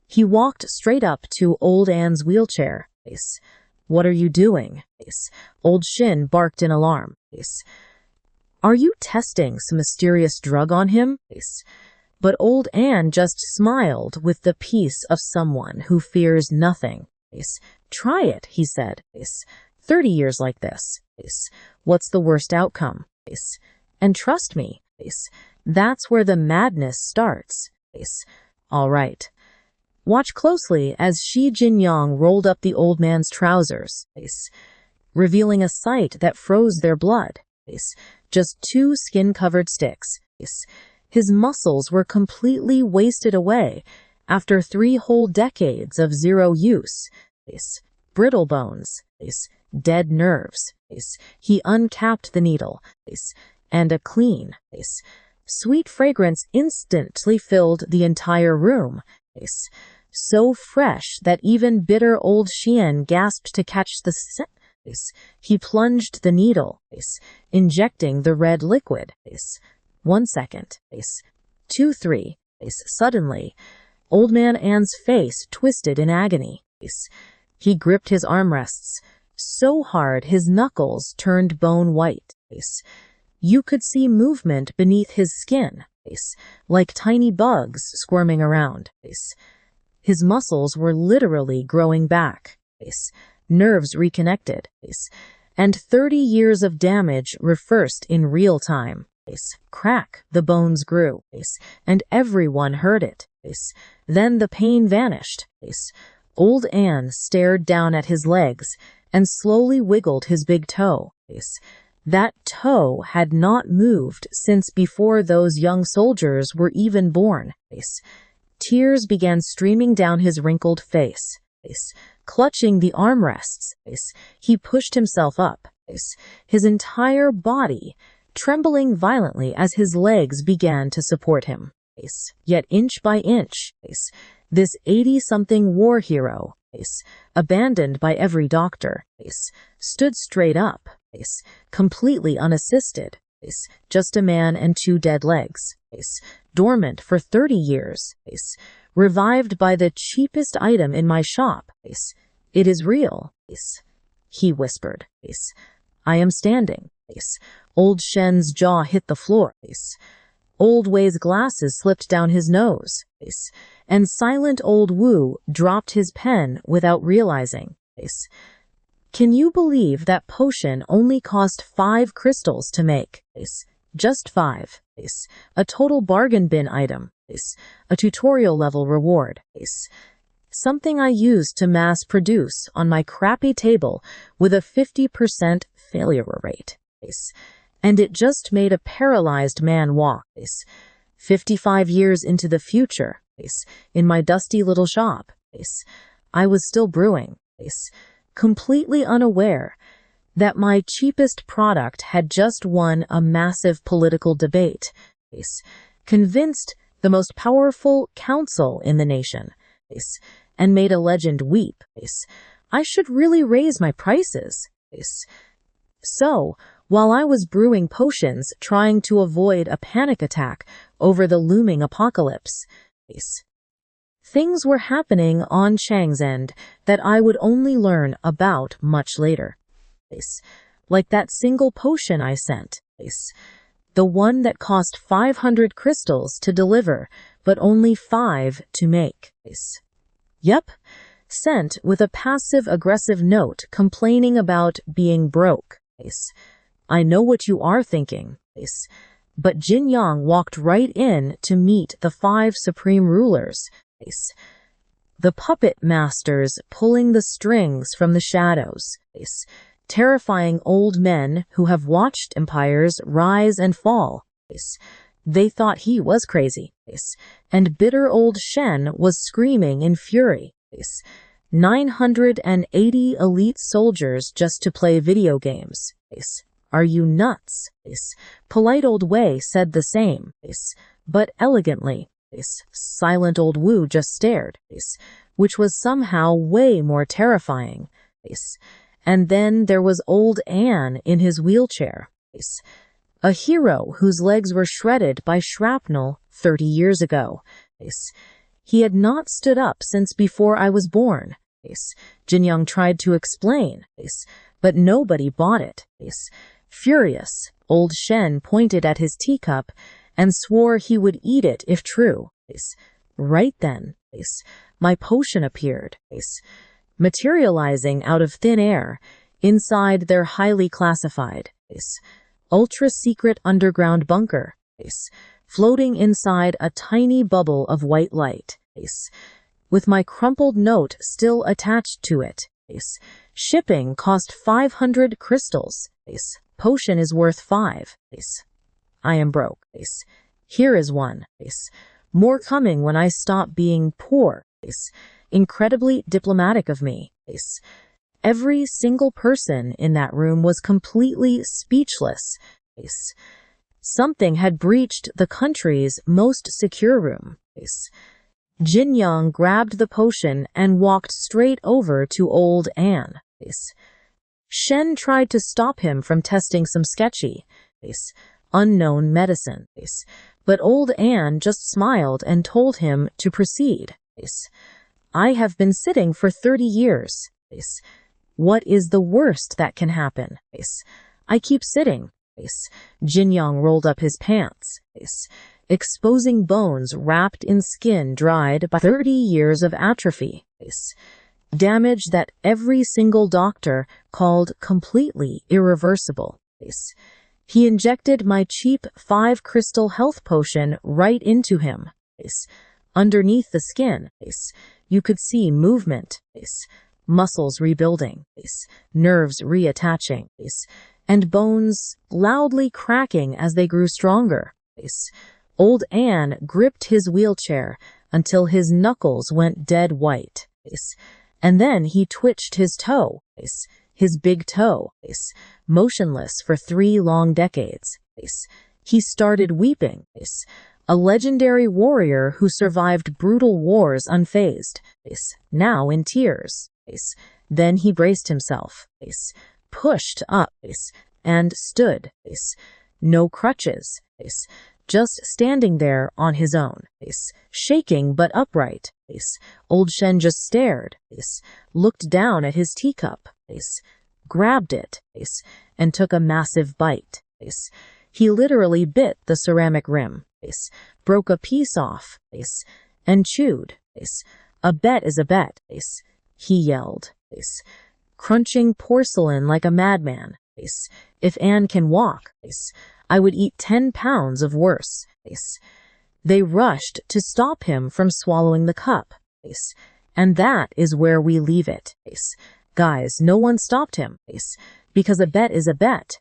He walked straight up to Old Anne's wheelchair. What are you doing? Old Shin barked in alarm. Are you testing some mysterious drug on him? But old Anne just smiled with the peace of someone who fears nothing. Try it, he said. 30 years like this. What's the worst outcome? And trust me, that's where the madness starts. All right. Watch closely as Shi Jinyang rolled up the old man's trousers, revealing a sight that froze their blood. Just 2 skin-covered sticks. His muscles were completely wasted away after 3 whole decades of zero use. Brittle bones, dead nerves. He uncapped the needle, and a clean, sweet fragrance instantly filled the entire room. So fresh that even bitter old Xian gasped to catch the scent. He plunged the needle, injecting the red liquid. 1 second. 2, 3. Suddenly, old man Anne's face twisted in agony. He gripped his armrests so hard his knuckles turned bone white. You could see movement beneath his skin, like tiny bugs squirming around. His muscles were literally growing back, nerves reconnected, and 30 years of damage reversed in real time. Crack, the bones grew, and everyone heard it. Then the pain vanished. Old Anne stared down at his legs and slowly wiggled his big toe. That toe had not moved since before those young soldiers were even born. Tears began streaming down his wrinkled face. Clutching the armrests, he pushed himself up, his entire body trembling violently as his legs began to support him. Yet inch by inch, this 80-something war hero, abandoned by every doctor, stood straight up, completely unassisted, just a man and 2 dead legs, dormant for 30 years, revived by the cheapest item in my shop. It is real, he whispered. I am standing. Old Shen's jaw hit the floor. Old Wei's glasses slipped down his nose, and silent old Wu dropped his pen without realizing. Can you believe that potion only cost 5 crystals to make? Just 5. A total bargain bin item. A tutorial level reward. Something I used to mass produce on my crappy table with a 50% failure rate. And it just made a paralyzed man walk. 55 years into the future, in my dusty little shop, I was still brewing, completely unaware that my cheapest product had just won a massive political debate, convinced the most powerful council in the nation, and made a legend weep. I should really raise my prices. So, while I was brewing potions trying to avoid a panic attack over the looming apocalypse, things were happening on Chang's end that I would only learn about much later. Like that single potion I sent, the one that cost 500 crystals to deliver, but only 5 to make. Yep, sent with a passive-aggressive note complaining about being broke. I know what you are thinking, but Jin Yang walked right in to meet the 5 supreme rulers, the puppet masters pulling the strings from the shadows, terrifying old men who have watched empires rise and fall. They thought he was crazy, and bitter old Shen was screaming in fury. 980 elite soldiers just to play video games. Are you nuts? Polite old Wei said the same, but elegantly. Silent old Wu just stared, which was somehow way more terrifying. And then there was old Anne in his wheelchair, a hero whose legs were shredded by shrapnel 30 years ago. He had not stood up since before I was born. Jinyang tried to explain, but nobody bought it. Furious, old Shen pointed at his teacup and swore he would eat it if true. Right then, my potion appeared, materializing out of thin air inside their highly classified, ultra-secret underground bunker, floating inside a tiny bubble of white light, with my crumpled note still attached to it. Shipping cost 500 crystals. Potion is worth 5. I am broke. Here is 1. More coming when I stop being poor. Incredibly diplomatic of me. Every single person in that room was completely speechless. Something had breached the country's most secure room. Jin Young grabbed the potion and walked straight over to old Anne. Shen tried to stop him from testing some sketchy, unknown medicine, but old Anne just smiled and told him to proceed. I have been sitting for 30 years. What is the worst that can happen? I keep sitting. Jin Young rolled up his pants, exposing bones wrapped in skin dried by 30 years of atrophy. Damage that every single doctor called completely irreversible. He injected my cheap 5-crystal health potion right into him. Underneath the skin, you could see movement, muscles rebuilding, nerves reattaching, and bones loudly cracking as they grew stronger. Old Anne gripped his wheelchair until his knuckles went dead white. And then he twitched his toe, his big toe, motionless for 3 long decades. He started weeping, a legendary warrior who survived brutal wars unfazed, now in tears. Then he braced himself, pushed up, and stood, no crutches, just standing there on his own, shaking but upright. Old Shen just stared, looked down at his teacup, grabbed it, and took a massive bite. He literally bit the ceramic rim, broke a piece off, and chewed. A bet is a bet, he yelled, crunching porcelain like a madman. If Anne can walk, I would eat 10 pounds of worse. They rushed to stop him from swallowing the cup. And that is where we leave it. Guys, no one stopped him. Because a bet is a bet.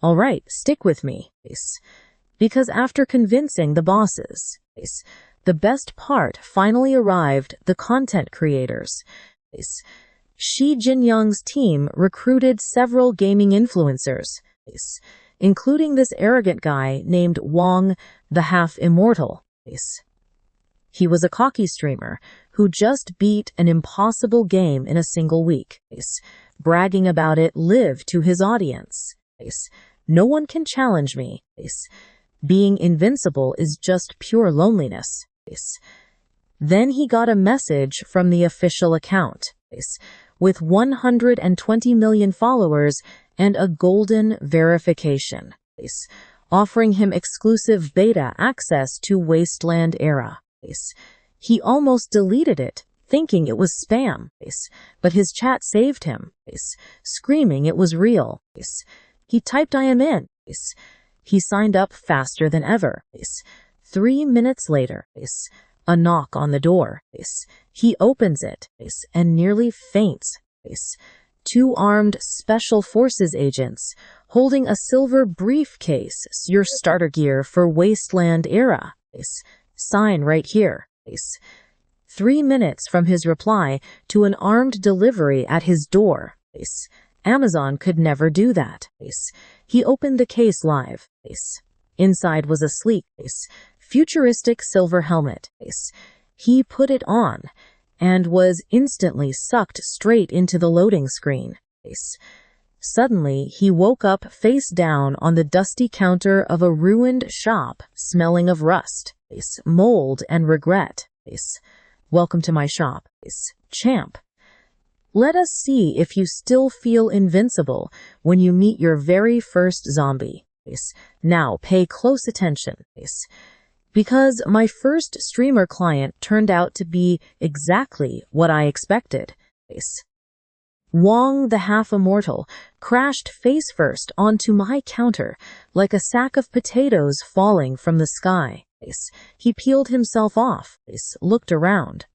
All right, stick with me. Because after convincing the bosses, the best part finally arrived: the content creators. Shi Jinyoung's team recruited several gaming influencers, including this arrogant guy named Wong the Half-Immortal. He was a cocky streamer who just beat an impossible game in a single week, bragging about it live to his audience. No one can challenge me. Being invincible is just pure loneliness. Then he got a message from the official account, with 120 million followers and a golden verification, offering him exclusive beta access to Wasteland Era. He almost deleted it, thinking it was spam, but his chat saved him, screaming it was real. He typed "I am in." He signed up faster than ever. 3 minutes later, a knock on the door. He opens it and nearly faints. 2 armed Special Forces agents holding a silver briefcase, your starter gear for Wasteland Era. Sign right here. 3 minutes from his reply to an armed delivery at his door. Amazon could never do that. He opened the case live. Inside was a sleek, futuristic silver helmet. He put it on and was instantly sucked straight into the loading screen. Suddenly, he woke up face down on the dusty counter of a ruined shop, smelling of rust, mold, and regret. Welcome to my shop, champ. Let us see if you still feel invincible when you meet your very first zombie. Now pay close attention. Because my first streamer client turned out to be exactly what I expected. Wong the half-immortal crashed face-first onto my counter like a sack of potatoes falling from the sky. He peeled himself off, looked around,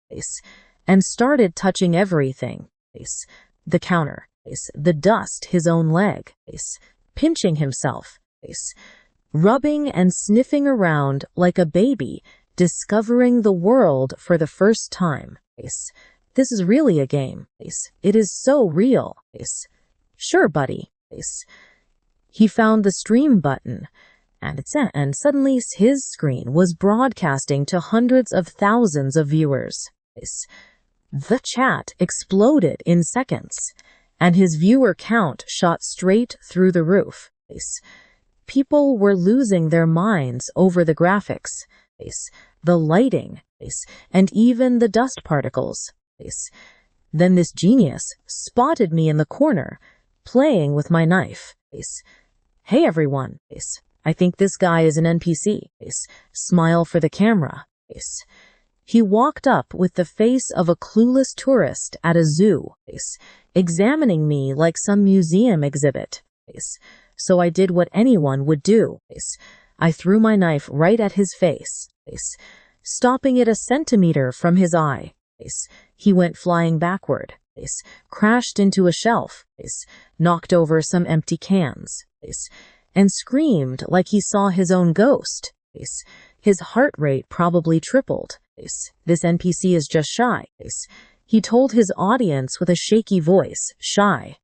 and started touching everything. The counter, the dust, his own leg, pinching himself, rubbing and sniffing around like a baby, discovering the world for the first time. This is really a game. It is so real. Sure, buddy. He found the stream button, and suddenly his screen was broadcasting to hundreds of thousands of viewers. The chat exploded in seconds, and his viewer count shot straight through the roof. People were losing their minds over the graphics, the lighting, and even the dust particles. Then this genius spotted me in the corner, playing with my knife. Hey everyone, I think this guy is an NPC. Smile for the camera. He walked up with the face of a clueless tourist at a zoo, examining me like some museum exhibit. So I did what anyone would do. I threw my knife right at his face, stopping it a centimeter from his eye. He went flying backward, crashed into a shelf, knocked over some empty cans, and screamed like he saw his own ghost. His heart rate probably tripled. This NPC is just shy. He told his audience with a shaky voice, shy.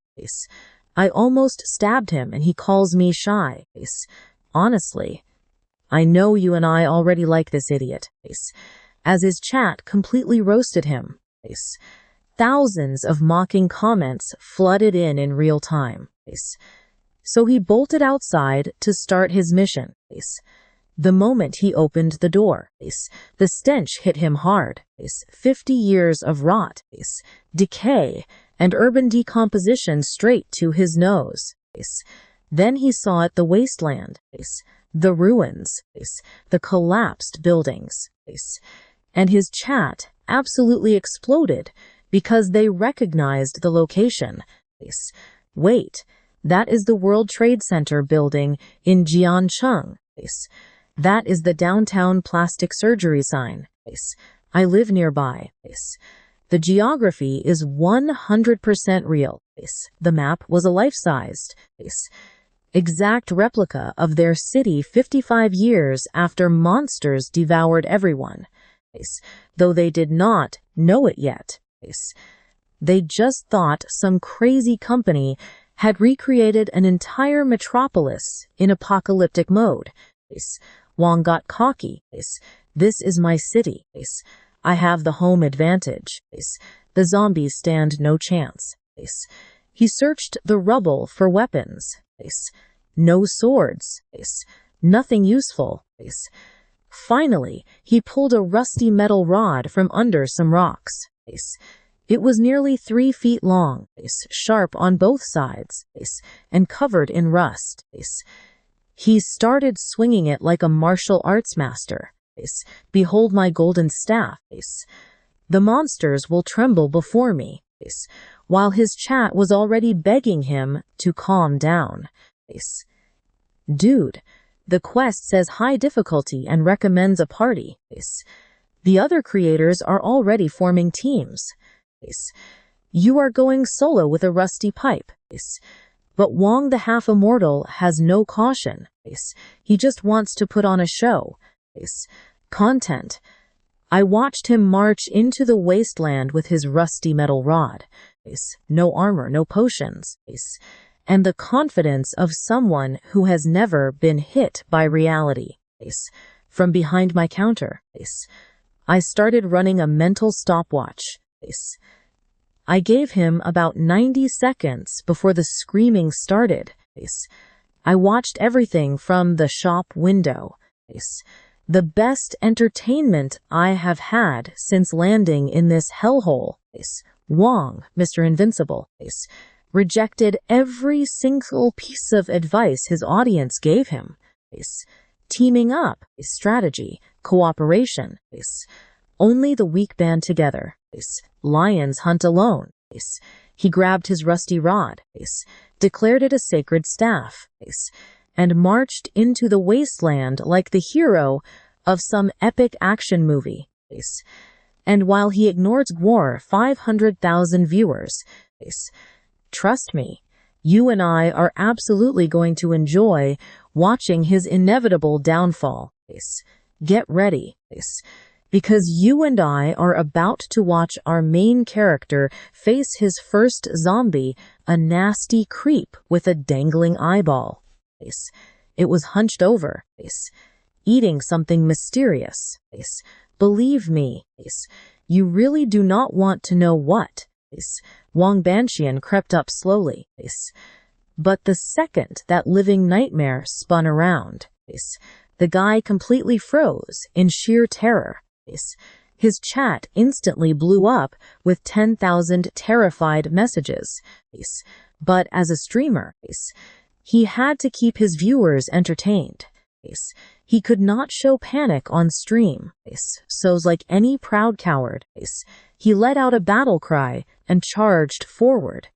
I almost stabbed him and he calls me shy. Honestly, I know you and I already like this idiot. As his chat completely roasted him. Thousands of mocking comments flooded in real time. So he bolted outside to start his mission. The moment he opened the door, the stench hit him hard. 50 years of rot, decay, and urban decomposition straight to his nose. Then he saw the wasteland, the ruins, the collapsed buildings. And his chat absolutely exploded because they recognized the location. Wait, that is the World Trade Center building in Jiancheng. That is the downtown plastic surgery sign. I live nearby. The geography is 100% real. The map was a life-sized, exact replica of their city 55 years after monsters devoured everyone. Though they did not know it yet. They just thought some crazy company had recreated an entire metropolis in apocalyptic mode. Wong got cocky. This is my city. I have the home advantage. The zombies stand no chance. He searched the rubble for weapons. No swords. Nothing useful. Finally, he pulled a rusty metal rod from under some rocks. It was nearly 3 feet long, sharp on both sides, and covered in rust. He started swinging it like a martial arts master. Behold my golden staff. The monsters will tremble before me, while his chat was already begging him to calm down. Dude, the quest says high difficulty and recommends a party. The other creators are already forming teams. You are going solo with a rusty pipe. But Wong the half-immortal has no caution. He just wants to put on a show. Content. I watched him march into the wasteland with his rusty metal rod. No armor, no potions. And the confidence of someone who has never been hit by reality. From behind my counter, I started running a mental stopwatch. I gave him about 90 seconds before the screaming started. I watched everything from the shop window. The best entertainment I have had since landing in this hellhole. Wong, Mr. Invincible. rejected every single piece of advice his audience gave him. Teaming up, strategy, cooperation. Only the weak band together. Lions hunt alone. He grabbed his rusty rod, declared it a sacred staff, and marched into the wasteland like the hero of some epic action movie. And while he ignored war, 500,000 viewers. Trust me, you and I are absolutely going to enjoy watching his inevitable downfall. Get ready, because you and I are about to watch our main character face his first zombie, a nasty creep with a dangling eyeball. It was hunched over, eating something mysterious. Believe me, you really do not want to know what. Wang Banqian crept up slowly. But the second that living nightmare spun around, the guy completely froze in sheer terror. His chat instantly blew up with 10,000 terrified messages. But as a streamer, he had to keep his viewers entertained. He could not show panic on stream. So, like any proud coward, he let out a battle cry and charged forward,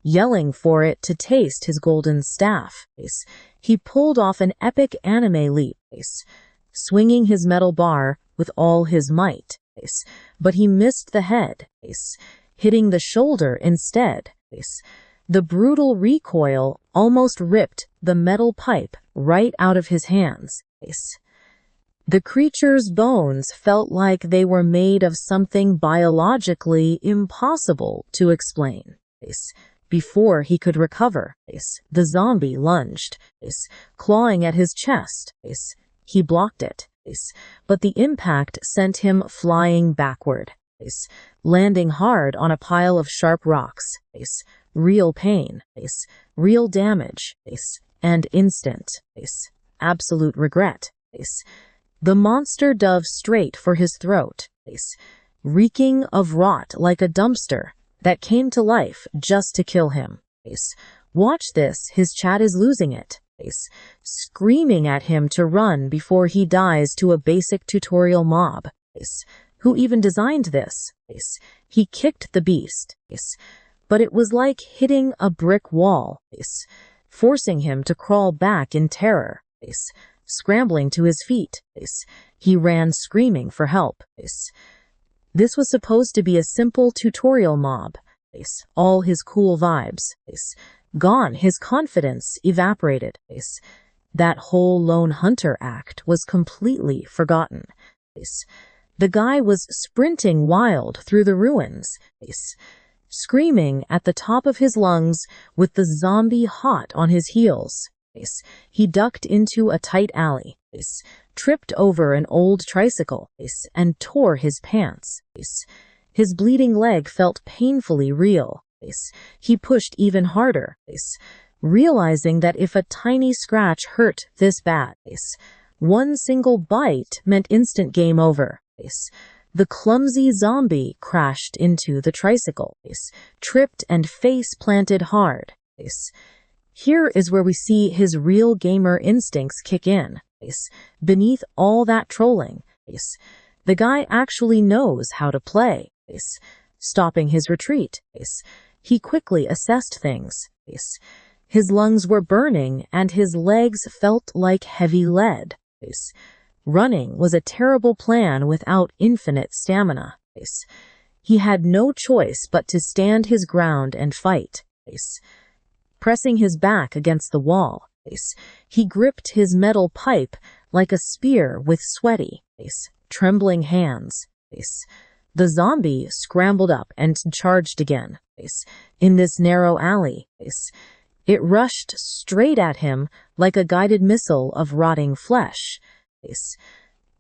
yelling for it to taste his golden staff. He pulled off an epic anime leap, swinging his metal bar with all his might. But he missed the head, hitting the shoulder instead. The brutal recoil almost ripped the metal pipe right out of his hands. The creature's bones felt like they were made of something biologically impossible to explain. Before he could recover, the zombie lunged, clawing at his chest. He blocked it, but the impact sent him flying backward, landing hard on a pile of sharp rocks. Real pain, real damage, and instant, absolute regret. The monster dove straight for his throat, reeking of rot like a dumpster that came to life just to kill him. Watch this, his chat is losing it, screaming at him to run before he dies to a basic tutorial mob. Who even designed this? He kicked the beast, but it was like hitting a brick wall, forcing him to crawl back in terror. Scrambling to his feet, he ran screaming for help. This was supposed to be a simple tutorial mob. All his cool vibes gone, his confidence evaporated. That whole lone hunter act was completely forgotten. The guy was sprinting wild through the ruins, screaming at the top of his lungs with the zombie hot on his heels. He ducked into a tight alley, tripped over an old tricycle, and tore his pants. His bleeding leg felt painfully real. He pushed even harder, realizing that if a tiny scratch hurt this bad, one single bite meant instant game over. The clumsy zombie crashed into the tricycle, tripped and face planted hard. Here is where we see his real gamer instincts kick in. Beneath all that trolling, the guy actually knows how to play. Stopping his retreat, he quickly assessed things. His lungs were burning and his legs felt like heavy lead. Running was a terrible plan without infinite stamina. He had no choice but to stand his ground and fight. Pressing his back against the wall, he gripped his metal pipe like a spear with sweaty, trembling hands. The zombie scrambled up and charged again. In this narrow alley, it rushed straight at him like a guided missile of rotting flesh.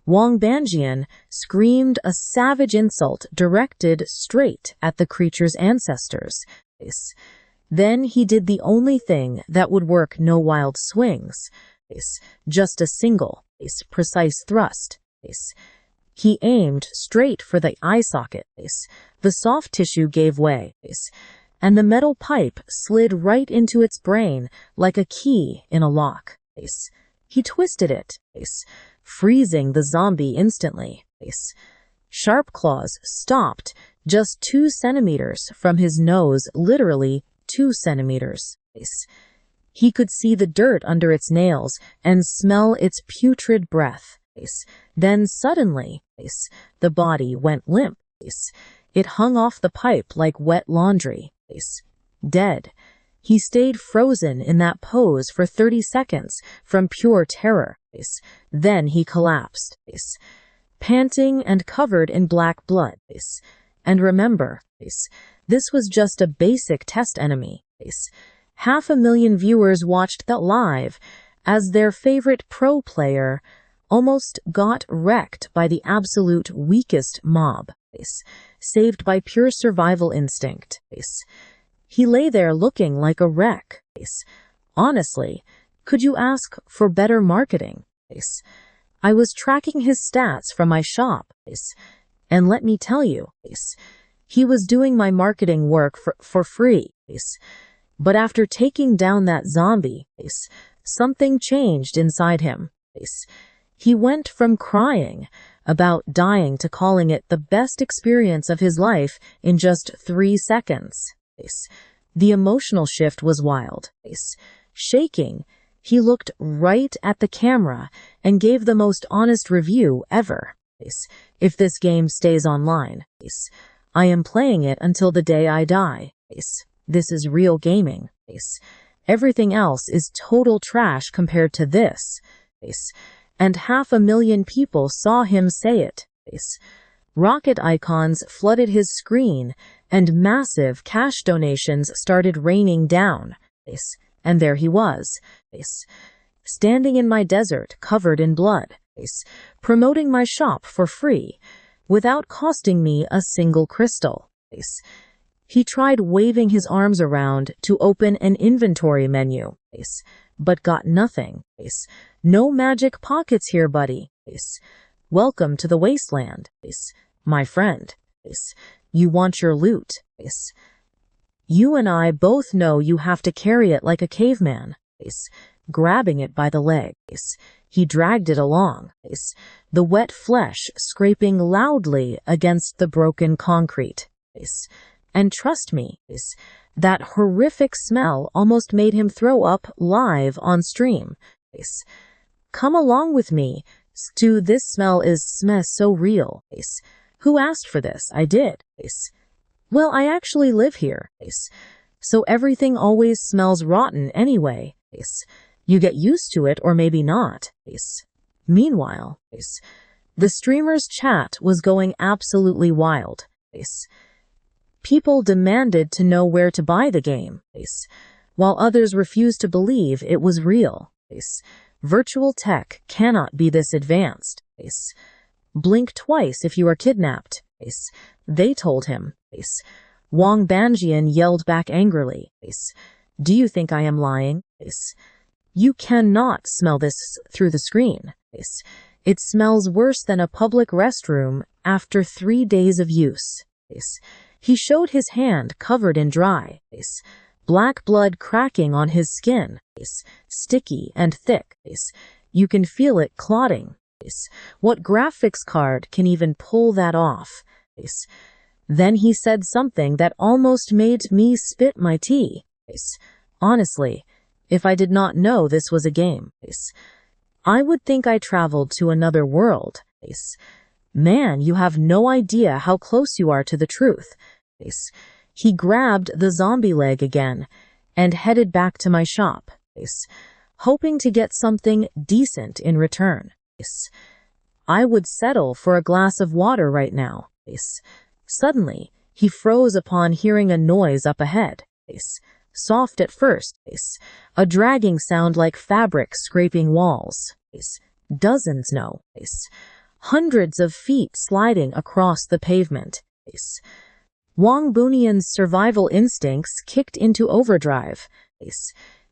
Wang Banqian screamed a savage insult directed straight at the creature's ancestors. Then he did the only thing that would work: no wild swings, just a single, precise thrust. He aimed straight for the eye socket. The soft tissue gave way, and the metal pipe slid right into its brain like a key in a lock. He twisted it, freezing the zombie instantly. Sharp claws stopped just 2 centimeters from his nose, literally 2 centimeters. He could see the dirt under its nails and smell its putrid breath. Then suddenly, the body went limp. It hung off the pipe like wet laundry. Dead. He stayed frozen in that pose for 30 seconds from pure terror. Then he collapsed, panting and covered in black blood. And remember, this was just a basic test enemy. 500,000 viewers watched that live as their favorite pro player almost got wrecked by the absolute weakest mob, saved by pure survival instinct. He lay there looking like a wreck. Honestly, could you ask for better marketing? I was tracking his stats from my shop, and let me tell you, he was doing my marketing work for free. But after taking down that zombie, something changed inside him. He went from crying about dying to calling it the best experience of his life in just 3 seconds. The emotional shift was wild. Shaking, he looked right at the camera and gave the most honest review ever. If this game stays online, I am playing it until the day I die. This is real gaming. Everything else is total trash compared to this. And 500,000 people saw him say it. Rocket icons flooded his screen, and massive cash donations started raining down. And there he was, standing in my desert covered in blood, promoting my shop for free, without costing me a single crystal. He tried waving his arms around to open an inventory menu, but got nothing. No magic pockets here, buddy. Welcome to the wasteland, my friend. You want your loot. You and I both know you have to carry it like a caveman. Grabbing it by the leg, he dragged it along, the wet flesh scraping loudly against the broken concrete. And trust me, that horrific smell almost made him throw up live on stream. Come along with me, Stu, this smell is so real. Who asked for this? I did. Well, I actually live here. So everything always smells rotten anyway. You get used to it or maybe not. Meanwhile, the streamer's chat was going absolutely wild. People demanded to know where to buy the game, while others refused to believe it was real. Virtual tech cannot be this advanced. Blink twice if you are kidnapped, they told him. Wang Banjian yelled back angrily. Do you think I am lying? You cannot smell this through the screen. It smells worse than a public restroom after 3 days of use. He showed his hand covered in dry, black blood cracking on his skin, sticky and thick. You can feel it clotting. What graphics card can even pull that off? Then he said something that almost made me spit my tea. Honestly, if I did not know this was a game, I would think I traveled to another world. Man, you have no idea how close you are to the truth. He grabbed the zombie leg again and headed back to my shop, hoping to get something decent in return. I would settle for a glass of water right now. Suddenly, he froze upon hearing a noise up ahead. Soft at first, a dragging sound like fabric scraping walls. Dozens, no. Hundreds of feet sliding across the pavement. Wang Bunian's survival instincts kicked into overdrive.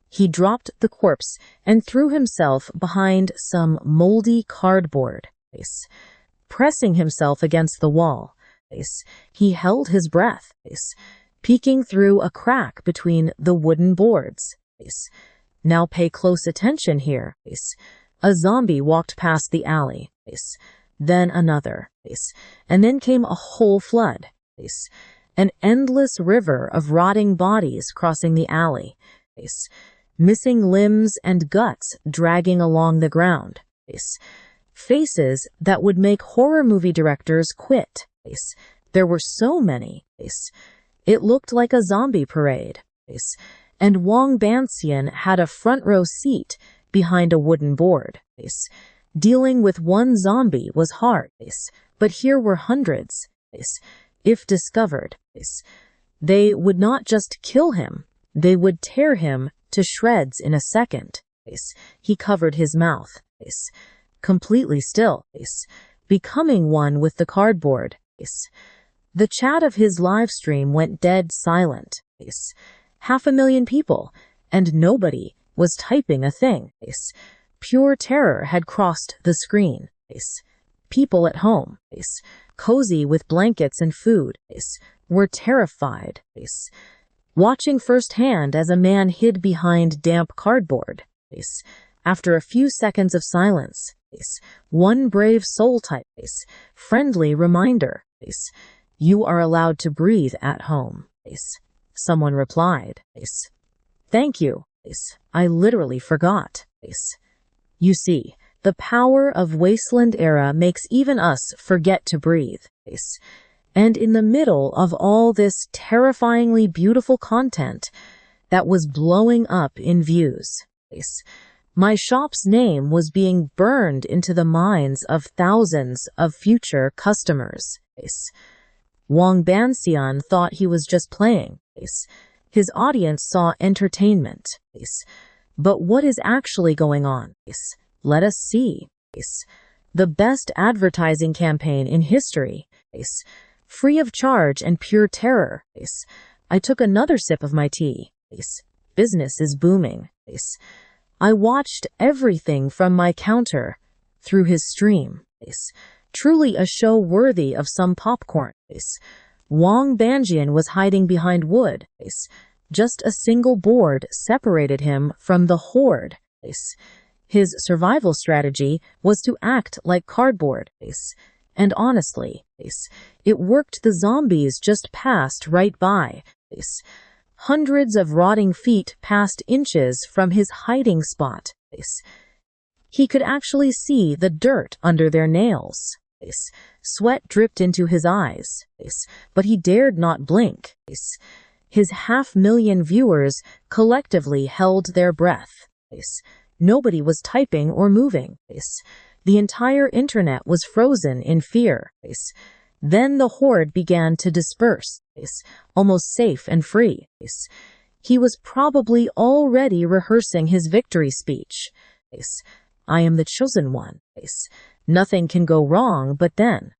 He dropped the corpse and threw himself behind some moldy cardboard. Pressing himself against the wall, he held his breath, peeking through a crack between the wooden boards. Now pay close attention here. A zombie walked past the alley. Then another. And then came a whole flood. An endless river of rotting bodies crossing the alley. Missing limbs and guts dragging along the ground. Faces that would make horror movie directors quit. There were so many. It looked like a zombie parade. And Wong Banxian had a front row seat behind a wooden board. Dealing with one zombie was hard, but here were hundreds. If discovered, they would not just kill him, they would tear him to shreds in a second. He covered his mouth, completely still, becoming one with the cardboard. The chat of his live stream went dead silent. 500,000 people, and nobody was typing a thing. Pure terror had crossed the screen. People at home, cozy with blankets and food, were terrified, watching firsthand as a man hid behind damp cardboard. After a few seconds of silence, one brave soul typed, friendly reminder, you are allowed to breathe at home. Someone replied, thank you. I literally forgot. You see, the power of Wasteland Era makes even us forget to breathe. And in the middle of all this terrifyingly beautiful content that was blowing up in views, my shop's name was being burned into the minds of thousands of future customers. Wong Banxian thought he was just playing. His audience saw entertainment. But what is actually going on? Let us see. The best advertising campaign in history. Free of charge and pure terror. I took another sip of my tea. Business is booming. I watched everything from my counter through his stream. Truly a show worthy of some popcorn. Wong Banxian was hiding behind wood. Just a single board separated him from the horde. His survival strategy was to act like cardboard. And honestly, it worked. The zombies just passed right by. Hundreds of rotting feet passed inches from his hiding spot. He could actually see the dirt under their nails. Sweat dripped into his eyes, but he dared not blink. His 500,000 viewers collectively held their breath. Nobody was typing or moving. The entire internet was frozen in fear. Then the horde began to disperse, almost safe and free. He was probably already rehearsing his victory speech. I am the chosen one. Nothing can go wrong. But then,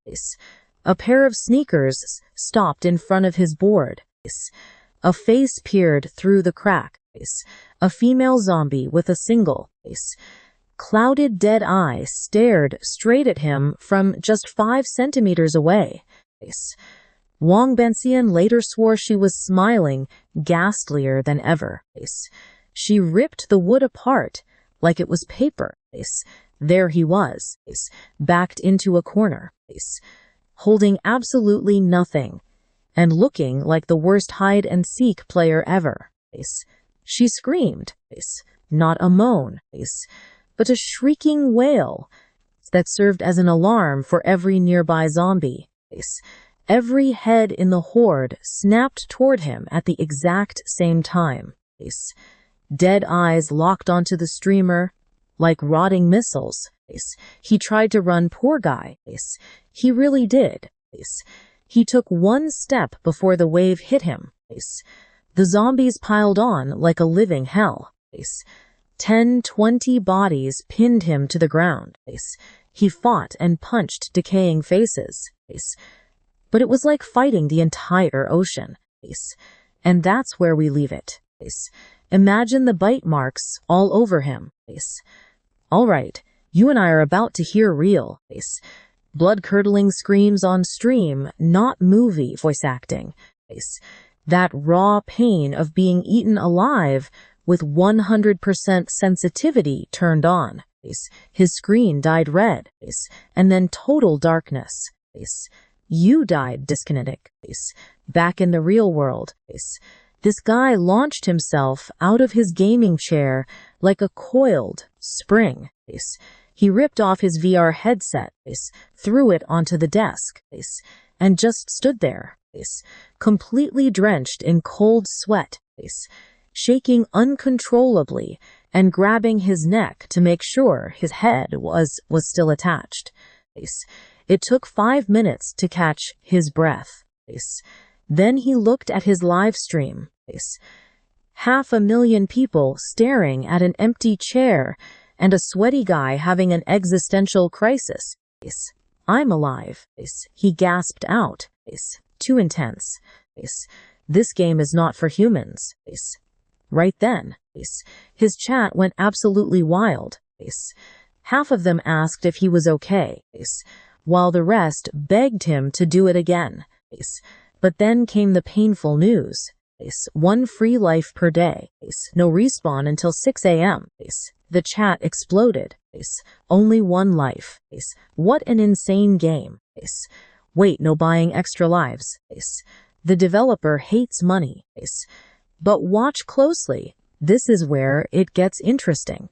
a pair of sneakers stopped in front of his board. A face peered through the crack. A female zombie with a single, clouded dead eye stared straight at him from just 5 centimeters away. Wong Banxian later swore she was smiling, ghastlier than ever. She ripped the wood apart like it was paper. There he was, backed into a corner, holding absolutely nothing, and looking like the worst hide-and-seek player ever. She screamed, not a moan, but a shrieking wail that served as an alarm for every nearby zombie. Every head in the horde snapped toward him at the exact same time. Dead eyes locked onto the streamer like rotting missiles. He tried to run, poor guy. He really did. He took one step before the wave hit him. The zombies piled on like a living hell. 10, 20 bodies pinned him to the ground. He fought and punched decaying faces. But it was like fighting the entire ocean. And that's where we leave it. Imagine the bite marks all over him. All right, you and I are about to hear real, blood-curdling screams on stream, not movie voice acting. That raw pain of being eaten alive with 100% sensitivity turned on. His screen died red, and then total darkness. You died disconnected. Back in the real world. This guy launched himself out of his gaming chair like a coiled spring. He ripped off his VR headset, threw it onto the desk, and just stood there, completely drenched in cold sweat, shaking uncontrollably and grabbing his neck to make sure his head was still attached. It took 5 minutes to catch his breath. Then he looked at his live stream. 500,000 people staring at an empty chair and a sweaty guy having an existential crisis. I'm alive, he gasped out. Too intense. This game is not for humans. Right then, his chat went absolutely wild. Half of them asked if he was okay, while the rest begged him to do it again. But then came the painful news. 1 free life per day. No respawn until 6 a.m. The chat exploded. Only 1 life. What an insane game. Wait, no buying extra lives. The developer hates money. But watch closely. This is where it gets interesting.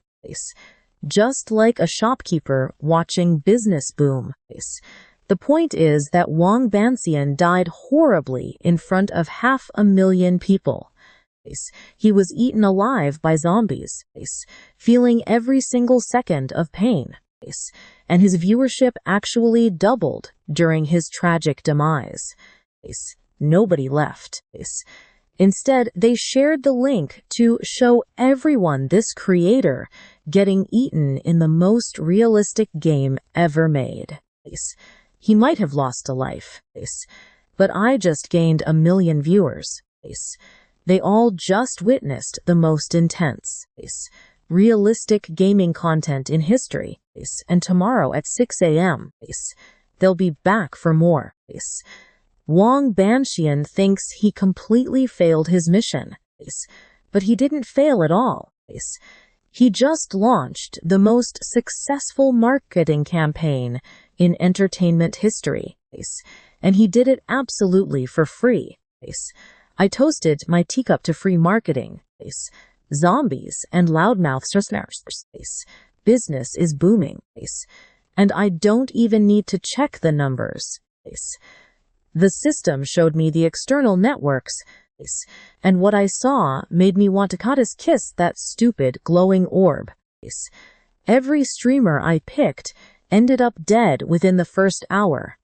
Just like a shopkeeper watching business boom. The point is that Wang Banxian died horribly in front of 500,000 people. He was eaten alive by zombies, feeling every single second of pain, and his viewership actually doubled during his tragic demise. Nobody left. Instead, they shared the link to show everyone this creator getting eaten in the most realistic game ever made. He might have lost a life, but I just gained 1 million viewers. They all just witnessed the most intense, realistic gaming content in history, and tomorrow at 6 a.m., they'll be back for more. Wang Banxian thinks he completely failed his mission, but he didn't fail at all. He just launched the most successful marketing campaign in entertainment history, and he did it absolutely for free. I toasted my teacup to free marketing. Zombies and loudmouths. Business is booming, and I don't even need to check the numbers. The system showed me the external networks, and what I saw made me want to kiss that stupid glowing orb. Every streamer I picked ended up dead within the first hour.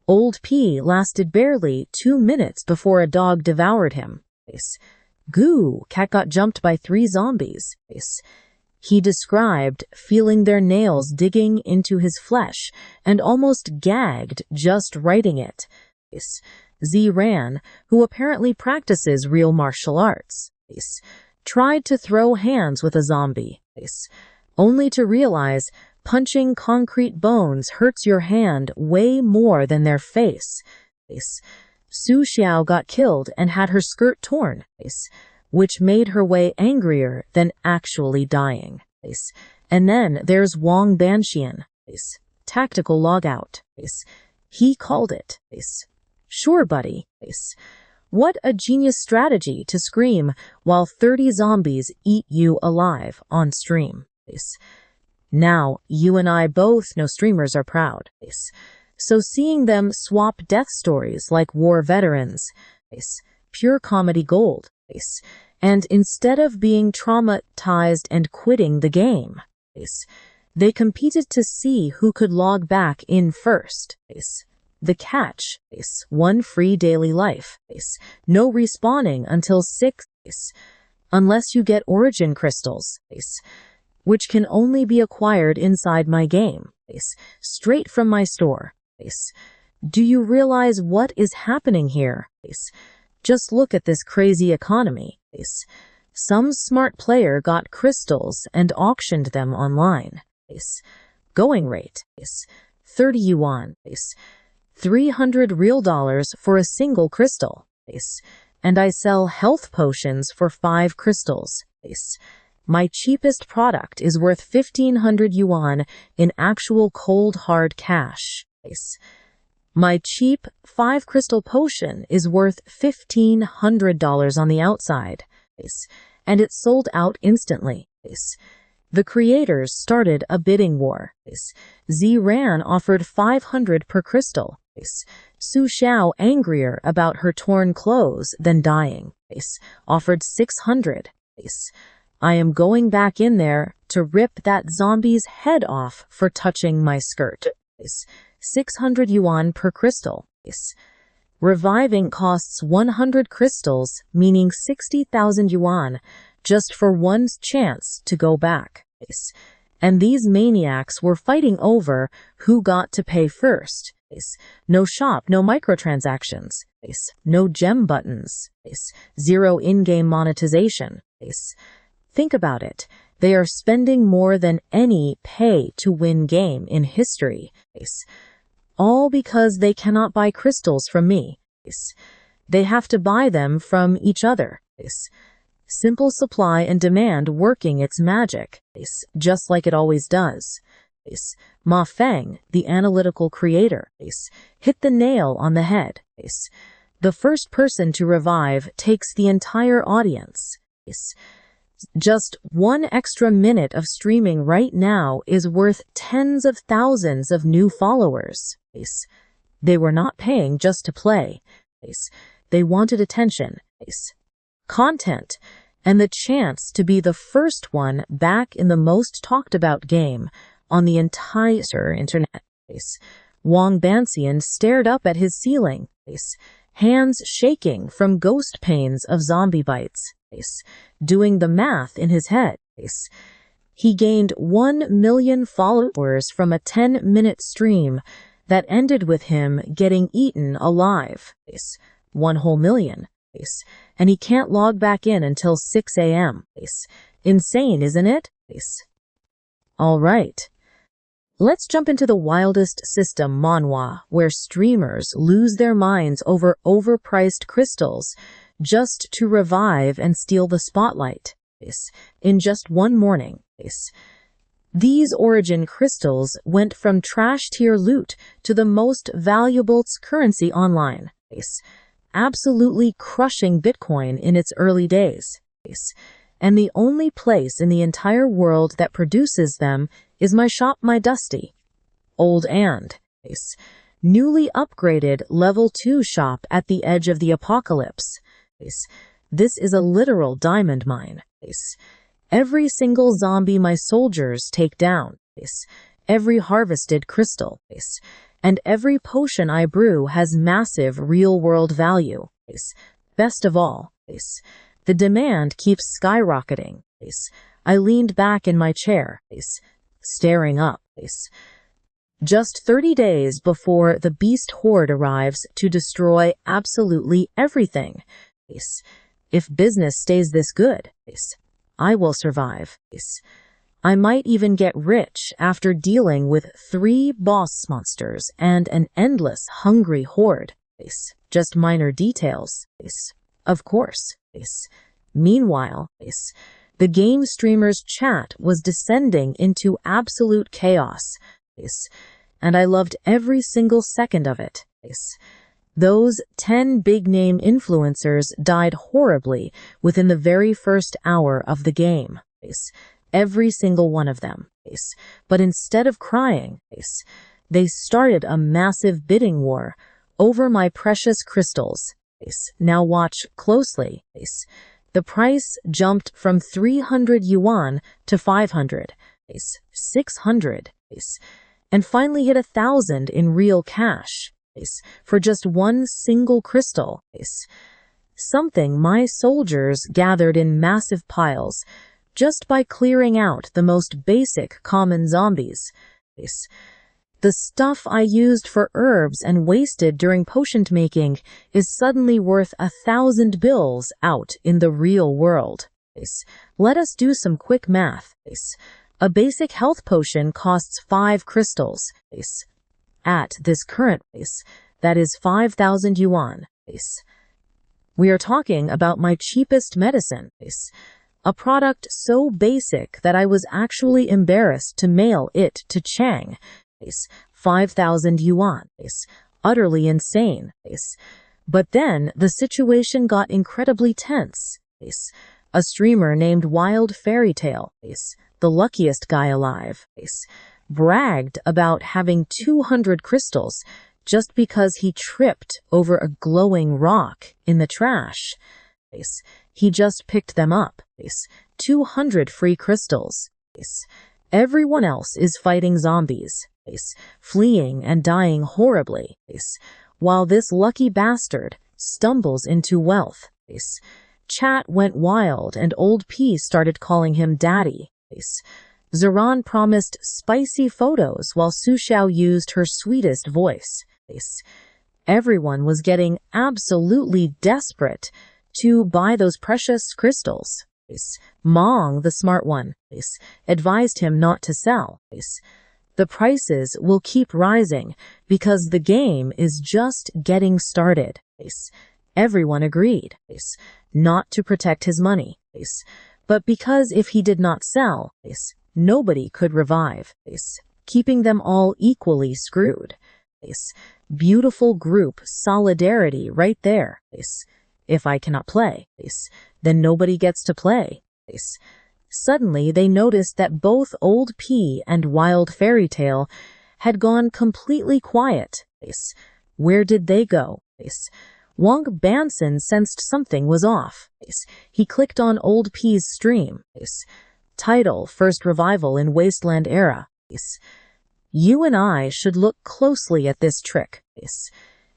Old P lasted barely 2 minutes before a dog devoured him. Goo, cat got jumped by 3 zombies. He described feeling their nails digging into his flesh and almost gagged just writing it. Z Ran, who apparently practices real martial arts, tried to throw hands with a zombie, only to realize punching concrete bones hurts your hand way more than their face. Su Xiao got killed and had her skirt torn, which made her way angrier than actually dying. And then there's Wang Banxian, tactical logout. He called it. Sure, buddy. What a genius strategy to scream while 30 zombies eat you alive on stream. Now, you and I both know streamers are proud. So seeing them swap death stories like war veterans, pure comedy gold. And instead of being traumatized and quitting the game, they competed to see who could log back in first. The catch, 1 free daily life, no respawning until 6, unless you get origin crystals, which can only be acquired inside my game, straight from my store. Do you realize what is happening here? Just look at this crazy economy. Some smart player got crystals and auctioned them online. Going rate, 30 yuan, $300 real for a single crystal. and I sell health potions for 5 crystals. My cheapest product is worth 1,500 yuan in actual cold hard cash. My cheap 5 crystal potion is worth $1,500 on the outside, and it sold out instantly. The creators started a bidding war. Ziran offered 500 per crystal. Su Xiao, angrier about her torn clothes than dying, offered 600. I am going back in there to rip that zombie's head off for touching my skirt. 600 yuan per crystal. Reviving costs 100 crystals, meaning 60,000 yuan, just for one's chance to go back. And these maniacs were fighting over who got to pay first. No shop, no microtransactions, no gem buttons, 0 in-game monetization. Think about it. They are spending more than any pay-to-win game in history. All because they cannot buy crystals from me. They have to buy them from each other. Simple supply and demand working its magic, just like it always does. Ma Feng, the analytical creator, hit the nail on the head. The first person to revive takes the entire audience. Just 1 extra minute of streaming right now is worth tens of thousands of new followers. They were not paying just to play. They wanted attention, content, and the chance to be the first one back in the most talked about game on the entire internet. Wang Banxian stared up at his ceiling, hands shaking from ghost pains of zombie bites, doing the math in his head. He gained 1 million followers from a 10-minute stream that ended with him getting eaten alive. 1 whole million. And he can't log back in until 6 a.m. Insane, isn't it? All right. Let's jump into the wildest system, Manhwa, where streamers lose their minds over overpriced crystals just to revive and steal the spotlight. In just one morning. These origin crystals went from trash tier loot to the most valuable currency online, absolutely crushing Bitcoin in its early days. And the only place in the entire world that produces them is my shop, my dusty, old and newly upgraded level 2 shop at the edge of the apocalypse. This is a literal diamond mine. Every single zombie my soldiers take down, every harvested crystal, and every potion I brew has massive real-world value. Best of all, the demand keeps skyrocketing. I leaned back in my chair, staring up. Just 30 days before the beast horde arrives to destroy absolutely everything. If business stays this good, I will survive. I might even get rich after dealing with 3 boss monsters and an endless hungry horde. Just minor details. Of course. Meanwhile, the game streamer's chat was descending into absolute chaos. And I loved every single second of it. Those 10 big-name influencers died horribly within the very first hour of the game. Every single one of them. But instead of crying, they started a massive bidding war over my precious crystals. Now watch closely. The price jumped from 300 yuan to 500, 600, and finally hit 1,000 in real cash for just one single crystal. Something my soldiers gathered in massive piles just by clearing out the most basic common zombies. The stuff I used for herbs and wasted during potion making is suddenly worth 1,000 bills out in the real world. Let us do some quick math. A basic health potion costs 5 crystals. At this current price, that is 5,000 yuan. We are talking about my cheapest medicine, a product so basic that I was actually embarrassed to mail it to Chang, 5,000 yuan, utterly insane. But then the situation got incredibly tense. A streamer named Wild Fairy Tale, the luckiest guy alive, bragged about having 200 crystals just because he tripped over a glowing rock in the trash. He just picked them up. 200 free crystals. Everyone else is fighting zombies, fleeing and dying horribly, while this lucky bastard stumbles into wealth. Chat went wild and Old P started calling him daddy. Zeran promised spicy photos while Su Xiao used her sweetest voice. Everyone was getting absolutely desperate to buy those precious crystals. Mong, the smart one, advised him not to sell. The prices will keep rising because the game is just getting started. Everyone agreed, not to protect his money, but because if he did not sell, nobody could revive, keeping them all equally screwed. Beautiful group solidarity right there. If I cannot play, then nobody gets to play. Suddenly they noticed that both Old P and Wild Fairy Tale had gone completely quiet. Where did they go? Wang Banson sensed something was off. He clicked on Old P's stream. Title, First Revival in Wasteland Era. You and I should look closely at this trick.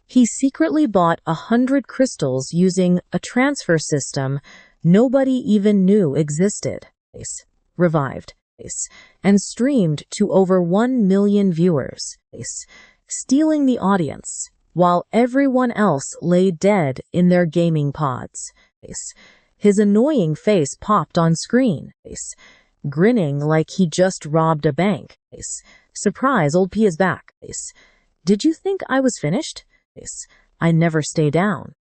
He secretly bought 100 crystals using a transfer system nobody even knew existed. Revived. And streamed to over 1 million viewers. Stealing the audience, while everyone else lay dead in their gaming pods. His annoying face popped on screen, grinning like he just robbed a bank. Surprise, Old P is back. Did you think I was finished? I never stay down.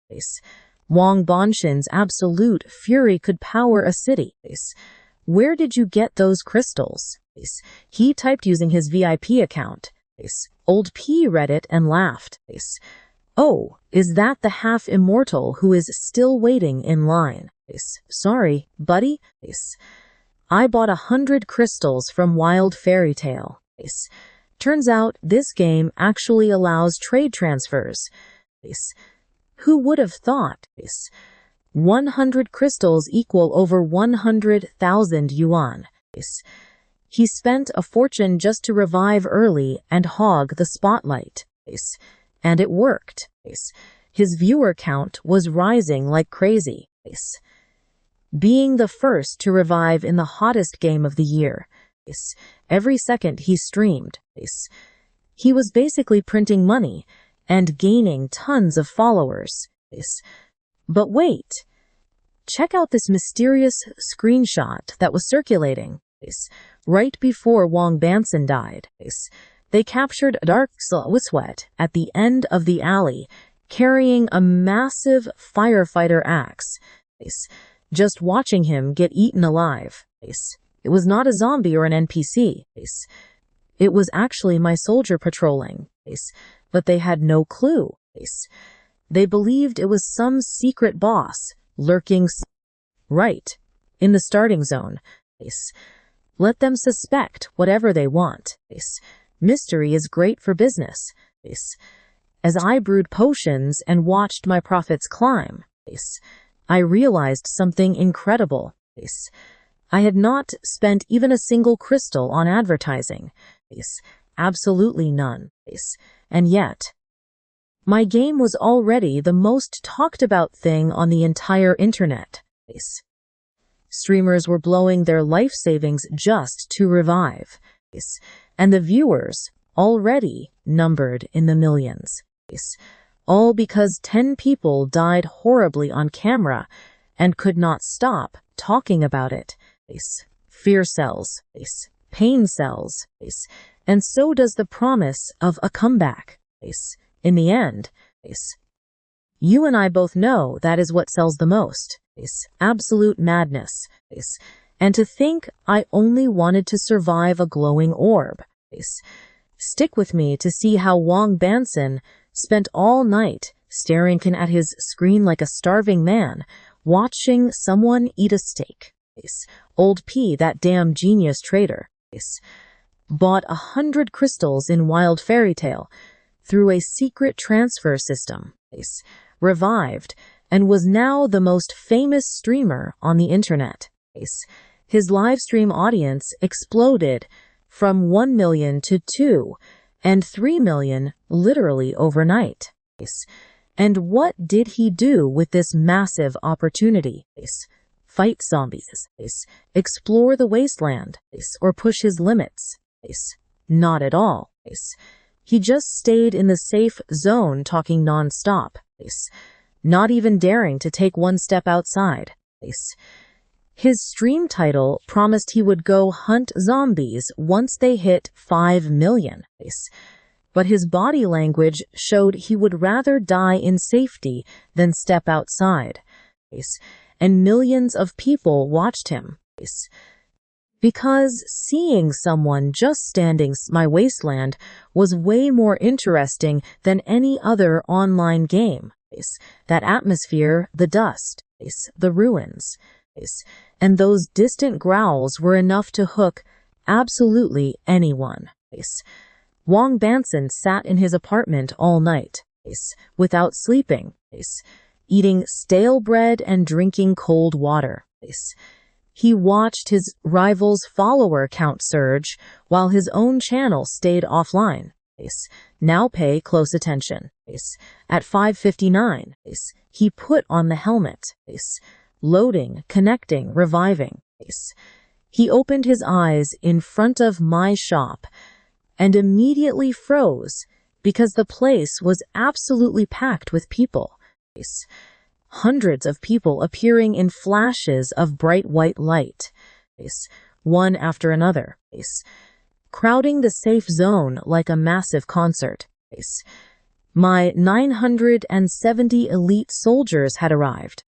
Wang Banshin's absolute fury could power a city. Where did you get those crystals? He typed using his VIP account. Old P read it and laughed. Oh, is that the half-immortal who is still waiting in line? Sorry, buddy. I bought 100 crystals from Wild Fairy Tale. Turns out this game actually allows trade transfers. Who would have thought? 100 crystals equal over 100,000 yuan. He spent a fortune just to revive early and hog the spotlight. And it worked. His viewer count was rising like crazy. Being the first to revive in the hottest game of the year. Every second he streamed. He was basically printing money and gaining tons of followers. But wait, check out this mysterious screenshot that was circulating. Right before Wang Banson died, they captured Dark Sweat at the end of the alley, carrying a massive firefighter axe. Just watching him get eaten alive. It was not a zombie or an NPC. It was actually my soldier patrolling. But they had no clue. They believed it was some secret boss lurking right in the starting zone. Let them suspect whatever they want. Mystery is great for business. As I brewed potions and watched my profits climb, I realized something incredible. I had not spent even a single crystal on advertising. Absolutely none. And yet, my game was already the most talked about thing on the entire internet. Streamers were blowing their life savings just to revive. And the viewers already numbered in the millions. All because 10 people died horribly on camera and could not stop talking about it. Fear sells, pain sells, and so does the promise of a comeback. In the end, You and I both know that is what sells the most. Absolute madness. And to think I only wanted to survive a glowing orb. Stick with me to see how Wong Banson spent all night staring at his screen like a starving man, watching someone eat a steak. Old P, that damn genius trader, bought 100 crystals in Wild Fairy Tale through a secret transfer system, revived, and was now the most famous streamer on the internet. His live stream audience exploded from 1 million to 2 and 3 million literally overnight. And what did he do with this massive opportunity? Fight zombies, explore the wasteland, or push his limits? Not at all. He just stayed in the safe zone talking non-stop, not even daring to take one step outside. His stream title promised he would go hunt zombies once they hit 5 million. But his body language showed he would rather die in safety than step outside. And millions of people watched him. Because seeing someone just standing my wasteland was way more interesting than any other online game. That atmosphere, the dust, the ruins, and those distant growls were enough to hook absolutely anyone. Wong Banson sat in his apartment all night, without sleeping, eating stale bread and drinking cold water. He watched his rival's follower count surge while his own channel stayed offline. Now pay close attention. At 5:59, he put on the helmet. Loading, connecting, reviving. He opened his eyes in front of my shop and immediately froze because the place was absolutely packed with people. Hundreds of people appearing in flashes of bright white light, one after another, crowding the safe zone like a massive concert. My 970 elite soldiers had arrived,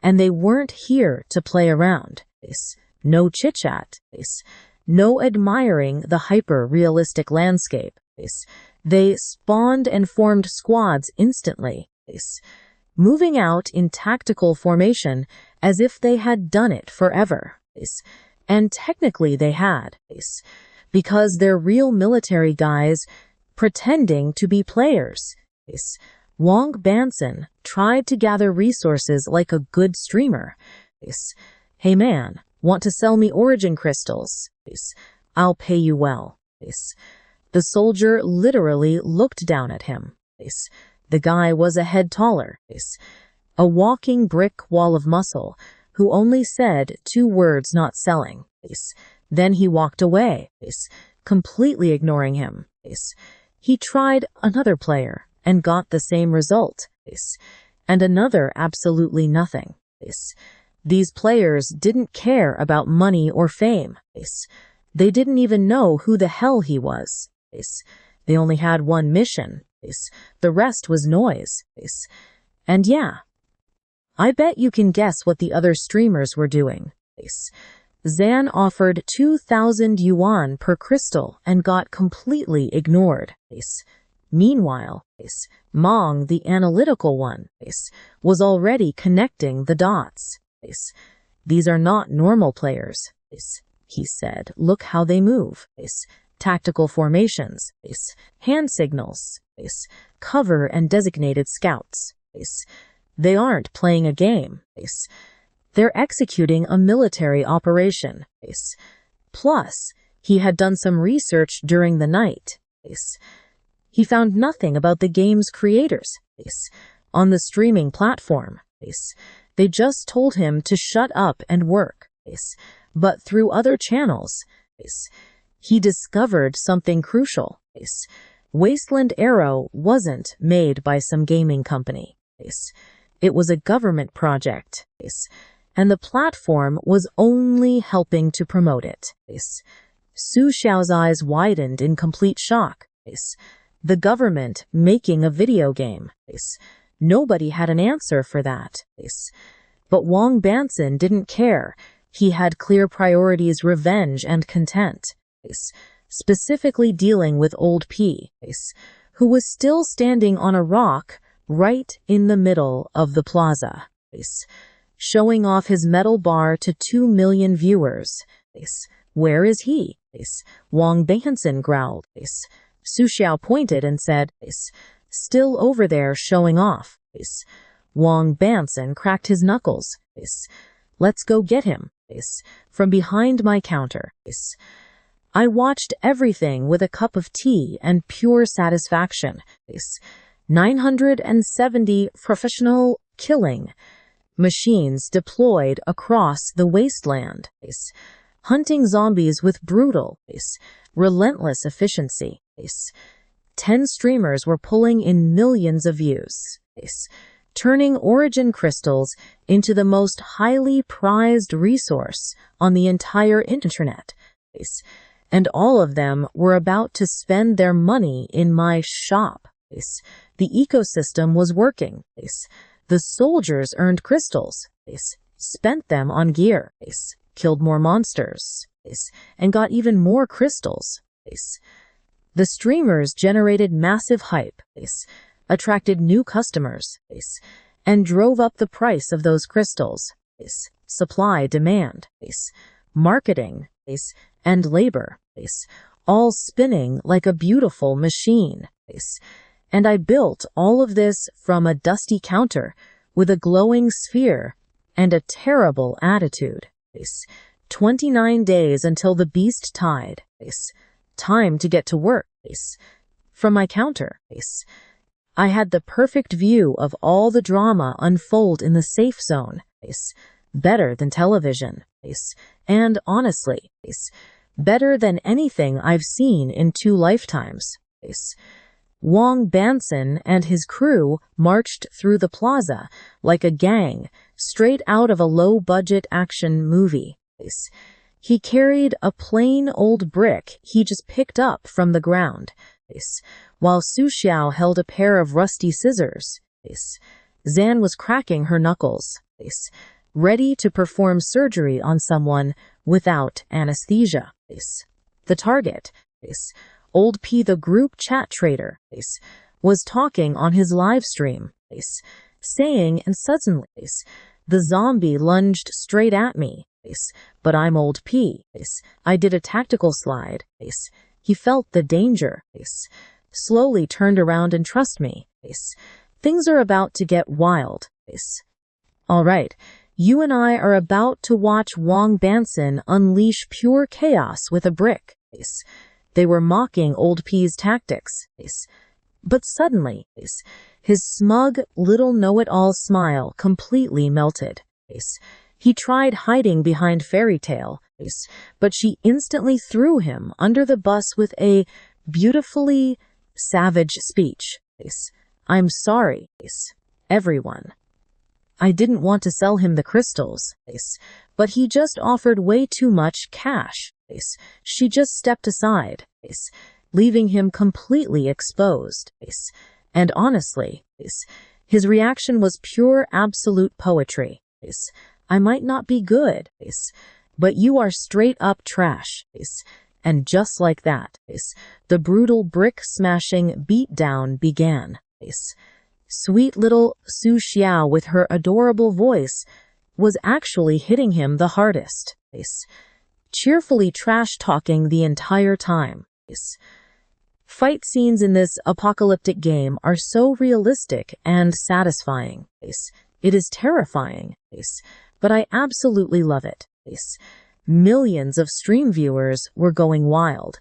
and they weren't here to play around. No chit-chat, no admiring the hyper-realistic landscape. They spawned and formed squads instantly, moving out in tactical formation as if they had done it forever. And technically they had, because they're real military guys pretending to be players. Wong Banson tried to gather resources like a good streamer. Hey man, want to sell me origin crystals? I'll pay you well. The soldier literally looked down at him. The guy was a head taller, a walking brick wall of muscle, who only said 2 words not selling. Then he walked away, completely ignoring him. He tried another player and got the same result, and another absolutely nothing. These players didn't care about money or fame. They didn't even know who the hell he was. They only had one mission. The rest was noise. And yeah, I bet you can guess what the other streamers were doing. Zan offered 2,000 yuan per crystal and got completely ignored. Meanwhile, Mong, the analytical one, was already connecting the dots. These are not normal players, he said. Look how they move. Tactical formations, hand signals, cover and designated scouts. They aren't playing a game. They're executing a military operation. Plus, he had done some research during the night. He found nothing about the game's creators on the streaming platform. They just told him to shut up and work. But through other channels, he discovered something crucial. Wasteland Arrow wasn't made by some gaming company. It was a government project, and the platform was only helping to promote it. Su Xiao's eyes widened in complete shock. The government making a video game. Nobody had an answer for that. But Wang Bansen didn't care. He had clear priorities: revenge and content. Specifically dealing with old P, who was still standing on a rock right in the middle of the plaza, showing off his metal bar to 2 million viewers. Where is he? Wang Bansen growled. Su Xiao pointed and said, still over there showing off. Wang Bansen cracked his knuckles. Let's go get him. From behind my counter. I watched everything with a cup of tea and pure satisfaction. 970 professional killing machines deployed across the wasteland, hunting zombies with brutal, relentless efficiency. 10 streamers were pulling in millions of views, turning origin crystals into the most highly prized resource on the entire internet. And all of them were about to spend their money in my shop. The ecosystem was working. The soldiers earned crystals, spent them on gear, killed more monsters, and got even more crystals. The streamers generated massive hype, attracted new customers, and drove up the price of those crystals. Supply, demand, marketing, and labor, all spinning like a beautiful machine. And I built all of this from a dusty counter with a glowing sphere and a terrible attitude. 29 days until the beast tide. Time to get to work. From my counter. I had the perfect view of all the drama unfold in the safe zone. Better than television. And honestly, better than anything I've seen in 2 lifetimes. Wang Bansen and his crew marched through the plaza like a gang, straight out of a low-budget action movie. He carried a plain old brick he just picked up from the ground, while Su Xiao held a pair of rusty scissors. Zan was cracking her knuckles, ready to perform surgery on someone without anesthesia. The target, Old P, the group chat trader, was talking on his live stream, saying, and suddenly the zombie lunged straight at me. But I'm Old P. I did a tactical slide. He felt the danger. Slowly turned around and trust me. Things are about to get wild. All right, you and I are about to watch Wang Bansen unleash pure chaos with a brick. They were mocking Old P's tactics. But suddenly, his smug, little know-it-all smile completely melted. He tried hiding behind Fairy Tale, but she instantly threw him under the bus with a beautifully savage speech. I'm sorry, everyone. I didn't want to sell him the crystals, but he just offered way too much cash. She just stepped aside, leaving him completely exposed. And honestly, his reaction was pure absolute poetry. I might not be good, but you are straight up trash. And just like that, the brutal brick-smashing beatdown began. Sweet little Su Xiao, with her adorable voice, was actually hitting him the hardest, cheerfully trash-talking the entire time. Fight scenes in this apocalyptic game are so realistic and satisfying. It is terrifying, but I absolutely love it. Millions of stream viewers were going wild,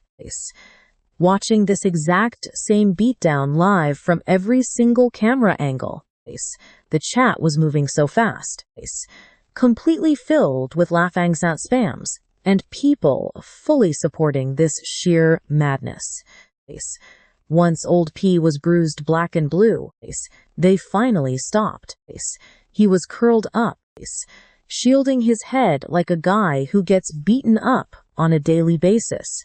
watching this exact same beatdown live from every single camera angle. The chat was moving so fast, completely filled with laughing spams, and people fully supporting this sheer madness. Once Old P was bruised black and blue, they finally stopped. He was curled up, shielding his head like a guy who gets beaten up on a daily basis.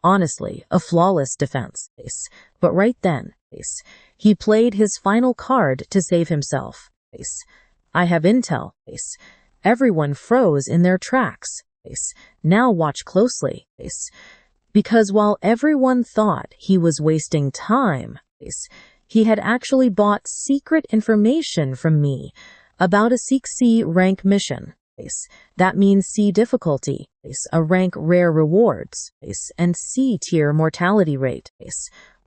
Honestly, a flawless defense. But right then, He played his final card to save himself. I have intel. Everyone froze in their tracks. Now watch closely. Because while everyone thought he was wasting time, he had actually bought secret information from me about a C rank mission. That means C difficulty, a rank rare rewards, and C tier mortality rate.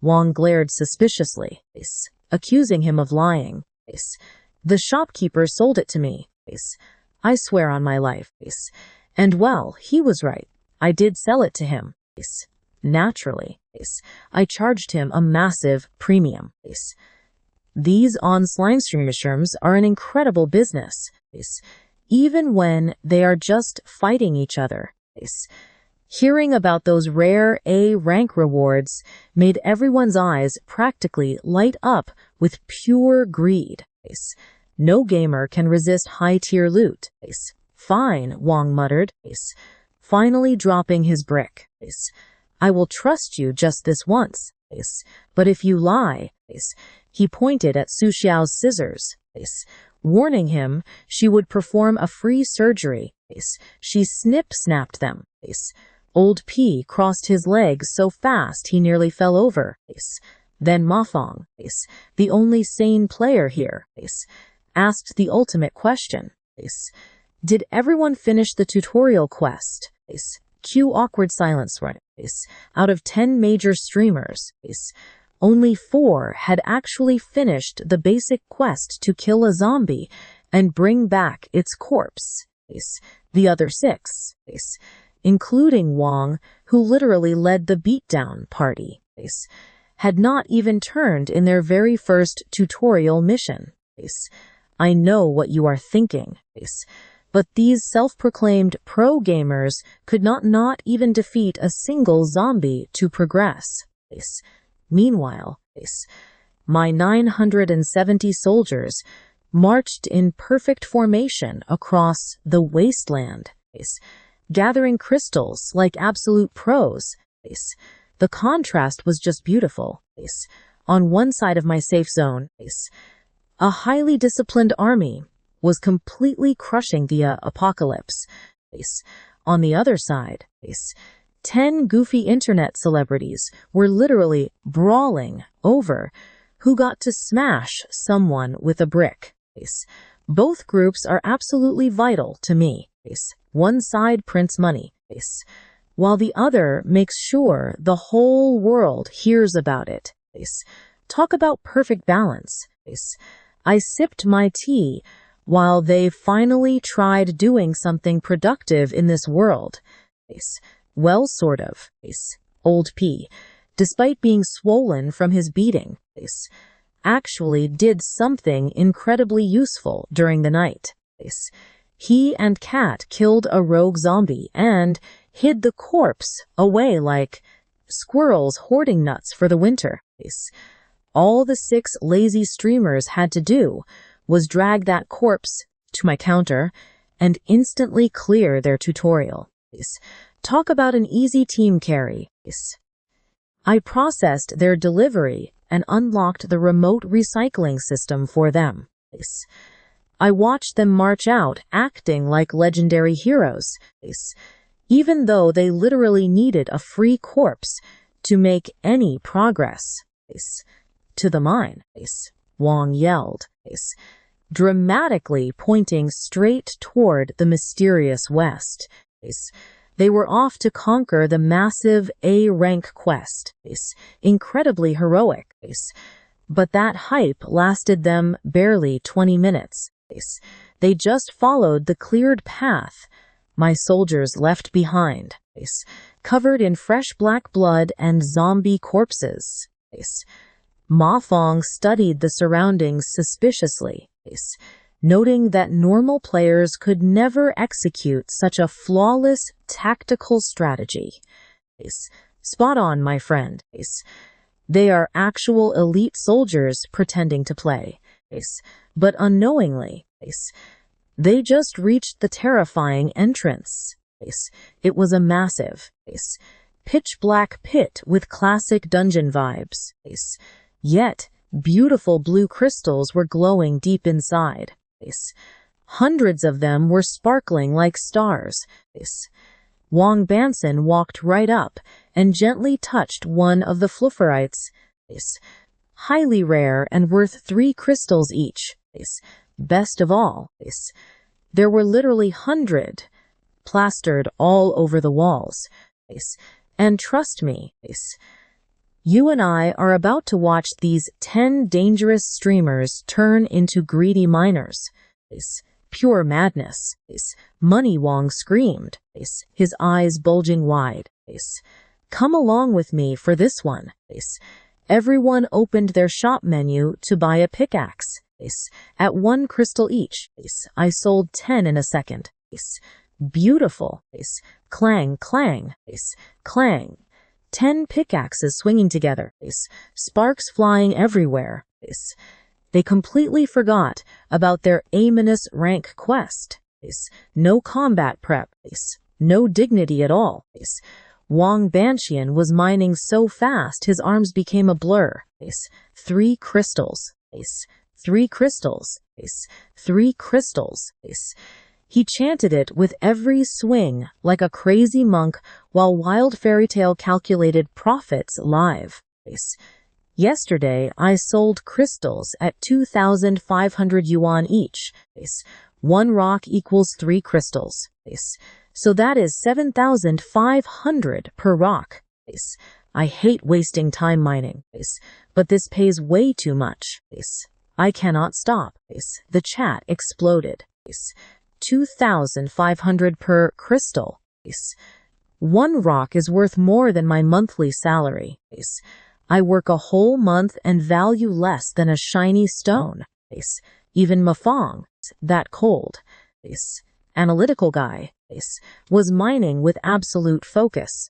Wong glared suspiciously, accusing him of lying. The shopkeeper sold it to me. I swear on my life. And well, he was right. I did sell it to him. Naturally. I charged him a massive premium. These online streamers are an incredible business, even when they are just fighting each other. Hearing about those rare A rank rewards made everyone's eyes practically light up with pure greed. No gamer can resist high-tier loot. Fine, Wong muttered, finally dropping his brick. I will trust you just this once. But if you lie, he pointed at Su Xiao's scissors, warning him she would perform a free surgery. She snip-snapped them. Old P crossed his legs so fast he nearly fell over. Then Ma Fong, the only sane player here, asked the ultimate question. Did everyone finish the tutorial quest? Cue awkward silence. Out of 10 major streamers, only 4 had actually finished the basic quest to kill a zombie and bring back its corpse. The other 6, including Wong, who literally led the beatdown party, had not even turned in their very first tutorial mission. I know what you are thinking, but these self-proclaimed pro gamers could not even defeat a single zombie to progress. Meanwhile, my 970 soldiers marched in perfect formation across the wasteland, gathering crystals like absolute pros. The contrast was just beautiful. On one side of my safe zone, a highly disciplined army was completely crushing the apocalypse. On the other side, 10 goofy internet celebrities were literally brawling over who got to smash someone with a brick. Both groups are absolutely vital to me. One side prints money, while the other makes sure the whole world hears about it. Talk about perfect balance. I sipped my tea while they finally tried doing something productive in this world. Well, sort of. Old P, despite being swollen from his beating, actually did something incredibly useful during the night. He and Cat killed a rogue zombie and hid the corpse away like squirrels hoarding nuts for the winter. All the 6 lazy streamers had to do was drag that corpse to my counter and instantly clear their tutorial. Talk about an easy team carry. I processed their delivery and unlocked the remote recycling system for them. I watched them march out acting like legendary heroes, even though they literally needed a free corpse to make any progress. To the mine, Wong yelled, dramatically pointing straight toward the mysterious west. They were off to conquer the massive A-rank quest. Incredibly heroic. But that hype lasted them barely 20 minutes. They just followed the cleared path my soldiers left behind, covered in fresh black blood and zombie corpses. Ma Fong studied the surroundings suspiciously, noting that normal players could never execute such a flawless tactical strategy. Spot on, my friend. They are actual elite soldiers pretending to play, but unknowingly, they just reached the terrifying entrance. It was a massive, pitch-black pit with classic dungeon vibes. Yet, Beautiful blue crystals were glowing deep inside. Hundreds of them were sparkling like stars. Wang Banson walked right up and gently touched one of the flufferites. Highly rare and worth 3 crystals each. Best of all, there were literally 100 plastered all over the walls. And trust me, you and I are about to watch these 10 dangerous streamers turn into greedy miners. Pure madness. Money, Wang screamed, his eyes bulging wide. Come along with me for this one. Everyone opened their shop menu to buy a pickaxe. At 1 crystal each. I sold 10 in a second. Beautiful. Clang, clang, clang. 10 pickaxes swinging together. Sparks flying everywhere. They completely forgot about their A- rank quest. No combat prep. No dignity at all. Wang Banxian was mining so fast his arms became a blur. 3 crystals. 3 crystals. 3 crystals. He chanted it with every swing like a crazy monk while Wild Fairytale calculated profits live. Yesterday, I sold crystals at 2,500 yuan each. 1 rock equals 3 crystals. So that is 7,500 per rock. I hate wasting time mining, but this pays way too much. I cannot stop. The chat exploded. 2,500 per crystal. 1 rock is worth more than my monthly salary. I work a whole month and value less than a shiny stone. Even Mafong, that cold, analytical guy, was mining with absolute focus,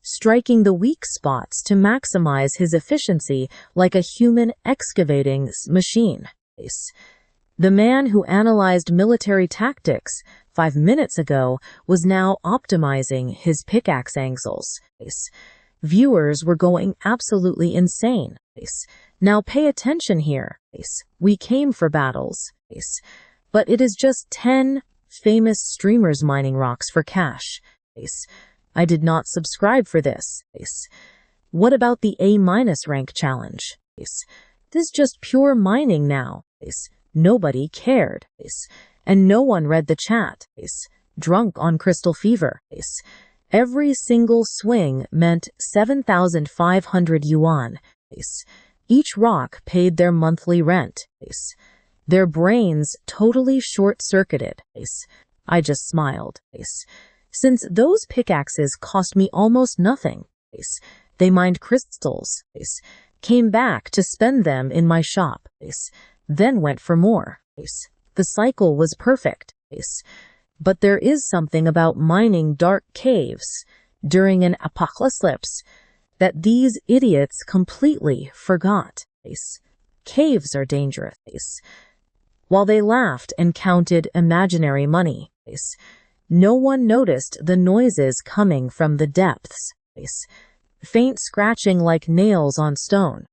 striking the weak spots to maximize his efficiency like a human excavating machine. The man who analyzed military tactics 5 minutes ago was now optimizing his pickaxe angles. Viewers were going absolutely insane. Now pay attention here. We came for battles. But it is just 10 famous streamers mining rocks for cash. I did not subscribe for this. What about the A- rank challenge? This is just pure mining now. Nobody cared. And no one read the chat. Drunk on crystal fever. Every single swing meant 7,500 yuan. Each rock paid their monthly rent. Their brains totally short-circuited. I just smiled. Since those pickaxes cost me almost nothing, they mined crystals, came back to spend them in my shop, then went for more. The cycle was perfect. But there is something about mining dark caves during an apocalypse that these idiots completely forgot. Caves are dangerous. While they laughed and counted imaginary money, no one noticed the noises coming from the depths. Faint scratching like nails on stone,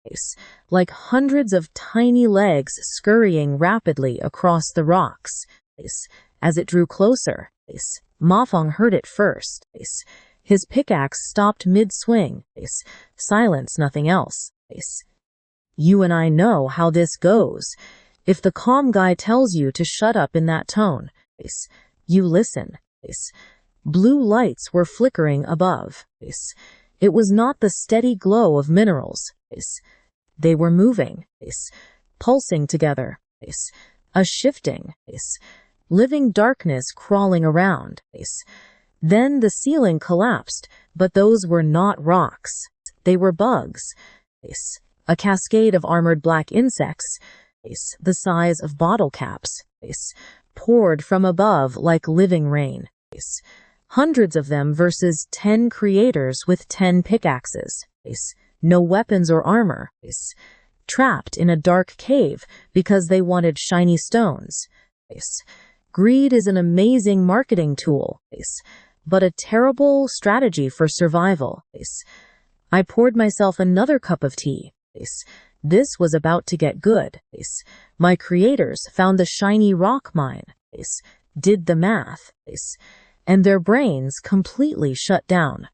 like hundreds of tiny legs scurrying rapidly across the rocks. As it drew closer, Mafong heard it first. His pickaxe stopped mid-swing. Silence, nothing else. You and I know how this goes. If the calm guy tells you to shut up in that tone, you listen. Blue lights were flickering above. It was not the steady glow of minerals. They were moving, pulsing together, a shifting, living darkness crawling around. Then the ceiling collapsed, but those were not rocks. They were bugs. A cascade of armored black insects, the size of bottle caps, poured from above like living rain. Hundreds of them versus 10 creators with 10 pickaxes. No weapons or armor. Trapped in a dark cave because they wanted shiny stones. Greed is an amazing marketing tool, but a terrible strategy for survival. I poured myself another cup of tea. This was about to get good. My creators found the shiny rock mine, did the math, and their brains completely shut down.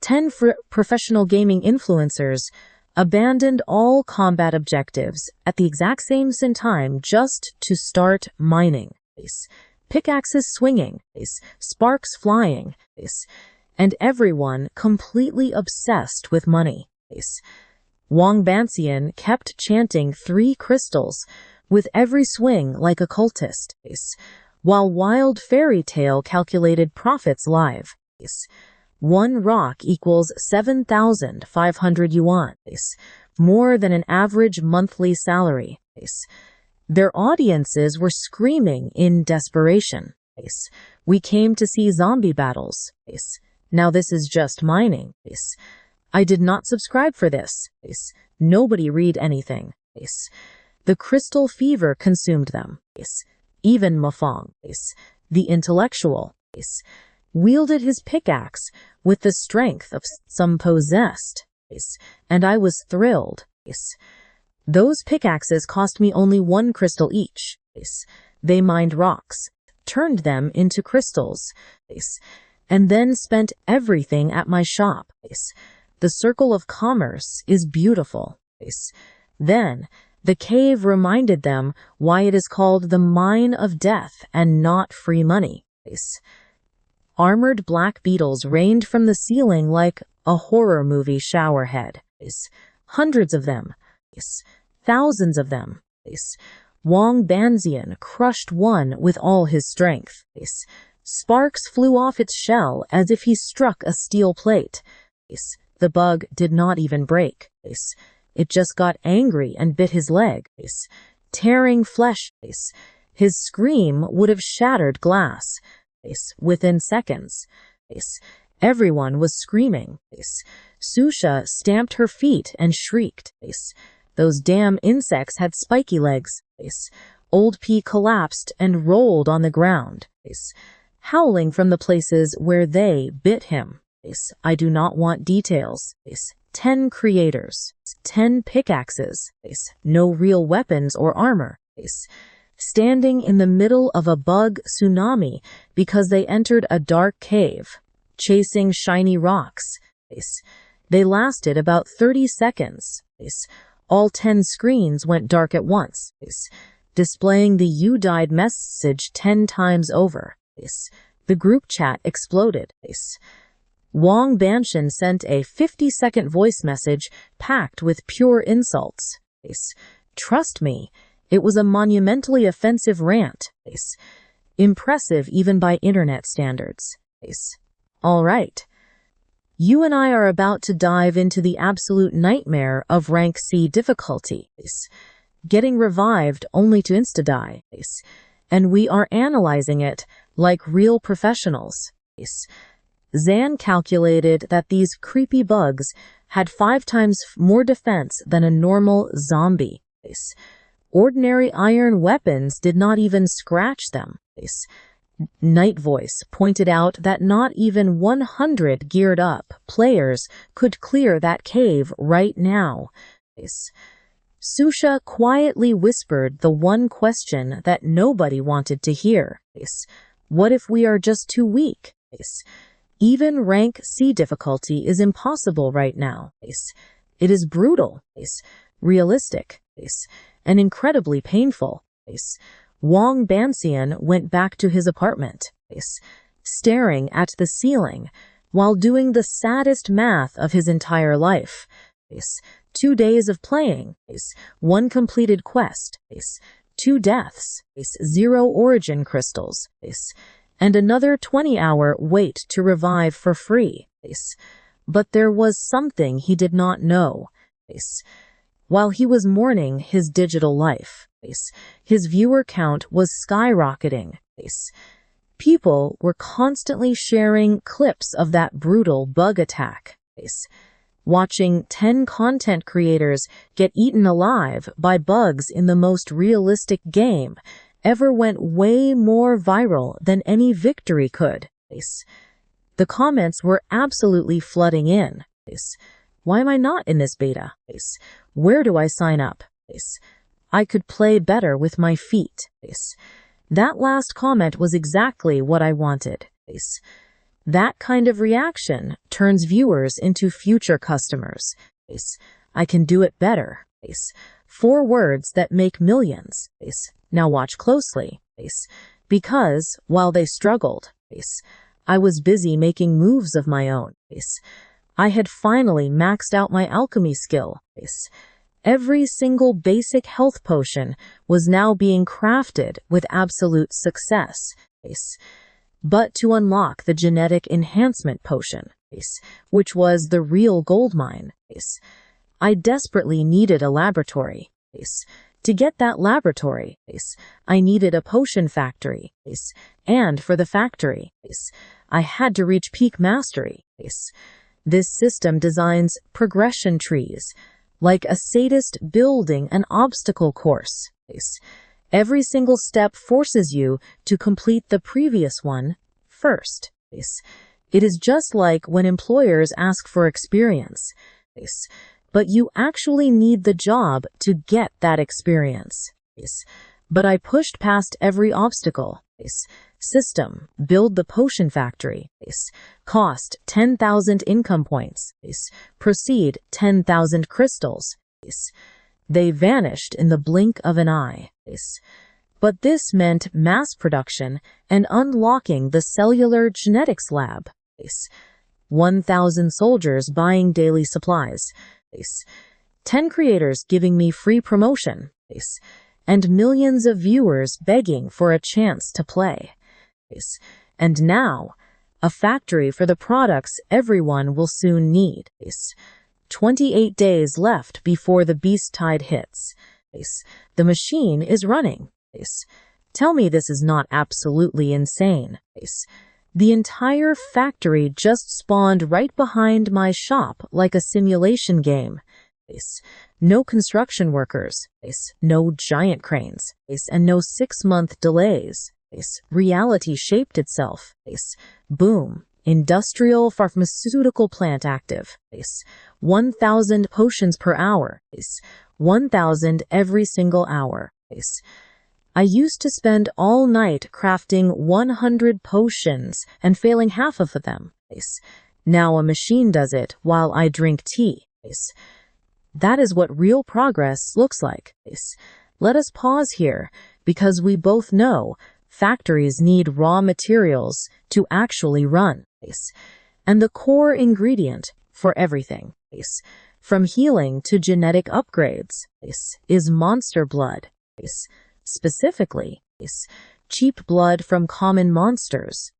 10 professional gaming influencers abandoned all combat objectives at the exact same time just to start mining. Pickaxes swinging, sparks flying, and everyone completely obsessed with money. Wang Banxian kept chanting 3 crystals with every swing like a cultist, while Wild Fairy Tale calculated profits live. 1 rock equals 7,500 yuan, more than an average monthly salary. Their audiences were screaming in desperation. We came to see zombie battles. Now this is just mining. I did not subscribe for this. Nobody read anything. The crystal fever consumed them. Even Mafang, the intellectual, wielded his pickaxe with the strength of some possessed, and I was thrilled. Those pickaxes cost me only 1 crystal each. They mined rocks, turned them into crystals, and then spent everything at my shop. The circle of commerce is beautiful. Then, the cave reminded them why it is called the Mine of Death and not free money. Armored black beetles rained from the ceiling like a horror movie showerhead. Hundreds of them. Thousands of them. Wang Banxian crushed one with all his strength. Sparks flew off its shell as if he struck a steel plate. The bug did not even break. It just got angry and bit his leg, tearing flesh. His scream would have shattered glass within seconds. Everyone was screaming. Susha stamped her feet and shrieked. Those damn insects had spiky legs. Old P collapsed and rolled on the ground, howling from the places where they bit him. I do not want details. 10 creators, 10 pickaxes, no real weapons or armor, standing in the middle of a bug tsunami because they entered a dark cave, chasing shiny rocks. They lasted about 30 seconds. All 10 screens went dark at once, displaying the "You died" message 10 times over. The group chat exploded. Wang Banxian sent a 50-second voice message packed with pure insults. Trust me, it was a monumentally offensive rant. Impressive even by internet standards. All right. You and I are about to dive into the absolute nightmare of rank C difficulty. Getting revived only to insta-die. And we are analyzing it like real professionals. Zan calculated that these creepy bugs had 5 times more defense than a normal zombie. Ordinary iron weapons did not even scratch them. Night Voice pointed out that not even 100 geared up players could clear that cave right now. Susha quietly whispered the one question that nobody wanted to hear. What if we are just too weak? Even rank C difficulty is impossible right now. It is brutal, realistic, and incredibly painful. Wang Banxian went back to his apartment, staring at the ceiling while doing the saddest math of his entire life. 2 days of playing, 1 completed quest, 2 deaths, 0 origin crystals, and another 20-hour wait to revive for free. But there was something he did not know. While he was mourning his digital life, his viewer count was skyrocketing. People were constantly sharing clips of that brutal bug attack. Watching 10 content creators get eaten alive by bugs in the most realistic game ever went way more viral than any victory could. The comments were absolutely flooding in. Why am I not in this beta? Where do I sign up? I could play better with my feet. That last comment was exactly what I wanted. That kind of reaction turns viewers into future customers. I can do it better. 4 words that make millions. Now watch closely. Because, while they struggled, I was busy making moves of my own. I had finally maxed out my alchemy skill. Every single basic health potion was now being crafted with absolute success. But to unlock the genetic enhancement potion, which was the real goldmine, I desperately needed a laboratory. To get that laboratory, I needed a potion factory. And for the factory, I had to reach peak mastery. This system designs progression trees, like a sadist building an obstacle course. Every single step forces you to complete the previous one first. It is just like when employers ask for experience. But you actually need the job to get that experience. But I pushed past every obstacle. System, build the potion factory. Cost 10,000 income points. Proceed 10,000 crystals. They vanished in the blink of an eye. But this meant mass production and unlocking the cellular genetics lab. 1,000 soldiers buying daily supplies. 10 creators giving me free promotion. And millions of viewers begging for a chance to play. And now, a factory for the products everyone will soon need. 28 days left before the beast tide hits. The machine is running. Tell me this is not absolutely insane. The entire factory just spawned right behind my shop like a simulation game. No construction workers, no giant cranes, and no 6-month delays. Reality shaped itself. Boom. Industrial pharmaceutical plant active. 1,000 potions per hour. 1,000 every single hour. I used to spend all night crafting 100 potions and failing half of them. Now a machine does it while I drink tea. That is what real progress looks like. Let us pause here, because we both know factories need raw materials to actually run. And the core ingredient for everything, from healing to genetic upgrades, is monster blood. Specifically, cheap blood from common monsters.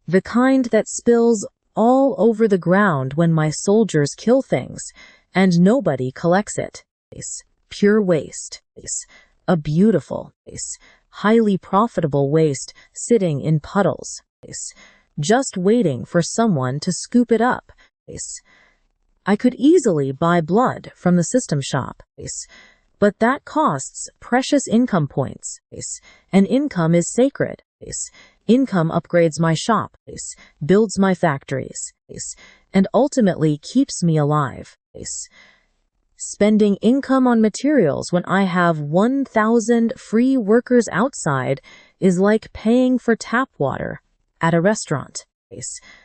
The kind that spills all over the ground when my soldiers kill things, and nobody collects it. Pure waste. A beautiful, highly profitable waste sitting in puddles. Just waiting for someone to scoop it up. I could easily buy blood from the system shop. But that costs precious income points. And income is sacred. Income upgrades my shop, builds my factories, and ultimately keeps me alive. Spending income on materials when I have 1,000 free workers outside is like paying for tap water at a restaurant.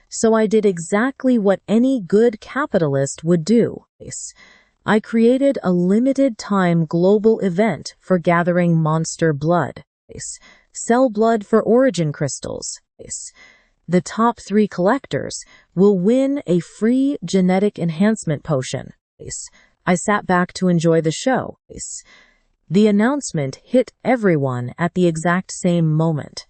So I did exactly what any good capitalist would do. I created a limited-time global event for gathering monster blood. Sell blood for origin crystals. The top 3 collectors will win a free genetic enhancement potion. I sat back to enjoy the show. The announcement hit everyone at the exact same moment.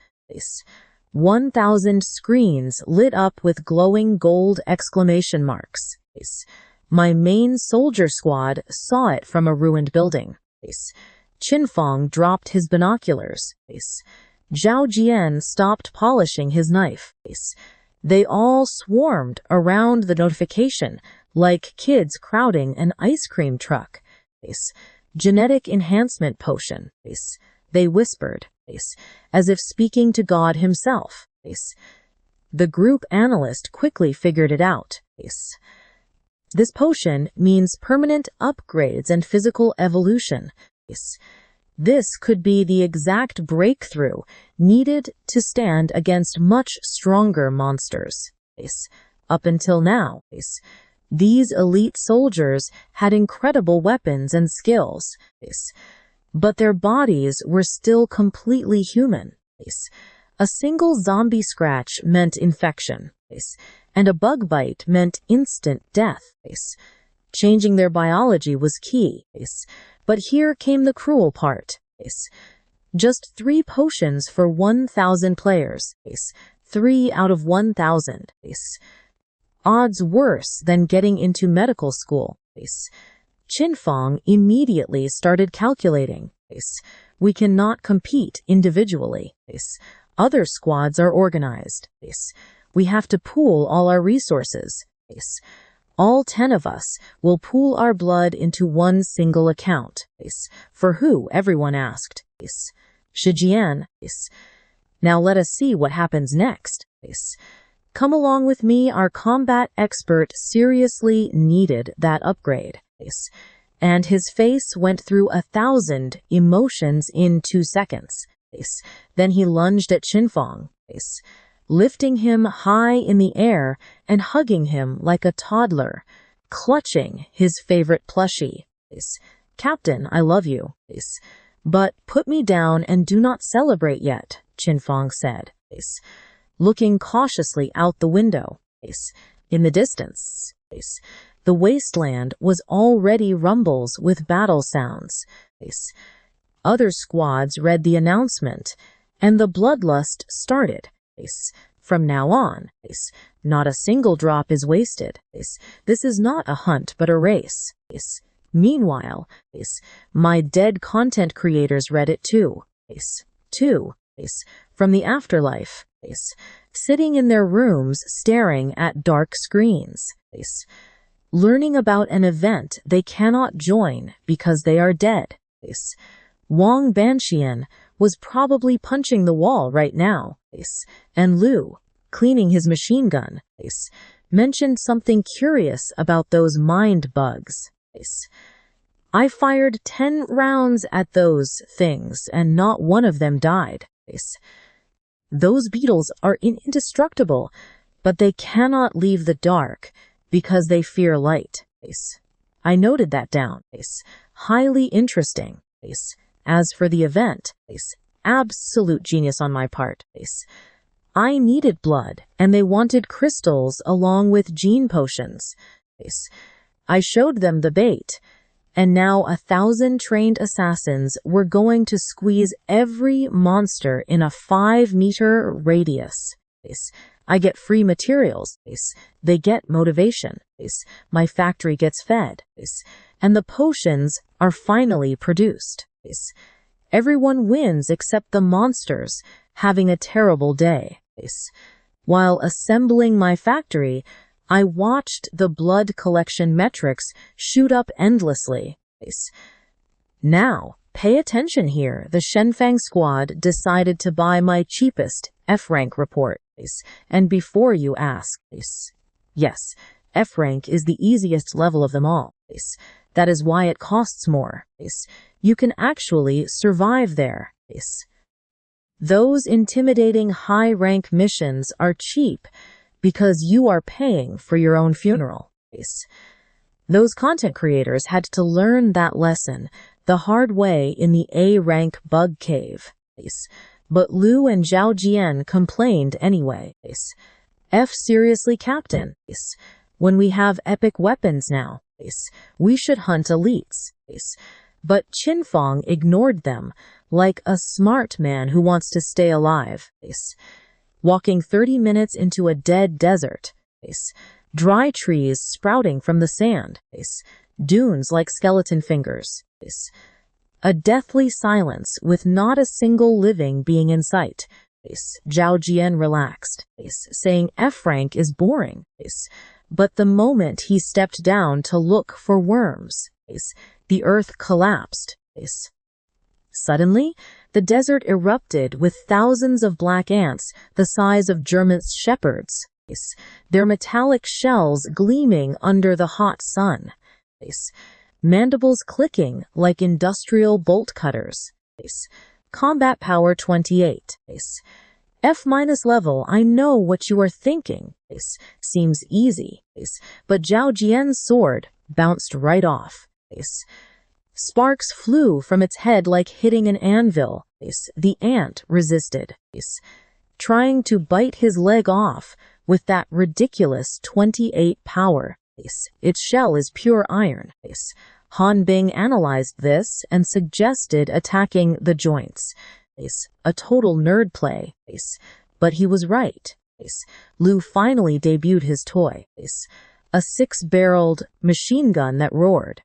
1,000 screens lit up with glowing gold exclamation marks. My main soldier squad saw it from a ruined building. Qinfeng dropped his binoculars. Zhao Jian stopped polishing his knife. They all swarmed around the notification like kids crowding an ice cream truck. Genetic enhancement potion. They whispered, as if speaking to God himself. The group analyst quickly figured it out. This potion means permanent upgrades and physical evolution. This could be the exact breakthrough needed to stand against much stronger monsters. Up until now, these elite soldiers had incredible weapons and skills, but their bodies were still completely human. A single zombie scratch meant infection, and a bug bite meant instant death. Changing their biology was key, but here came the cruel part. Just 3 potions for 1,000 players. 3 out of 1,000. Odds worse than getting into medical school. Qinfeng immediately started calculating. We cannot compete individually. Other squads are organized. We have to pool all our resources. All 10 of us will pool our blood into one single account. For who? Everyone asked. Shijian. Now let us see what happens next. Come along with me, our combat expert seriously needed that upgrade. And his face went through 1,000 emotions in 2 seconds. Then he lunged at Qinfeng, lifting him high in the air and hugging him like a toddler, clutching his favorite plushie. Captain, I love you. But put me down and do not celebrate yet, Qinfeng said, looking cautiously out the window. In the distance, the wasteland was already rumbles with battle sounds. Other squads read the announcement, and the bloodlust started. From now on, not a single drop is wasted. This is not a hunt but a race. Meanwhile, my dead content creators read it too. From the afterlife, sitting in their rooms staring at dark screens, learning about an event they cannot join because they are dead. Wang Banxian was probably punching the wall right now, and Lu, cleaning his machine gun, mentioned something curious about those mind bugs. I fired 10 rounds at those things, and not one of them died. Those beetles are indestructible, but they cannot leave the dark because they fear light. I noted that down. Highly interesting. As for the event, absolute genius on my part. I needed blood, and they wanted crystals along with gene potions. I showed them the bait, and now 1,000 trained assassins were going to squeeze every monster in a 5-meter radius. I get free materials. They get motivation. My factory gets fed. And the potions are finally produced. Everyone wins except the monsters, having a terrible day. While assembling my factory, I watched the blood collection metrics shoot up endlessly. Now, pay attention here. The Shenfang squad decided to buy my cheapest F-rank report. And before you ask, yes, F-rank is the easiest level of them all. That is why it costs more. You can actually survive there. Those intimidating high-rank missions are cheap because you are paying for your own funeral. Those content creators had to learn that lesson the hard way in the A-rank bug cave. But Lu and Zhao Jian complained anyway. F seriously, Captain. When we have epic weapons now, we should hunt elites. But Qinfeng ignored them like a smart man who wants to stay alive. Walking 30 minutes into a dead desert. Dry trees sprouting from the sand. Dunes like skeleton fingers. A deathly silence with not a single living being in sight. Zhao Jian relaxed, saying F-rank is boring. But the moment he stepped down to look for worms, the earth collapsed. Suddenly, the desert erupted with thousands of black ants the size of German shepherds. Their metallic shells gleaming under the hot sun. Mandibles clicking like industrial bolt cutters. Combat power 28. F- level, I know what you are thinking. Seems easy. But Zhao Jian's sword bounced right off. Sparks flew from its head like hitting an anvil. The ant resisted, trying to bite his leg off with that ridiculous 28 power. Its shell is pure iron. Han Bing analyzed this and suggested attacking the joints. A total nerd play. But he was right. Liu finally debuted his toy. A 6-barreled machine gun that roared,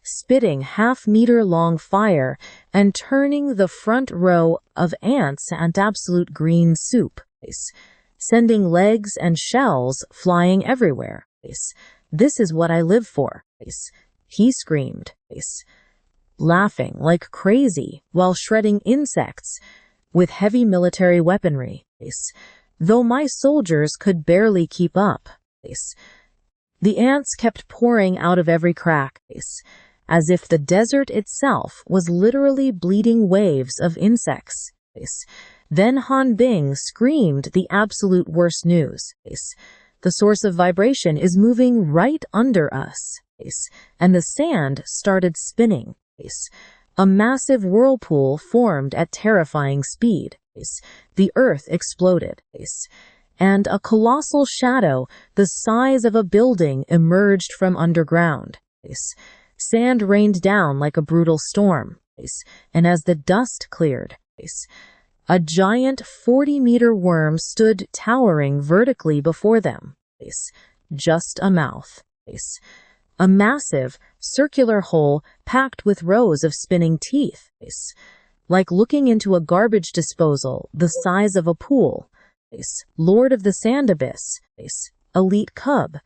spitting half-meter-long fire and turning the front row of ants into absolute green soup, sending legs and shells flying everywhere. This is what I live for, he screamed, laughing like crazy while shredding insects with heavy military weaponry, though my soldiers could barely keep up. The ants kept pouring out of every crack, as if the desert itself was literally bleeding waves of insects. Then Han Bing screamed the absolute worst news. The source of vibration is moving right under us, and the sand started spinning. A massive whirlpool formed at terrifying speed. The earth exploded, and a colossal shadow the size of a building emerged from underground. Sand rained down like a brutal storm, and as the dust cleared, a giant 40-meter worm stood towering vertically before them. Just a mouth. A massive, circular hole packed with rows of spinning teeth. Like looking into a garbage disposal the size of a pool. Lord of the Sand Abyss. Elite Cub.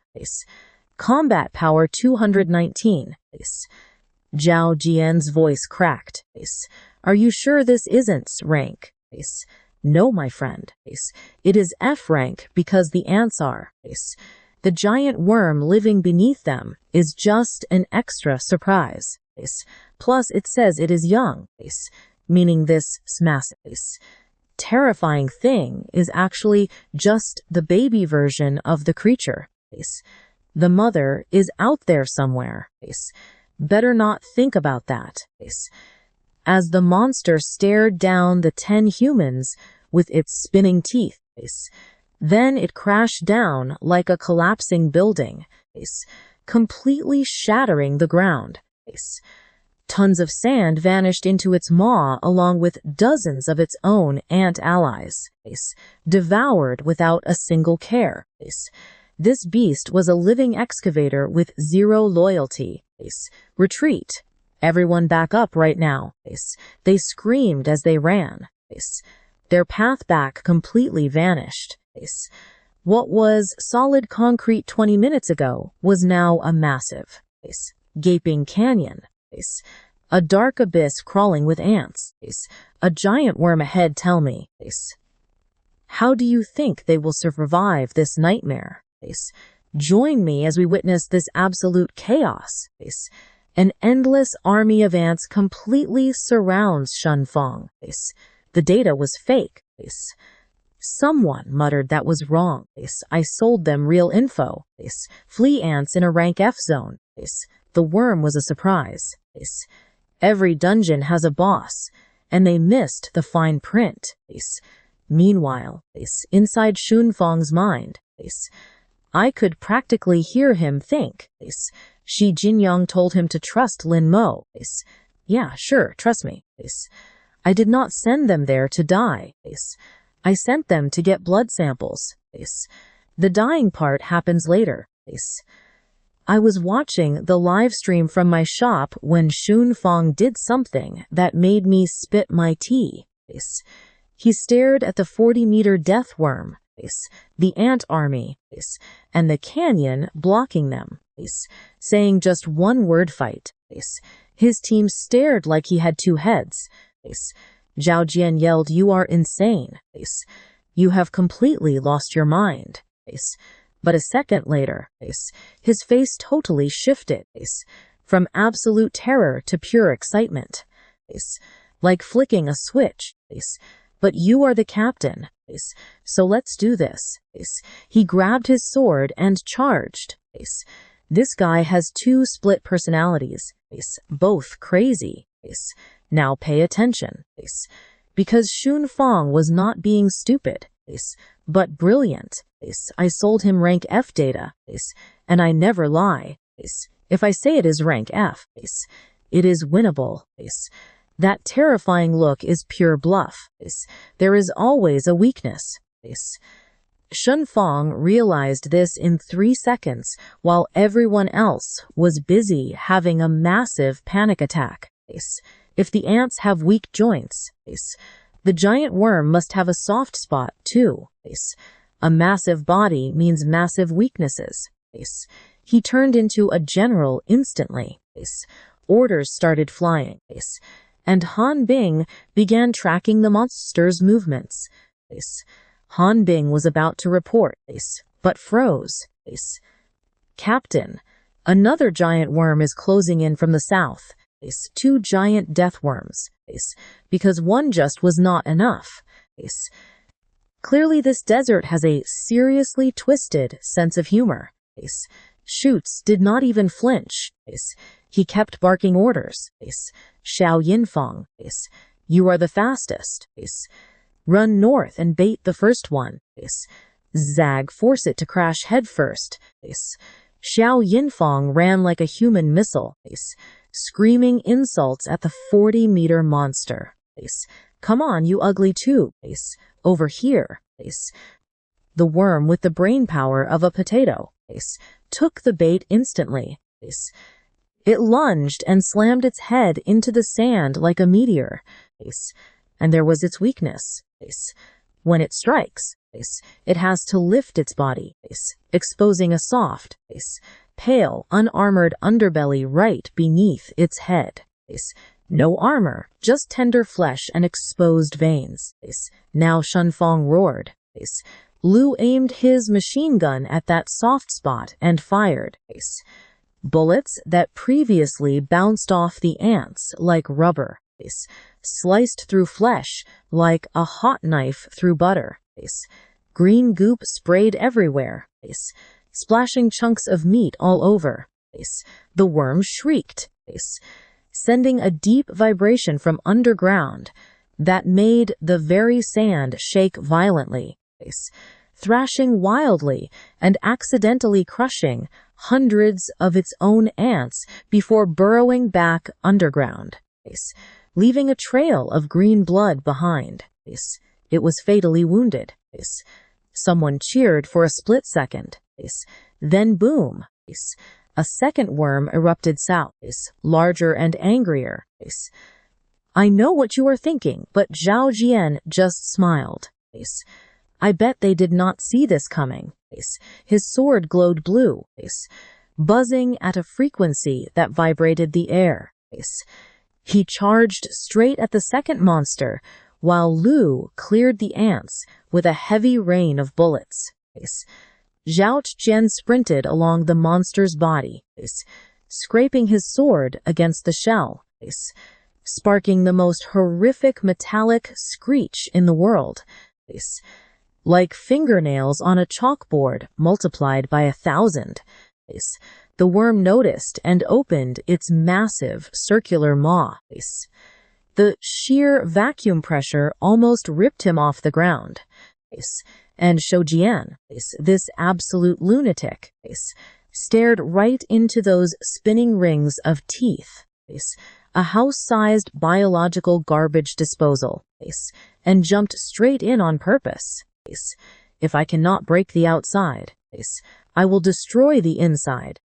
Combat power 219. Zhao Jian's voice cracked. Are you sure this isn't rank? No, my friend. It is F rank because the ants are. The giant worm living beneath them is just an extra surprise. Plus, it says it is young, meaning this massive, terrifying thing is actually just the baby version of the creature. The mother is out there somewhere. Better not think about that. As the monster stared down the 10 humans with its spinning teeth, then it crashed down like a collapsing building, completely shattering the ground. Tons of sand vanished into its maw along with dozens of its own ant allies, devoured without a single care. This beast was a living excavator with zero loyalty. Retreat. Everyone back up right now. They screamed as they ran. Their path back completely vanished. What was solid concrete 20 minutes ago was now a massive, gaping canyon. A dark abyss crawling with ants. A giant worm ahead, tell me. How do you think they will survive this nightmare? Join me as we witness this absolute chaos. An endless army of ants completely surrounds Shunfeng. The data was fake. Someone muttered that was wrong. I sold them real info. Flea ants in a rank F zone. The worm was a surprise. Every dungeon has a boss, and they missed the fine print. Meanwhile, inside Shunfeng's mind, I could practically hear him think. Shi Jinyang told him to trust Lin Mo. Yeah, sure, trust me. I did not send them there to die. I sent them to get blood samples. The dying part happens later. I was watching the live stream from my shop when Shunfeng did something that made me spit my tea. He stared at the 40-meter death worm, the ant army, and the canyon blocking them, saying just one word fight. His team stared like he had two heads. Zhao Jian yelled, "You are insane. You have completely lost your mind." But a second later, his face totally shifted from absolute terror to pure excitement, like flicking a switch. But you are the captain, so let's do this. He grabbed his sword and charged. This guy has two split personalities, both crazy. Now pay attention, because Shun Fong was not being stupid, but brilliant. I sold him rank F data, and I never lie. If I say it is rank F, it is winnable. That terrifying look is pure bluff. There is always a weakness. Shun Fong realized this in 3 seconds, while everyone else was busy having a massive panic attack. If the ants have weak joints, the giant worm must have a soft spot too. A massive body means massive weaknesses. He turned into a general instantly. Orders started flying, and Han Bing began tracking the monster's movements. Han Bing was about to report, but froze. Captain, another giant worm is closing in from the south. 2 giant death worms, because one just was not enough. Clearly this desert has a seriously twisted sense of humor. Shoots did not even flinch. He kept barking orders. Xiao Yinfang, you are the fastest. Run north and bait the first one. Zag, force it to crash headfirst. Xiao Yinfang ran like a human missile, screaming insults at the 40-meter monster. Come on, you ugly tube. Over here. The worm with the brain power of a potato took the bait instantly. It lunged and slammed its head into the sand like a meteor. And there was its weakness. When it strikes, it has to lift its body, exposing a soft, pale, unarmored underbelly right beneath its head. No armor, just tender flesh and exposed veins. Now Shun Fong roared. Lu aimed his machine gun at that soft spot and fired. Bullets that previously bounced off the ants like rubber, sliced through flesh like a hot knife through butter. Green goop sprayed everywhere, splashing chunks of meat all over. The worm shrieked, sending a deep vibration from underground that made the very sand shake violently, thrashing wildly and accidentally crushing hundreds of its own ants before burrowing back underground, leaving a trail of green blood behind. It was fatally wounded. Someone cheered for a split second. Then boom! A second worm erupted south, larger and angrier. I know what you are thinking, but Zhao Jian just smiled. I bet they did not see this coming. His sword glowed blue, buzzing at a frequency that vibrated the air. He charged straight at the second monster, while Lu cleared the ants with a heavy rain of bullets. Zhao Jian sprinted along the monster's body, scraping his sword against the shell, sparking the most horrific metallic screech in the world, like fingernails on a chalkboard multiplied by 1,000. The worm noticed and opened its massive circular maw. The sheer vacuum pressure almost ripped him off the ground. And Shoujian, this absolute lunatic, stared right into those spinning rings of teeth, a house-sized biological garbage disposal, and jumped straight in on purpose. If I cannot break the outside, I will destroy the inside.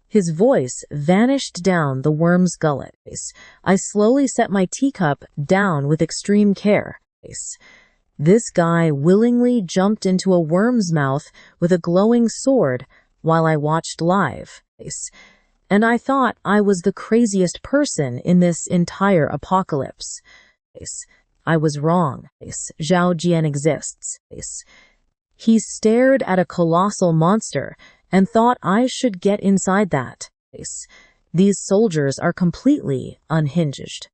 His voice vanished down the worm's gullet. I slowly set my teacup down with extreme care. This guy willingly jumped into a worm's mouth with a glowing sword while I watched live. And I thought I was the craziest person in this entire apocalypse. I was wrong. Zhao Jian exists. He stared at a colossal monster and thought I should get inside that. These soldiers are completely unhinged,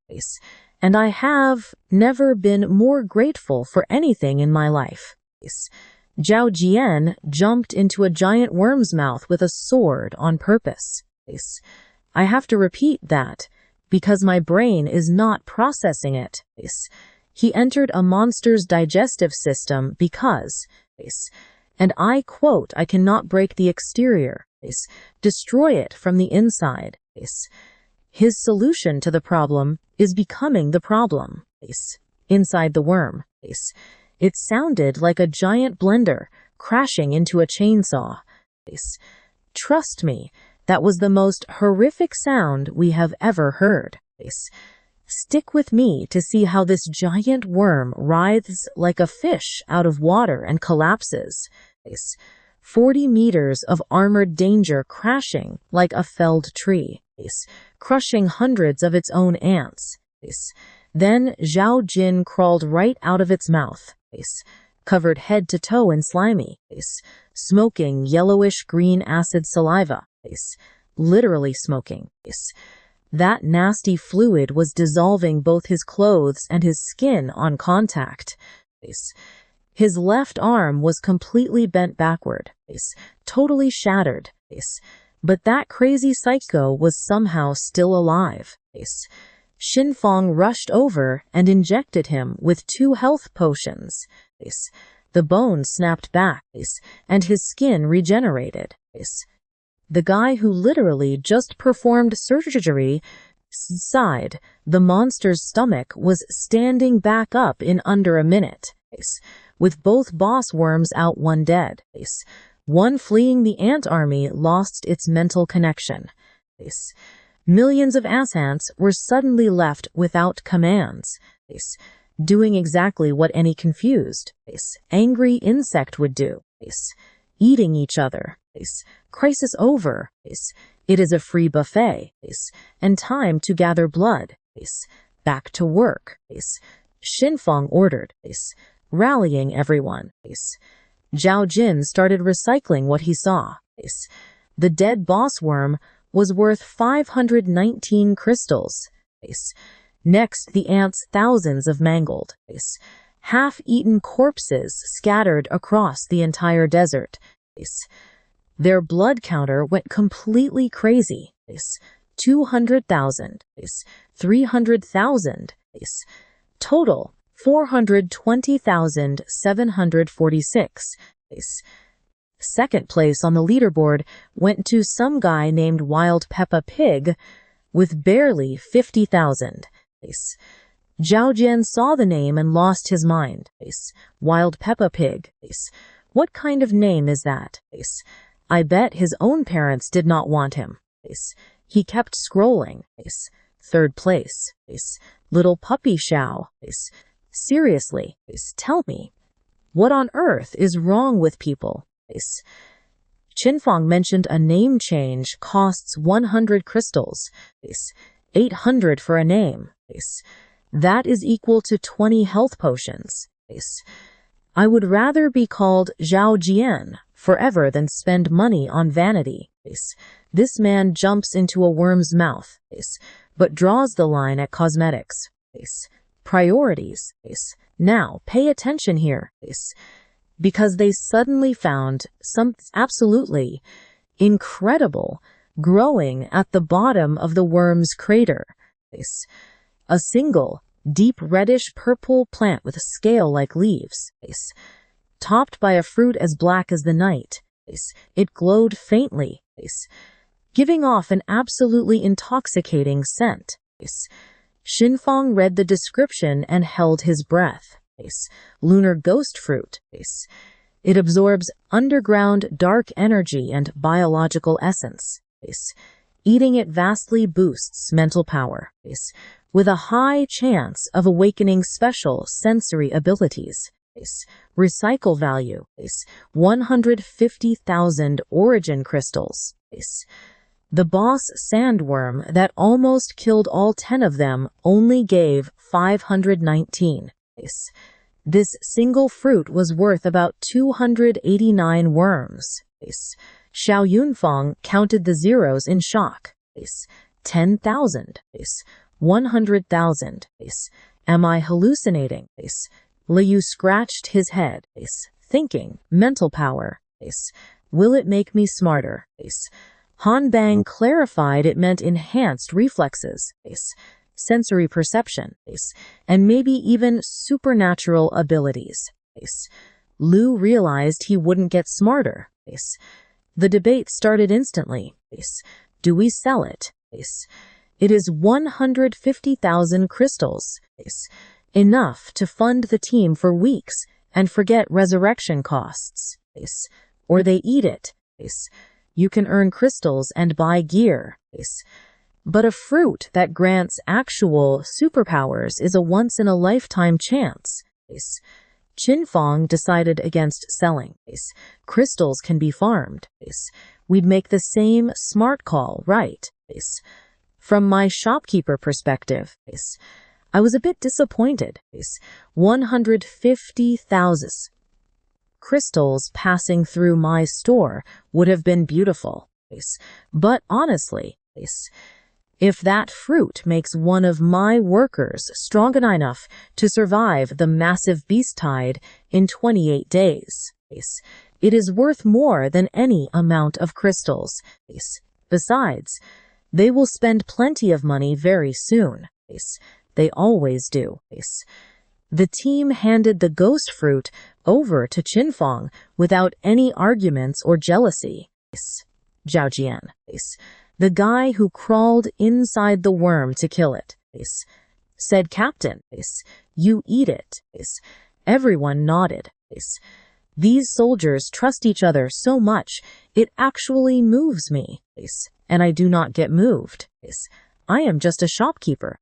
and I have never been more grateful for anything in my life. Zhao Jian jumped into a giant worm's mouth with a sword on purpose. I have to repeat that, because my brain is not processing it. He entered a monster's digestive system because, and I quote, I cannot break the exterior, destroy it from the inside. His solution to the problem is becoming the problem. Inside the worm. It sounded like a giant blender crashing into a chainsaw. Trust me, that was the most horrific sound we have ever heard. Stick with me to see how this giant worm writhes like a fish out of water and collapses. 40 meters of armored danger crashing like a felled tree, crushing hundreds of its own ants. Then Zhao Jin crawled right out of its mouth, covered head to toe in slimy, smoking yellowish-green acid saliva, literally smoking. That nasty fluid was dissolving both his clothes and his skin on contact. His left arm was completely bent backward, totally shattered, but that crazy psycho was somehow still alive. Xinfang rushed over and injected him with 2 health potions. The bone snapped back, and his skin regenerated. The guy who literally just performed surgery sighed. The monster's stomach was standing back up in under a minute, with both boss worms out, one dead. One fleeing the ant army lost its mental connection. Millions of ants were suddenly left without commands, doing exactly what any confused, angry insect would do, eating each other. Crisis over. It is a free buffet, and time to gather blood. Back to work. Xinfang ordered, rallying everyone. Zhao Jin started recycling what he saw. The dead boss worm was worth 519 crystals. Next, the ants, thousands of mangled, half-eaten corpses scattered across the entire desert. Their blood counter went completely crazy. 200,000, 300,000, total 420,746. Second place on the leaderboard went to some guy named Wild Peppa Pig with barely 50,000. Zhao Jian saw the name and lost his mind. Wild Peppa Pig. What kind of name is that? I bet his own parents did not want him. He kept scrolling. Third place. Little Puppy Xiao. Seriously, tell me, what on earth is wrong with people? Xinfang mentioned a name change costs 100 crystals. 800 for a name. That is equal to 20 health potions. I would rather be called Zhao Jian forever than spend money on vanity. This man jumps into a worm's mouth, but draws the line at cosmetics. Priorities. Now, pay attention here. Because they suddenly found something absolutely incredible growing at the bottom of the worm's crater. A single, deep reddish-purple plant with a scale like leaves, topped by a fruit as black as the night. It glowed faintly, giving off an absolutely intoxicating scent. Xinfang read the description and held his breath. Lunar ghost fruit. It absorbs underground dark energy and biological essence. Eating it vastly boosts mental power, with a high chance of awakening special sensory abilities. Recycle value, 150,000 origin crystals. The boss sandworm that almost killed all 10 of them only gave 519. This single fruit was worth about 289 worms. Xiao Yunfang counted the zeros in shock. 10,000. 100,000. Am I hallucinating? Liu scratched his head, thinking, mental power. Will it make me smarter? Han Bang clarified it meant enhanced reflexes, sensory perception, and maybe even supernatural abilities. Liu realized he wouldn't get smarter. The debate started instantly. Do we sell it? It is 150,000 crystals. Enough to fund the team for weeks and forget resurrection costs. Or they eat it. You can earn crystals and buy gear. But a fruit that grants actual superpowers is a once-in-a-lifetime chance. Qinfang decided against selling. Crystals can be farmed. We'd make the same smart call, right? From my shopkeeper perspective, I was a bit disappointed. 150,000 crystals passing through my store would have been beautiful. But honestly, if that fruit makes one of my workers strong enough to survive the massive beast tide in 28 days, it is worth more than any amount of crystals. Besides, they will spend plenty of money very soon. They always do. The team handed the ghost fruit over to Qinfang without any arguments or jealousy. Zhao Jian, the guy who crawled inside the worm to kill it, said, Captain, you eat it. Everyone nodded. These soldiers trust each other so much, it actually moves me. And I do not get moved. I am just a shopkeeper.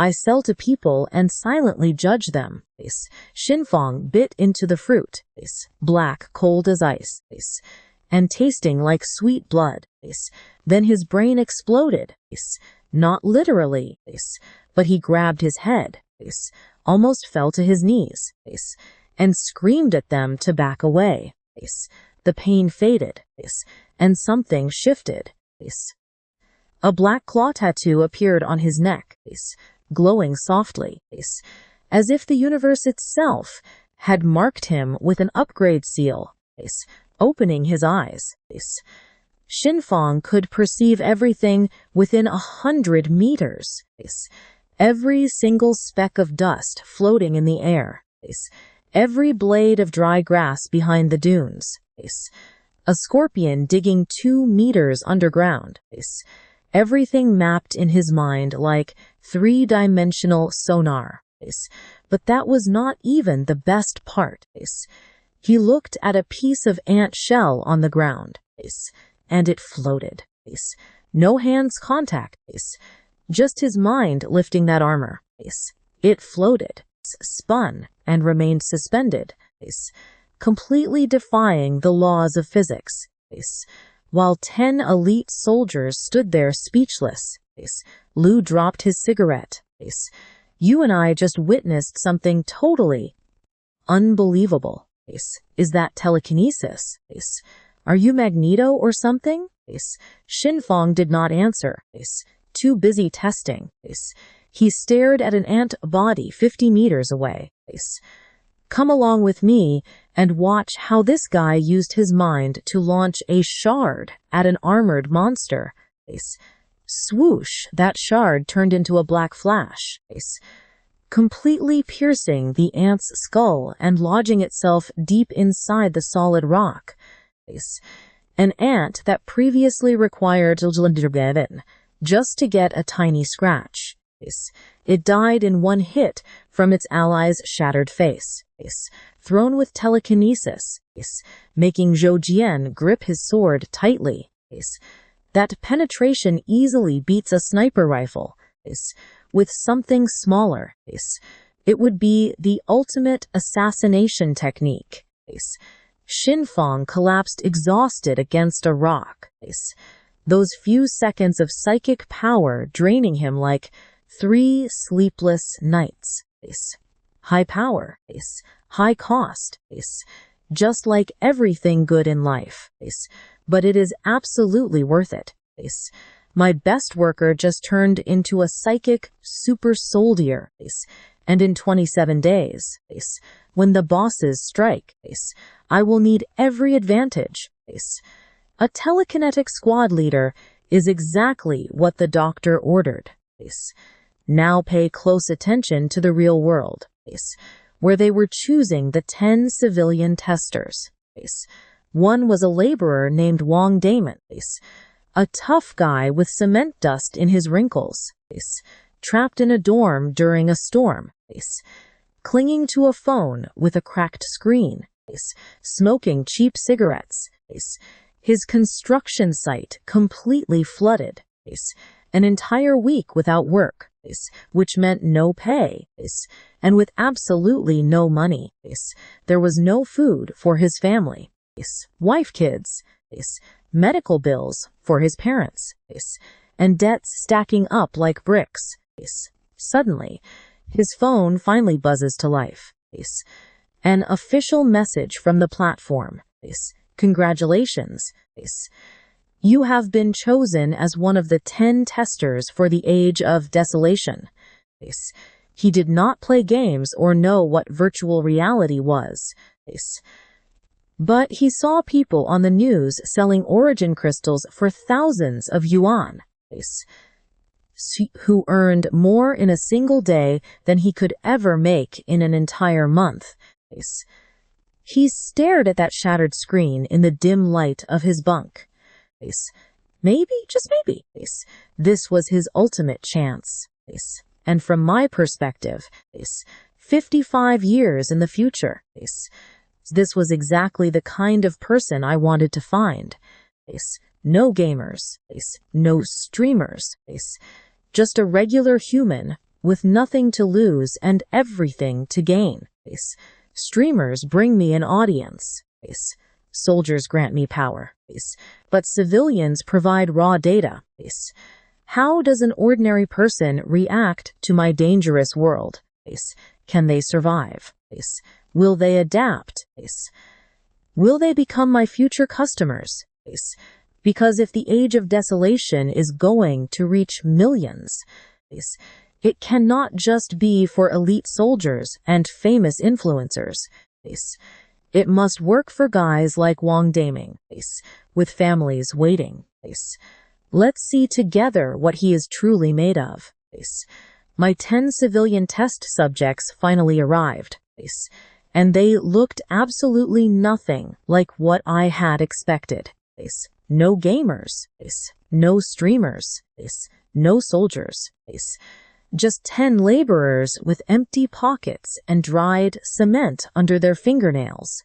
I sell to people and silently judge them. Qinfang bit into the fruit, black, cold as ice, and tasting like sweet blood. Then his brain exploded, not literally, but he grabbed his head, almost fell to his knees, and screamed at them to back away. The pain faded, and something shifted. A black claw tattoo appeared on his neck, glowing softly, as if the universe itself had marked him with an upgrade seal. Opening his eyes, Qinfang could perceive everything within 100 meters. Every single speck of dust floating in the air. Every blade of dry grass behind the dunes. A scorpion digging 2 meters underground. Everything mapped in his mind like 3-dimensional sonar. But that was not even the best part. He looked at a piece of ant shell on the ground, and it floated. No hands contact, just his mind lifting that armor. It floated, spun, and remained suspended, completely defying the laws of physics. While 10 elite soldiers stood there speechless, Liu dropped his cigarette. You and I just witnessed something totally unbelievable. Is that telekinesis? Are you Magneto or something? Qinfang did not answer. Too busy testing. He stared at an ant body 50 meters away. Come along with me and watch how this guy used his mind to launch a shard at an armored monster. Swoosh, that shard turned into a black flash, completely piercing the ant's skull and lodging itself deep inside the solid rock. An ant that previously required just to get a tiny scratch. It died in one hit from its ally's shattered face, thrown with telekinesis, making Zhou Jian grip his sword tightly. That penetration easily beats a sniper rifle. With something smaller, it would be the ultimate assassination technique. Qinfang collapsed exhausted against a rock, those few seconds of psychic power draining him like 3 sleepless nights. high power, high cost, just like everything good in life, but it is absolutely worth it. My best worker just turned into a psychic super soldier, and in 27 days, when the bosses strike, I will need every advantage. A telekinetic squad leader is exactly what the doctor ordered. Now pay close attention to the real world, where they were choosing the 10 civilian testers. One was a laborer named Wang Damon, a tough guy with cement dust in his wrinkles, trapped in a dorm during a storm, clinging to a phone with a cracked screen, smoking cheap cigarettes, his construction site completely flooded, an entire week without work, which meant no pay, and with absolutely no money. There was no food for his family, wife, kids, medical bills for his parents, and debts stacking up like bricks. Suddenly, his phone finally buzzes to life. An official message from the platform. Congratulations. You have been chosen as one of the 10 testers for the Age of Desolation. He did not play games or know what virtual reality was. But he saw people on the news selling origin crystals for thousands of yuan, who earned more in a single day than he could ever make in an entire month. He stared at that shattered screen in the dim light of his bunk. Maybe, just maybe, this was his ultimate chance. And from my perspective, 55 years in the future, this was exactly the kind of person I wanted to find. No gamers, no streamers, just a regular human with nothing to lose and everything to gain. Streamers bring me an audience. Soldiers grant me power. But civilians provide raw data. How does an ordinary person react to my dangerous world? Can they survive? Will they adapt? Will they become my future customers? Because if the Age of Desolation is going to reach millions, it cannot just be for elite soldiers and famous influencers. It must work for guys like Wang Daming, with families waiting. Let's see together what he is truly made of. My 10 civilian test subjects finally arrived, and they looked absolutely nothing like what I had expected. No gamers, no streamers, no soldiers, just 10 laborers with empty pockets and dried cement under their fingernails.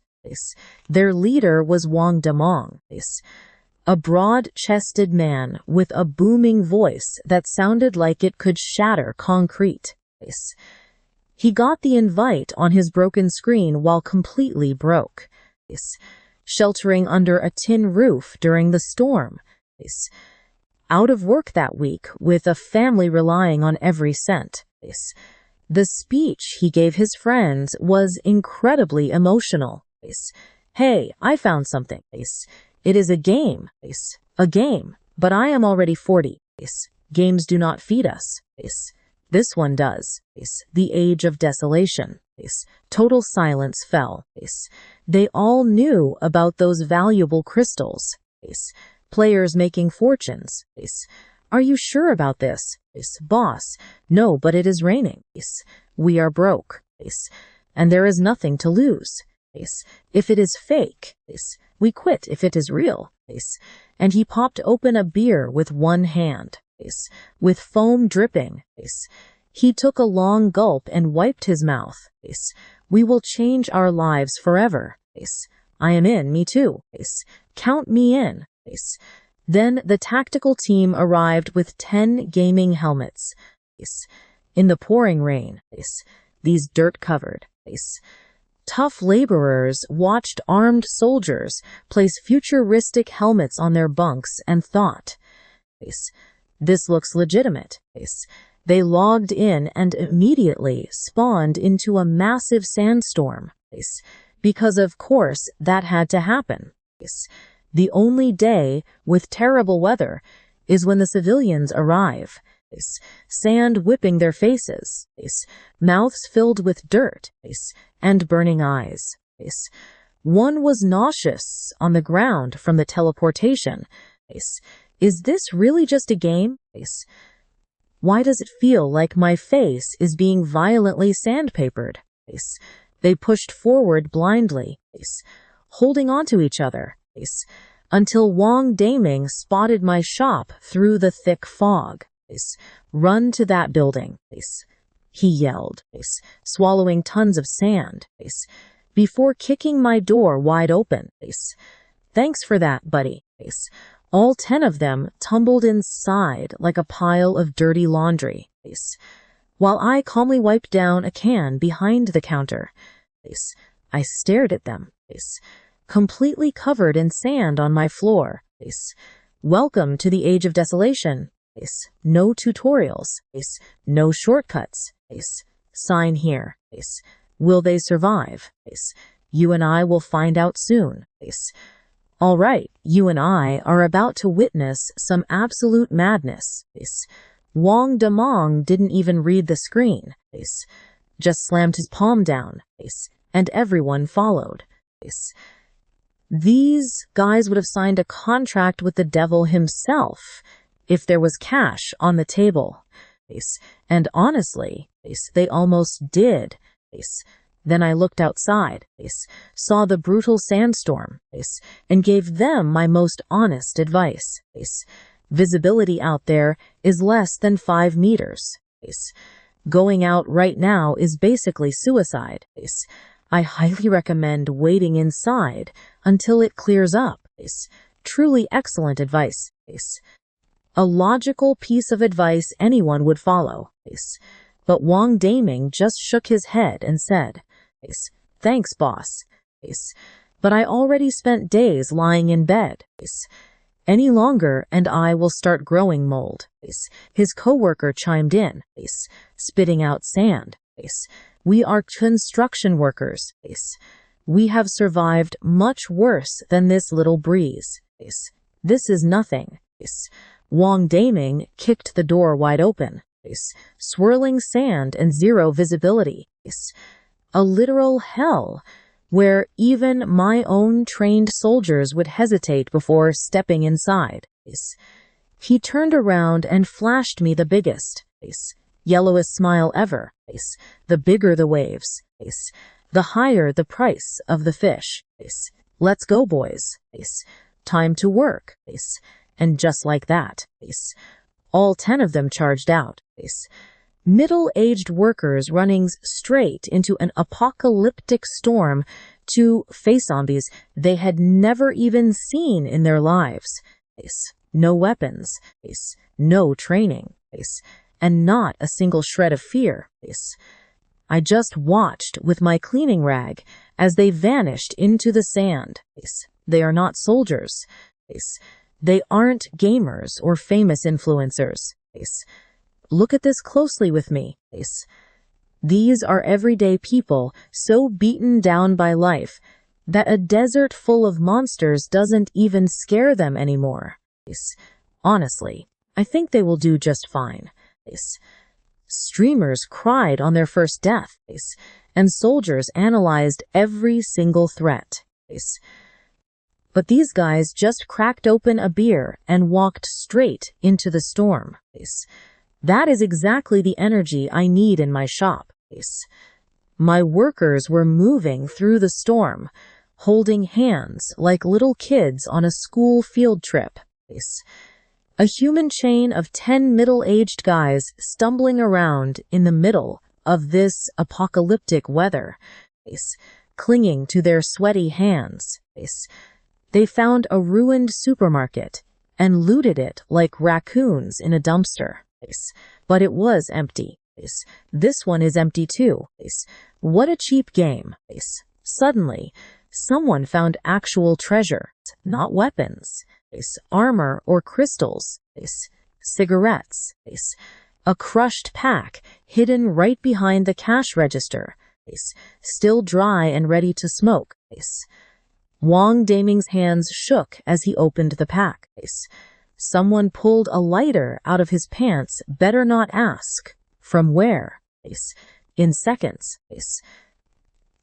Their leader was Wang Damong, a broad-chested man with a booming voice that sounded like it could shatter concrete. He got the invite on his broken screen while completely broke, sheltering under a tin roof during the storm, out of work that week with a family relying on every cent. The speech he gave his friends was incredibly emotional. Hey, I found something. It is a game, but I am already 40. Games do not feed us. This one does. The Age of Desolation. Total silence fell. They all knew about those valuable crystals. Players making fortunes. Are you sure about this? Boss, no, but it is raining. We are broke. And there is nothing to lose. If it is fake, we quit. If it is real. And he popped open a beer with one hand, with foam dripping. He took a long gulp and wiped his mouth. We will change our lives forever. I am in, me too. Count me in. Then the tactical team arrived with 10 gaming helmets. In the pouring rain, these dirt-covered, tough laborers watched armed soldiers place futuristic helmets on their bunks and thought, this looks legitimate. They logged in and immediately spawned into a massive sandstorm. Because of course that had to happen. The only day with terrible weather is when the civilians arrive. Sand whipping their faces, mouths filled with dirt, and burning eyes. One was nauseous on the ground from the teleportation. Is this really just a game? Why does it feel like my face is being violently sandpapered? They pushed forward blindly, holding onto each other, until Wang Daming spotted my shop through the thick fog. Run to that building, he yelled, swallowing tons of sand, before kicking my door wide open. Thanks for that, buddy. All 10 of them tumbled inside like a pile of dirty laundry, while I calmly wiped down a can behind the counter. I stared at them, completely covered in sand on my floor. Welcome to the age of desolation. No tutorials. No shortcuts. Sign here. Will they survive? You and I will find out soon. All right, you and I are about to witness some absolute madness. Wang Damong didn't even read the screen. Just slammed his palm down. And everyone followed. These guys would have signed a contract with the devil himself if there was cash on the table. And honestly, they almost did. Then I looked outside, saw the brutal sandstorm, and gave them my most honest advice. Visibility out there is less than 5 meters. Going out right now is basically suicide. I highly recommend waiting inside until it clears up. Truly excellent advice. A logical piece of advice anyone would follow. But Wang Daming just shook his head and said, Thanks, boss. But I already spent days lying in bed. Any longer and I will start growing mold. His coworker chimed in, spitting out sand. We are construction workers. We have survived much worse than this little breeze. This is nothing. Wang Daming kicked the door wide open. Swirling sand and zero visibility. A literal hell where even my own trained soldiers would hesitate before stepping inside. He turned around and flashed me the biggest, yellowest smile ever. The bigger the waves, the higher the price of the fish. Let's go, boys. Time to work. And just like that, all 10 of them charged out. Middle-aged workers running straight into an apocalyptic storm to face zombies they had never even seen in their lives. No weapons, no training, and not a single shred of fear. I just watched with my cleaning rag as they vanished into the sand. They are not soldiers. They aren't gamers or famous influencers. Look at this closely with me. These are everyday people so beaten down by life that a desert full of monsters doesn't even scare them anymore. Honestly, I think they will do just fine. Streamers cried on their first death, and soldiers analyzed every single threat. But these guys just cracked open a beer and walked straight into the storm. That is exactly the energy I need in my shop. My workers were moving through the storm, holding hands like little kids on a school field trip. A human chain of 10 middle-aged guys stumbling around in the middle of this apocalyptic weather, clinging to their sweaty hands. They found a ruined supermarket and looted it like raccoons in a dumpster. But it was empty. This one is empty too. What a cheap game. Suddenly, someone found actual treasure, not weapons, armor or crystals, cigarettes, A crushed pack hidden right behind the cash register, still dry and ready to smoke. Wang Daming's hands shook as he opened the pack. Someone pulled a lighter out of his pants, better not ask. From where? In seconds.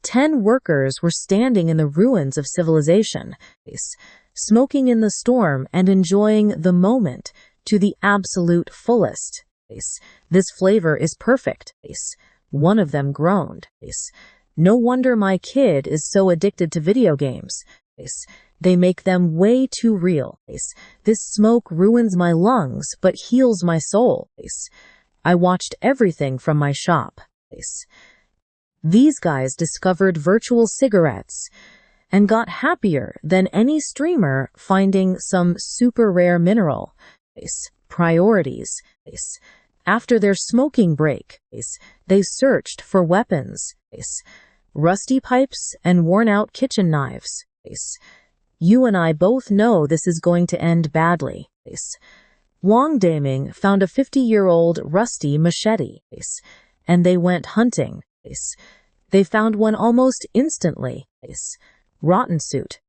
10 workers were standing in the ruins of civilization, smoking in the storm and enjoying the moment to the absolute fullest. This flavor is perfect. One of them groaned. No wonder my kid is so addicted to video games. They make them way too real. This smoke ruins my lungs but heals my soul. I watched everything from my shop. These guys discovered virtual cigarettes and got happier than any streamer finding some super rare mineral. Priorities. After their smoking break, they searched for weapons. Rusty pipes and worn-out kitchen knives. You and I both know this is going to end badly. Wang Daming found a 50-year-old rusty machete, and they went hunting. They found one almost instantly. Rotten suit.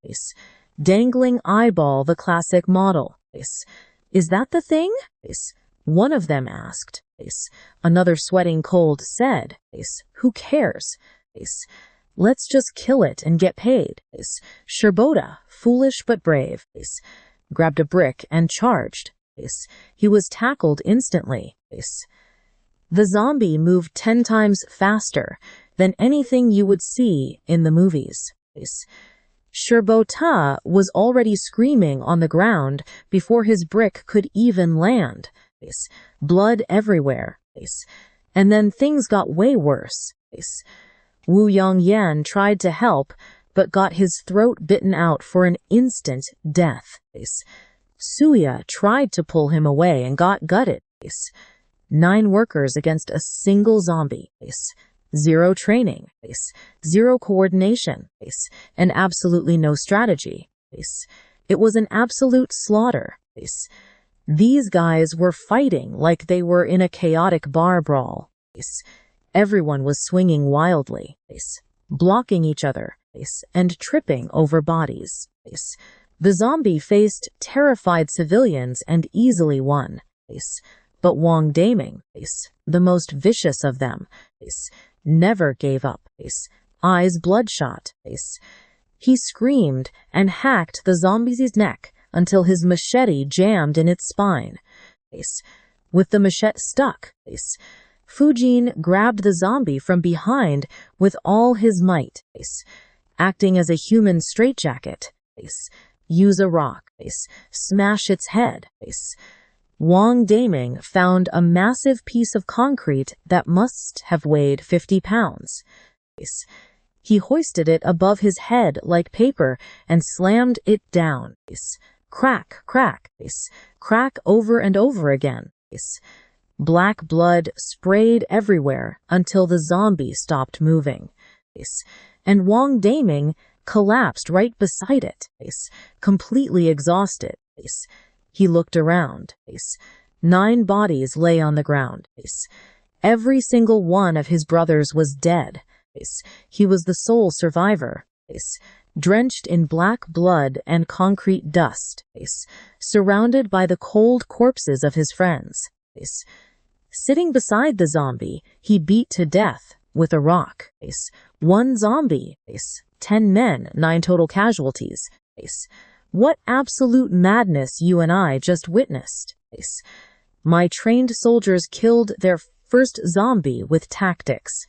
Dangling eyeball, the classic model. Is that the thing? One of them asked. Another, sweating cold, said, who cares? Let's just kill it and get paid. Shirboda, foolish but brave, grabbed a brick and charged. He was tackled instantly. The zombie moved 10 times faster than anything you would see in the movies. Shirbota was already screaming on the ground before his brick could even land. Blood everywhere. And then things got way worse. Wu Yongyan tried to help, but got his throat bitten out for an instant death. Suya tried to pull him away and got gutted. 9 workers against a single zombie. 0 training. 0 coordination. And absolutely no strategy. It was an absolute slaughter. These guys were fighting like they were in a chaotic bar brawl. Everyone was swinging wildly, blocking each other, and tripping over bodies. The zombie faced terrified civilians and easily won. But Wang Daming, the most vicious of them, never gave up. Eyes bloodshot. He screamed and hacked the zombie's neck until his machete jammed in its spine. With the machete stuck, Fujin grabbed the zombie from behind with all his might, acting as a human straitjacket. Use a rock, smash its head. Wang Daming found a massive piece of concrete that must have weighed 50 pounds. He hoisted it above his head like paper and slammed it down. Crack, crack, crack over and over again. Black blood sprayed everywhere until the zombie stopped moving. And Wang Daming collapsed right beside it, completely exhausted. He looked around. 9 bodies lay on the ground. Every single one of his brothers was dead. He was the sole survivor. Drenched in black blood and concrete dust, surrounded by the cold corpses of his friends. Sitting beside the zombie, he beat to death with a rock. 1 zombie, 10 men, 9 total casualties. What absolute madness you and I just witnessed. My trained soldiers killed their first zombie with tactics,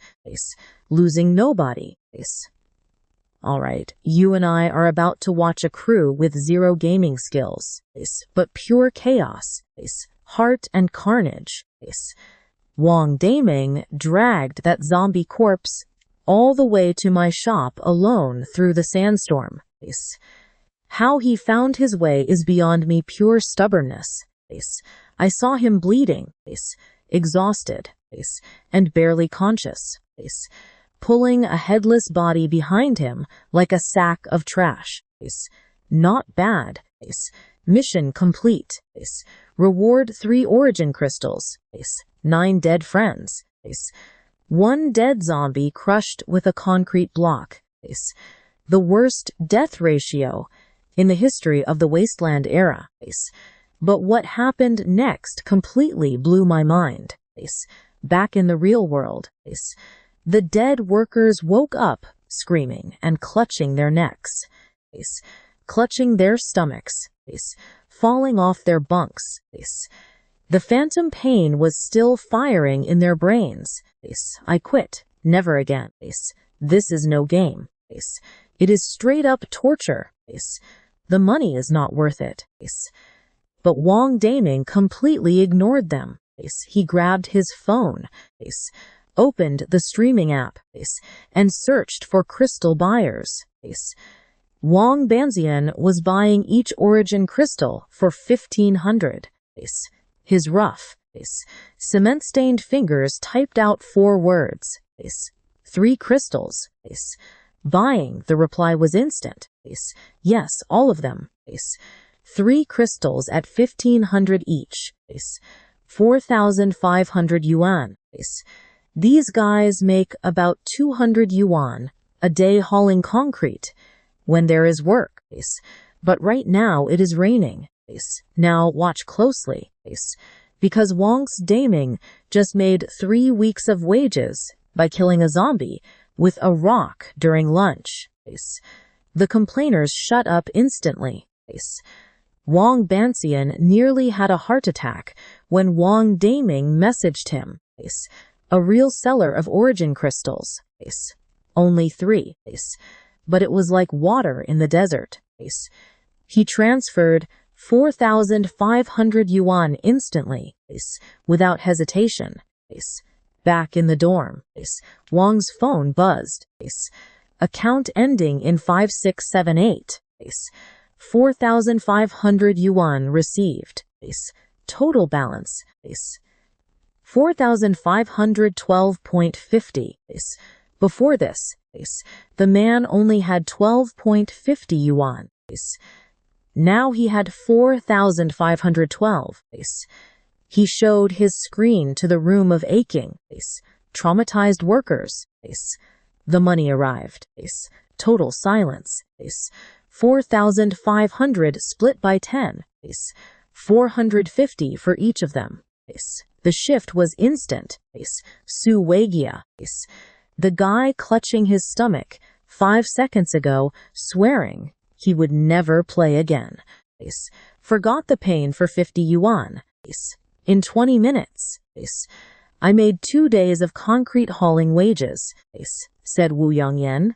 losing nobody. Alright, you and I are about to watch a crew with 0 gaming skills, but pure chaos, heart and carnage. Wang Daming dragged that zombie corpse all the way to my shop alone through the sandstorm. How he found his way is beyond me, pure stubbornness. I saw him bleeding, exhausted, and barely conscious, pulling a headless body behind him like a sack of trash. Not bad. Mission complete. Reward 3 origin crystals. 9 dead friends. 1 dead zombie crushed with a concrete block. The worst death ratio in the history of the Wasteland era. But what happened next completely blew my mind. Back in the real world, the dead workers woke up screaming and clutching their necks, clutching their stomachs, falling off their bunks. The phantom pain was still firing in their brains. I quit. Never again. This is no game. It is straight up torture. The money is not worth it. But Wang Daming completely ignored them. He grabbed his phone, opened the streaming app, and searched for crystal buyers. Wang Banzian was buying each origin crystal for 1,500. His rough, cement-stained fingers typed out 4 words. 3 crystals. Buying, the reply was instant. Yes, all of them. 3 crystals at 1,500 each. 4,500 yuan. These guys make about 200 yuan a day hauling concrete when there is work. But right now it is raining. Now watch closely. Because Wang's Daming just made 3 weeks of wages by killing a zombie with a rock during lunch. The complainers shut up instantly. Wang Banzian nearly had a heart attack when Wang Daming messaged him. A real seller of origin crystals. Only 3. But it was like water in the desert. He transferred 4,500 yuan instantly, without hesitation. Back in the dorm, Wang's phone buzzed. Account ending in 5678. 4,500 yuan received. Total balance. 4,512.50. Before this, the man only had 12.50 yuan. Now he had 4,512. He showed his screen to the room of aching, traumatized workers. The money arrived. Total silence. 4,500 split by 10. 450 for each of them. The shift was instant. Su Weigia. The guy clutching his stomach 5 seconds ago, swearing he would never play again. Forgot the pain for 50 yuan. In 20 minutes. I made 2 days of concrete hauling wages, said Wu Yongyan.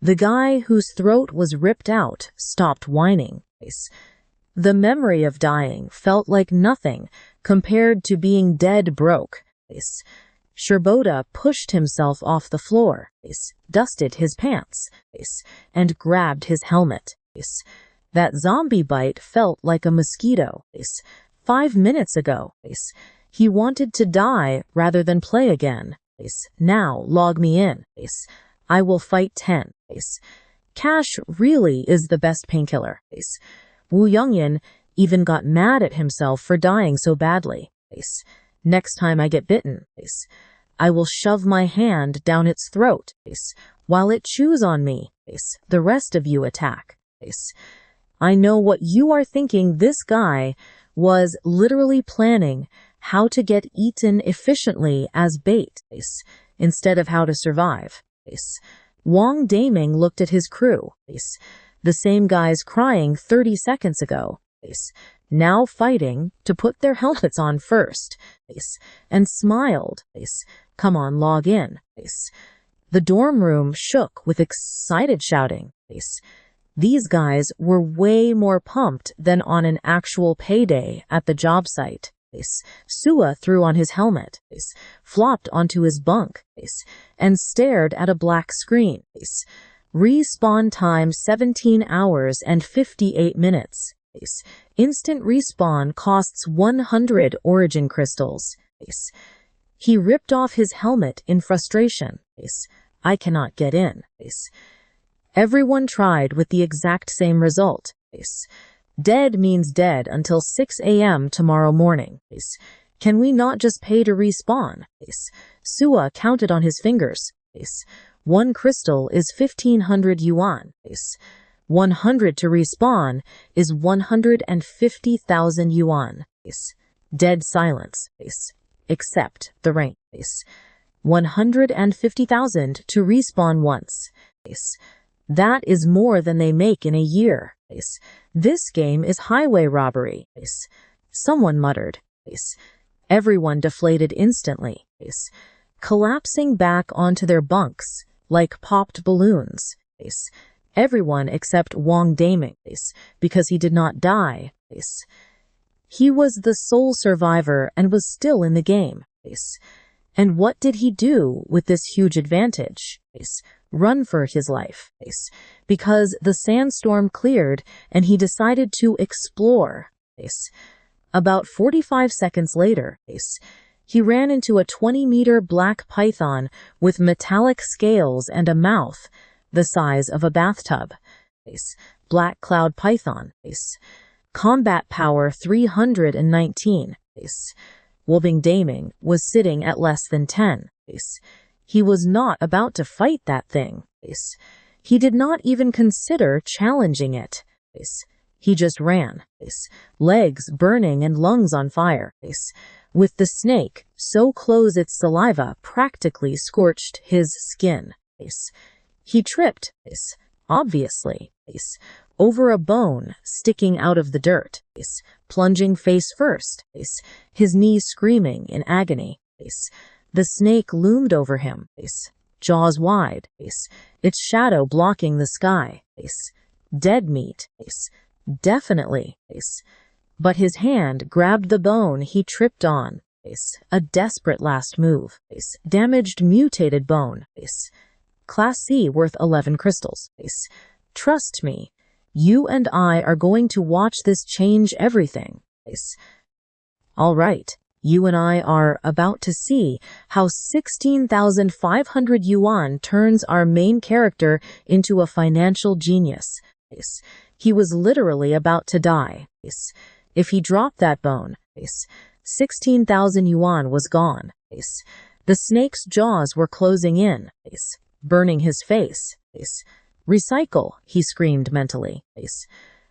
The guy whose throat was ripped out stopped whining. The memory of dying felt like nothing compared to being dead broke. Sherboda pushed himself off the floor, dusted his pants, and grabbed his helmet. That zombie bite felt like a mosquito. 5 minutes ago, he wanted to die rather than play again. Now log me in. I will fight 10. Cash really is the best painkiller. Wu Yongyan even got mad at himself for dying so badly. Next time I get bitten, I will shove my hand down its throat while it chews on me. The rest of you attack. I know what you are thinking. This guy was literally planning how to get eaten efficiently as bait instead of how to survive. Wang Daming looked at his crew, the same guys crying 30 seconds ago, now fighting to put their helmets on first, and smiled. Come on, log in. The dorm room shook with excited shouting. These guys were way more pumped than on an actual payday at the job site. Sua threw on his helmet, flopped onto his bunk, and stared at a black screen. Respawn time 17 hours and 58 minutes. Instant respawn costs 100 origin crystals. He ripped off his helmet in frustration. I cannot get in. Everyone tried with the exact same result. Dead means dead until 6 a.m. tomorrow morning. Can we not just pay to respawn? Sua counted on his fingers. One crystal is 1,500 yuan. 100 to respawn is 150,000 yuan. Dead silence. Except the rain. 150,000 to respawn once. That is more than they make in a year. This game is highway robbery. Someone muttered. Everyone deflated instantly, collapsing back onto their bunks like popped balloons. Everyone except Wang Daming, because he did not die. He was the sole survivor and was still in the game. And what did he do with this huge advantage? Run for his life. Because the sandstorm cleared and he decided to explore. About 45 seconds later, he ran into a 20-meter black python with metallic scales and a mouth the size of a bathtub. Black cloud python. Combat power 319. Wang Daming was sitting at less than 10. He was not about to fight that thing. He did not even consider challenging it. He just ran, legs burning and lungs on fire, with the snake so close its saliva practically scorched his skin. He tripped, obviously, over a bone sticking out of the dirt, plunging face first, his knees screaming in agony. The snake loomed over him, jaws wide, its shadow blocking the sky. Dead meat. Definitely. But his hand grabbed the bone he tripped on. A desperate last move. Damaged mutated bone. Class C worth 11 crystals. Trust me, you and I are going to watch this change everything. All right, you and I are about to see how 16,500 yuan turns our main character into a financial genius. He was literally about to die. If he dropped that bone, 16,000 yuan was gone. The snake's jaws were closing in, burning his face. Recycle, he screamed mentally.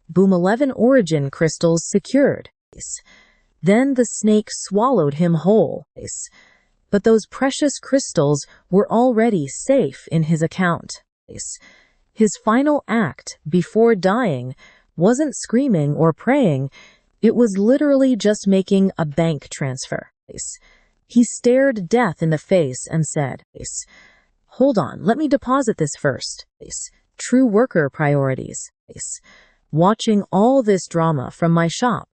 Boom, 11 origin crystals secured. Then the snake swallowed him whole. But those precious crystals were already safe in his account. His final act before dying wasn't screaming or praying, it was literally just making a bank transfer. He stared death in the face and said, "Hold on, let me deposit this first." True worker priorities. Watching all this drama from my shop,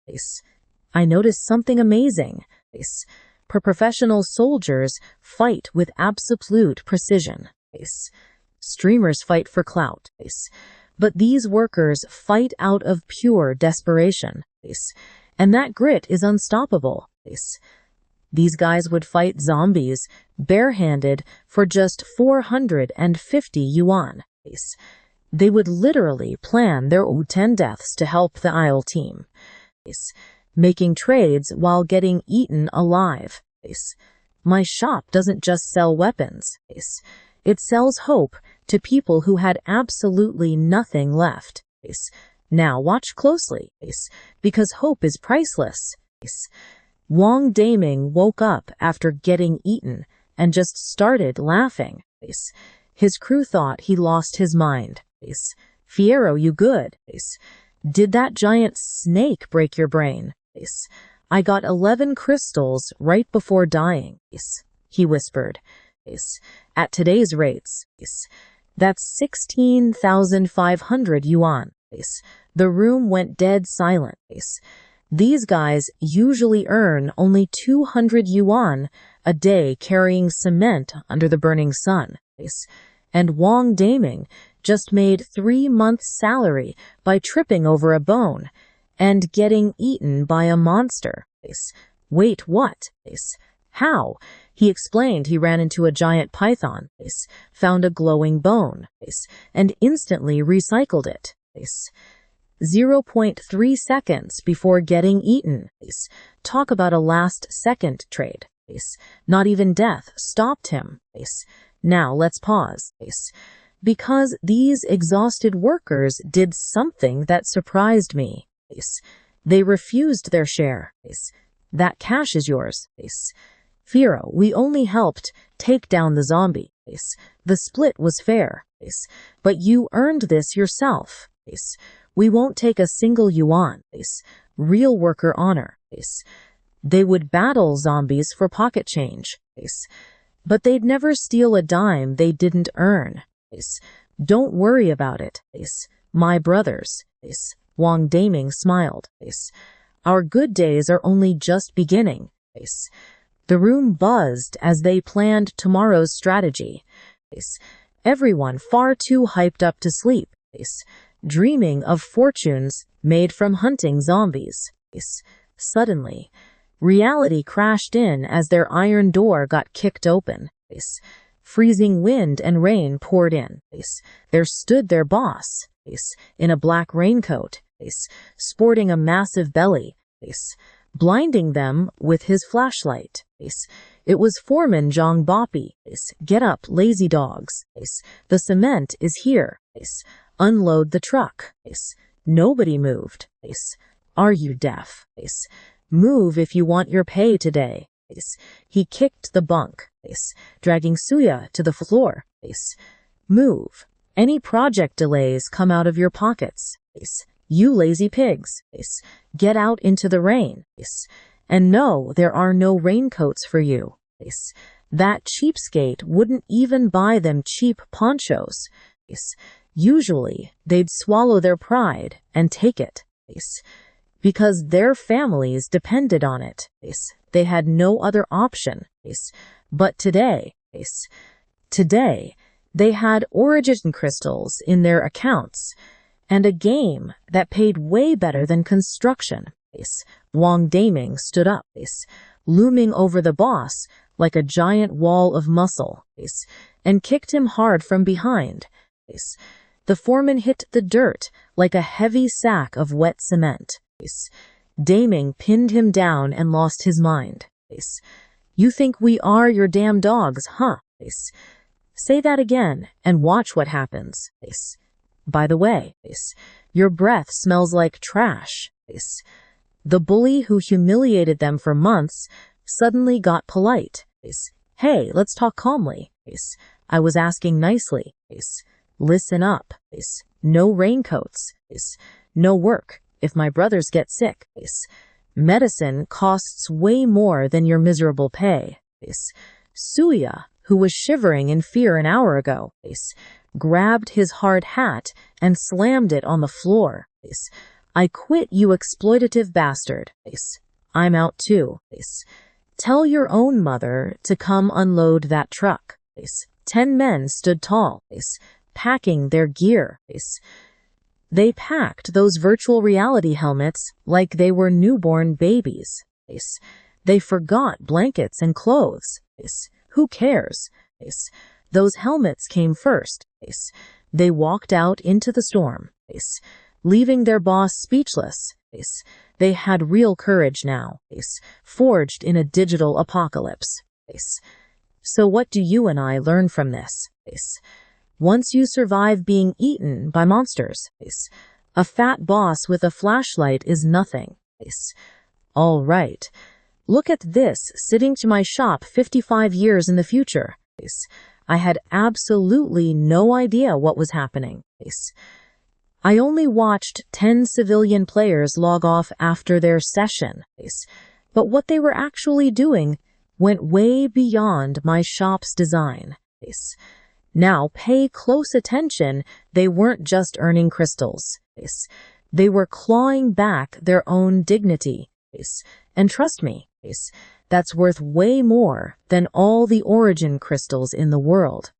I noticed something amazing. Professional soldiers fight with absolute precision. Streamers fight for clout, but these workers fight out of pure desperation, and that grit is unstoppable. These guys would fight zombies barehanded for just 450 yuan. They would literally plan their 10 deaths to help the Isle team, making trades while getting eaten alive. My shop doesn't just sell weapons. It sells hope to people who had absolutely nothing left. Now watch closely, because hope is priceless. Wang Daming woke up after getting eaten and just started laughing. His crew thought he lost his mind. Fiero, you good? Did that giant snake break your brain? I got 11 crystals right before dying, he whispered. At today's rates, that's 16,500 yuan. The room went dead silent. These guys usually earn only 200 yuan a day carrying cement under the burning sun. And Wang Daming just made 3 months' salary by tripping over a bone and getting eaten by a monster. Wait, what? How? He explained he ran into a giant python, found a glowing bone, and instantly recycled it. 0.3 seconds before getting eaten. Talk about a last-second trade. Not even death stopped him. Now let's pause. Because these exhausted workers did something that surprised me. They refused their share. That cash is yours. Firo, we only helped take down the zombie. The split was fair. But you earned this yourself. We won't take a single yuan. Real worker honor. They would battle zombies for pocket change. But they'd never steal a dime they didn't earn. Don't worry about it. My brothers. Wang Daming smiled. Our good days are only just beginning. The room buzzed as they planned tomorrow's strategy. Everyone far too hyped up to sleep, dreaming of fortunes made from hunting zombies. Suddenly, reality crashed in as their iron door got kicked open. Freezing wind and rain poured in. There stood their boss, in a black raincoat, sporting a massive belly, blinding them with his flashlight. It was Foreman Zhang Boppy. Get up, lazy dogs. The cement is here. Unload the truck. Nobody moved. Are you deaf? Move if you want your pay today. He kicked the bunk, dragging Suya to the floor. Move. Any project delays come out of your pockets. You lazy pigs. Get out into the rain. And no, there are no raincoats for you. That cheapskate wouldn't even buy them cheap ponchos. Usually, they'd swallow their pride and take it. Because their families depended on it. They had no other option. But today, they had origin crystals in their accounts and a game that paid way better than construction. Wang Daming stood up, looming over the boss like a giant wall of muscle, and kicked him hard from behind. The foreman hit the dirt like a heavy sack of wet cement. Daming pinned him down and lost his mind. You think we are your damn dogs, huh? Say that again and watch what happens. By the way, your breath smells like trash. The bully who humiliated them for months suddenly got polite. Hey, let's talk calmly. I was asking nicely. Listen up. No raincoats. No work if my brothers get sick. Medicine costs way more than your miserable pay. Suya, who was shivering in fear an hour ago, grabbed his hard hat and slammed it on the floor. I quit, you exploitative bastard. I'm out too. Tell your own mother to come unload that truck. 10 men stood tall, packing their gear. They packed those virtual reality helmets like they were newborn babies. They forgot blankets and clothes. Who cares? Those helmets came first. They walked out into the storm, leaving their boss speechless. They had real courage now, forged in a digital apocalypse. So what do you and I learn from this? Once you survive being eaten by monsters, a fat boss with a flashlight is nothing. All right. Look at this sitting to my shop 55 years in the future. I had absolutely no idea what was happening. I only watched 10 civilian players log off after their session. But what they were actually doing went way beyond my shop's design. Now pay close attention, they weren't just earning crystals. They were clawing back their own dignity. And trust me, that's worth way more than all the origin crystals in the world.